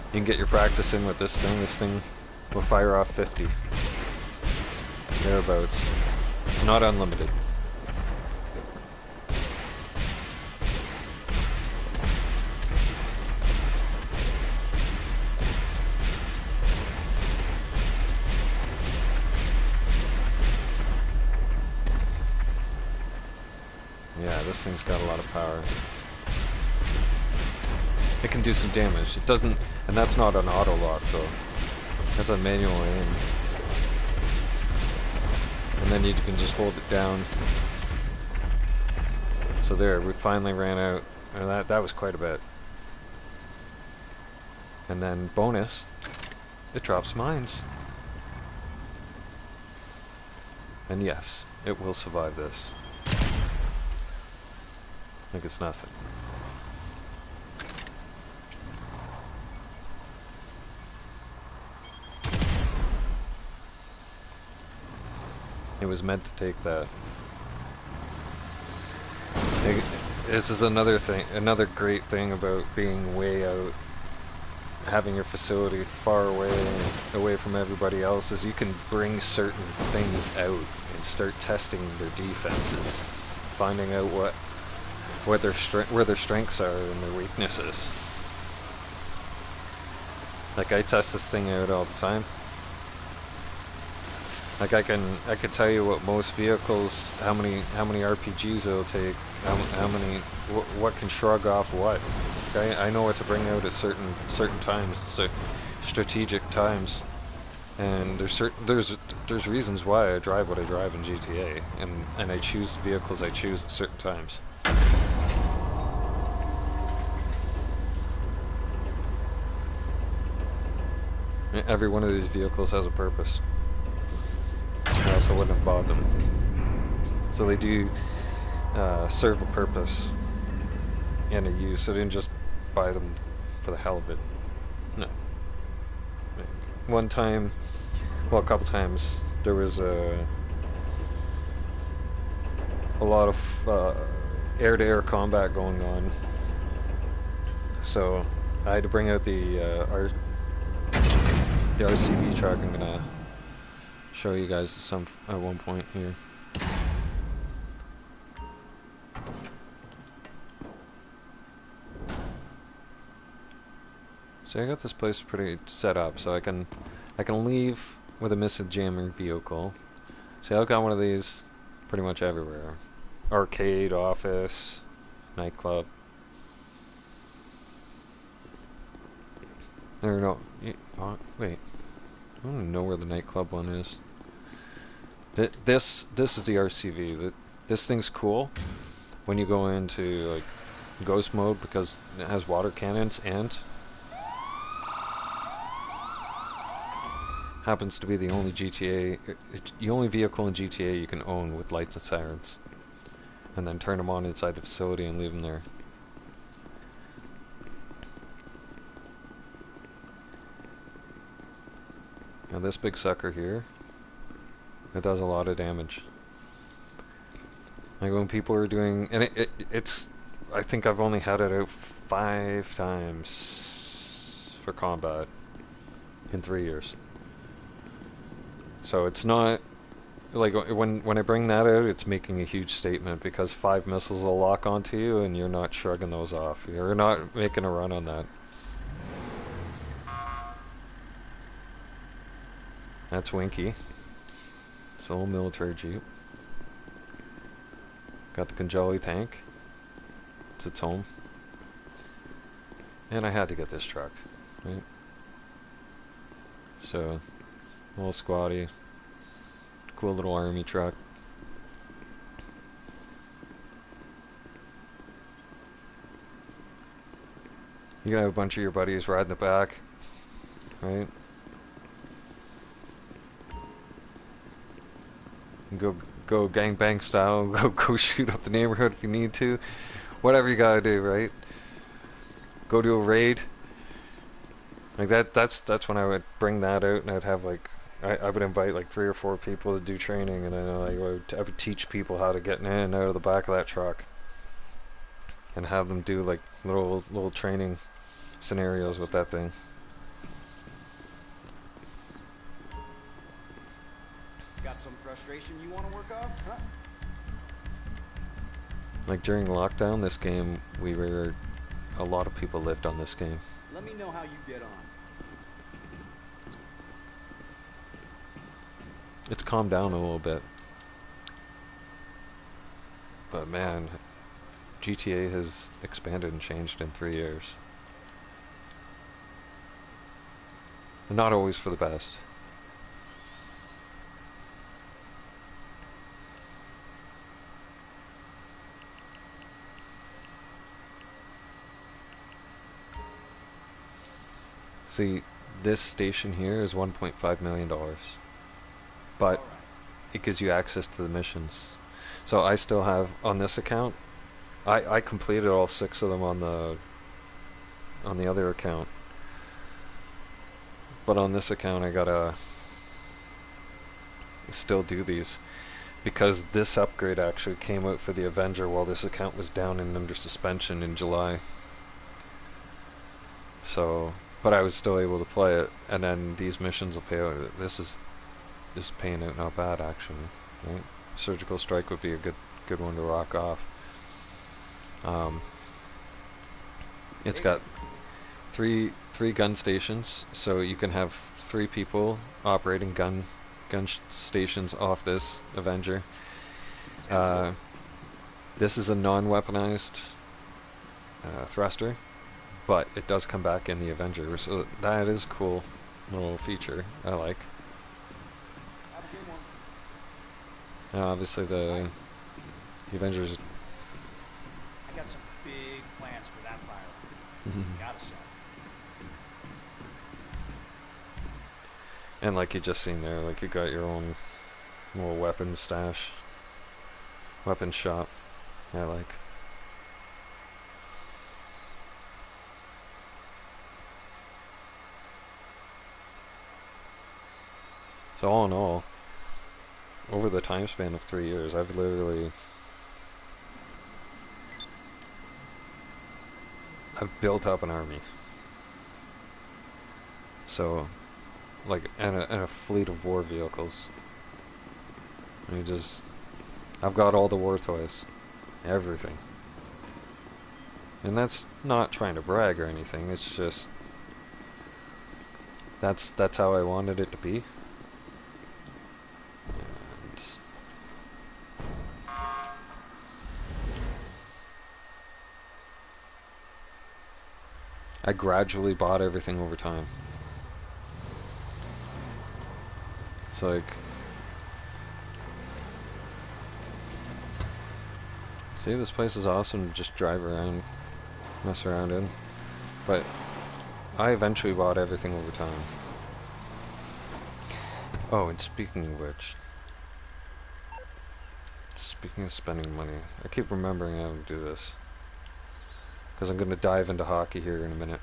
You can get your practice in with this thing. This thing will fire off 50. Thereabouts. It's not unlimited. Yeah, this thing's got a lot of power. It can do some damage. It doesn't, and that's not an auto lock though. That's a manual aim. And then you can just hold it down. So there, we finally ran out. And that was quite a bit. And then bonus, it drops mines. And yes, it will survive this. Like it's nothing. It was meant to take that. This is another thing, another great thing about being way out, having your facility far away from everybody else, is you can bring certain things out and start testing their defenses, finding out where their strengths are and their weaknesses. Like I test this thing out all the time. Like I can tell you what most vehicles, how many RPGs it'll take, what can shrug off what. Okay, I know what to bring out at certain times, strategic times, and there's reasons why I drive what I drive in GTA, and I choose the vehicles I choose at certain times. Every one of these vehicles has a purpose. Or else I wouldn't have bought them. So they do serve a purpose and a use. I didn't just buy them for the hell of it. No. One time, well, a couple times, there was a lot of air-to-air combat going on. So I had to bring out the RCV truck. I'm gonna show you guys at one point here. So I got this place pretty set up, so I can leave with a missile jamming vehicle. See, I've got one of these pretty much everywhere. Arcade, office, nightclub. There, no. Wait. I don't even know where the nightclub one is. This is the RCV. This thing's cool when you go into like ghost mode because it has water cannons and happens to be the only the only vehicle in GTA you can own with lights and sirens, and then turn them on inside the facility and leave them there. Now this big sucker here, it does a lot of damage. Like when people are doing, and it's, I think I've only had it out 5 times for combat in 3 years. So it's not, like when I bring that out, it's making a huge statement because 5 missiles will lock onto you and you're not shrugging those off. You're not making a run on that. That's Winky. It's a little military jeep. Got the Conjali tank. It's its home. And I had to get this truck, right? So, a little squatty. Cool little army truck. You can have a bunch of your buddies riding the back, right? Go go gangbang style. Go shoot up the neighborhood if you need to. Whatever you gotta do, right? Go to a raid. Like that's when I would bring that out, and I'd have like I would invite like 3 or 4 people to do training, and then I would teach people how to get in and out of the back of that truck, and have them do like little training scenarios with that thing. Got some frustration you want to work off, huh? Like during lockdown, this game a lot of people lived on this game. Let me know how you get on. It's calmed down a little bit, but man, GTA has expanded and changed in 3 years. And not always for the best. See, this station here is $1.5 million, but it gives you access to the missions. So I still have, on this account, I completed all 6 of them on the other account. But on this account I gotta still do these, because this upgrade actually came out for the Avenger while this account was down and under suspension in July. So, but I was still able to play it, and then these missions will pay out. This is paying out not bad actually, right? Surgical Strike would be a good one to rock off. It's got three gun stations, so you can have 3 people operating gun stations off this Avenger. This is a non-weaponized thruster, but it does come back in the Avenger, so that is a cool little feature I like. Obviously the Avengers. I got some big plans for that pilot. Gotta say. And like you just seen there, like you got your own little weapons stash, weapons shop. I like. So all in all, over the time span of 3 years, I've built up an army. So, like, and a fleet of war vehicles. I've got all the war toys, everything. And that's not trying to brag or anything. It's just that's how I wanted it to be. I gradually bought everything over time. It's like, see, this place is awesome to just drive around, mess around in, but I eventually bought everything over time. Oh, and speaking of which, speaking of spending money, I keep remembering how to do this, because I'm going to dive into hockey here in a minute.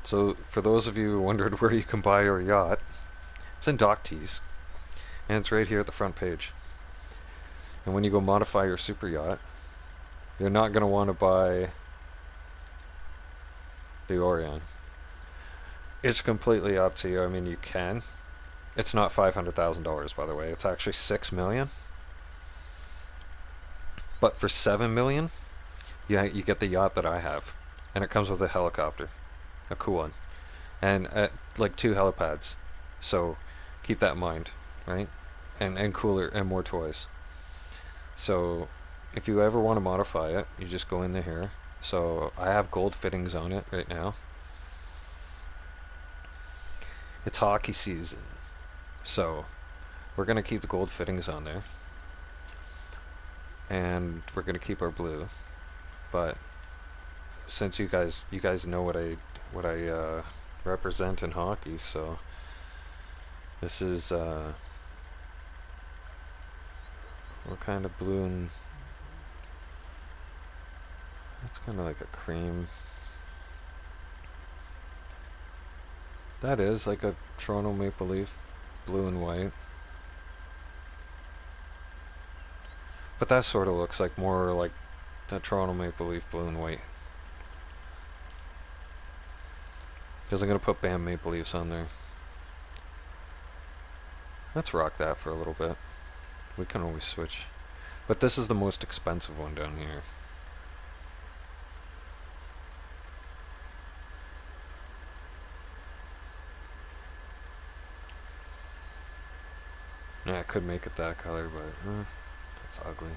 So, for those of you who wondered where you can buy your yacht, it's in Dock Tees, and it's right here at the front page. And when you go modify your super yacht, you're not going to want to buy the Orion. It's completely up to you. I mean, you can. It's not $500,000, by the way. It's actually $6 million. But for $7 million, you get the yacht that I have, and it comes with a helicopter, a cool one, and like 2 helipads. So keep that in mind, right? And cooler and more toys. So if you ever want to modify it, you just go into here. So I have gold fittings on it right now. It's hockey season, so we're gonna keep the gold fittings on there, and we're gonna keep our blue. But since you guys know what what I represent in hockey. So this is what kind of blue and it's kind of like a cream. That is like a Toronto Maple Leaf, blue and white. But that sort of looks like more like the Toronto Maple Leaf, blue and white. Because I'm going to put Bam Maple Leafs on there. Let's rock that for a little bit. We can always switch. But this is the most expensive one down here. Yeah, I could make it that color, but it's ugly.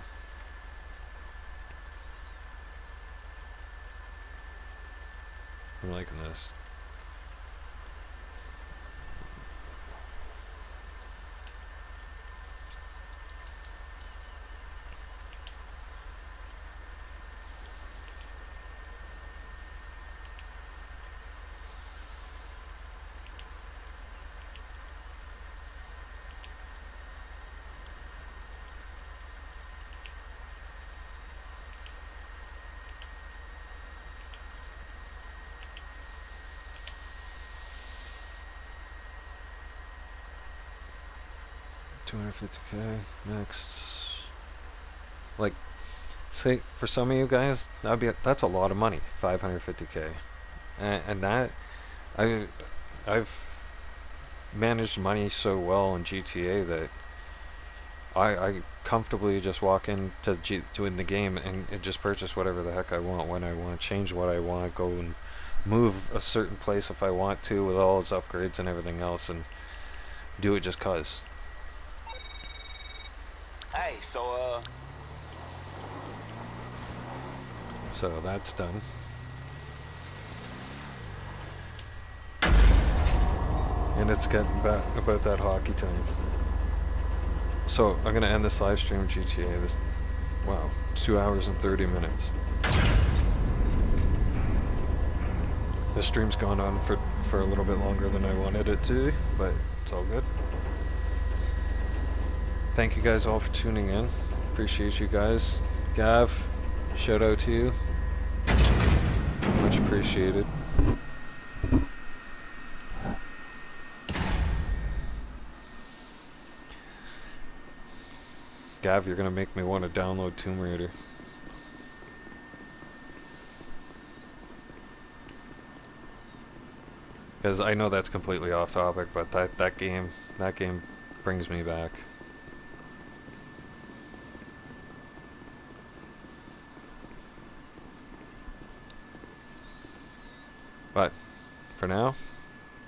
I'm liking this. $250K next. Like, say for some of you guys, that's a lot of money. $550K, and that I've managed money so well in GTA that I comfortably just walk into to in the game and just purchase whatever the heck I want when I want, change what I want, go and move a certain place if I want to with all its upgrades and everything else, and do it just cause. Hey, So that's done. And it's getting about that hockey time. So I'm gonna end this live stream of GTA. Wow, 2 hours and 30 minutes. This stream's gone on for a little bit longer than I wanted it to, but it's all good. Thank you guys all for tuning in. Appreciate you guys. Gav, shout out to you. Much appreciated. Gav, you're gonna make me want to download Tomb Raider. Because I know that's completely off topic, but that game brings me back. But for now,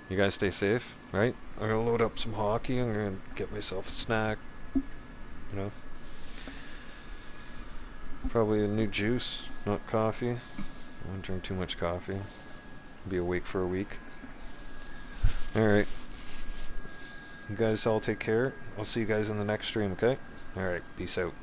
you guys stay safe, right? I'm gonna load up some hockey. I'm gonna get myself a snack. You know, probably a new juice, not coffee. I don't drink too much coffee. Be awake for a week. Alright. You guys all take care. I'll see you guys in the next stream, okay? Alright, peace out.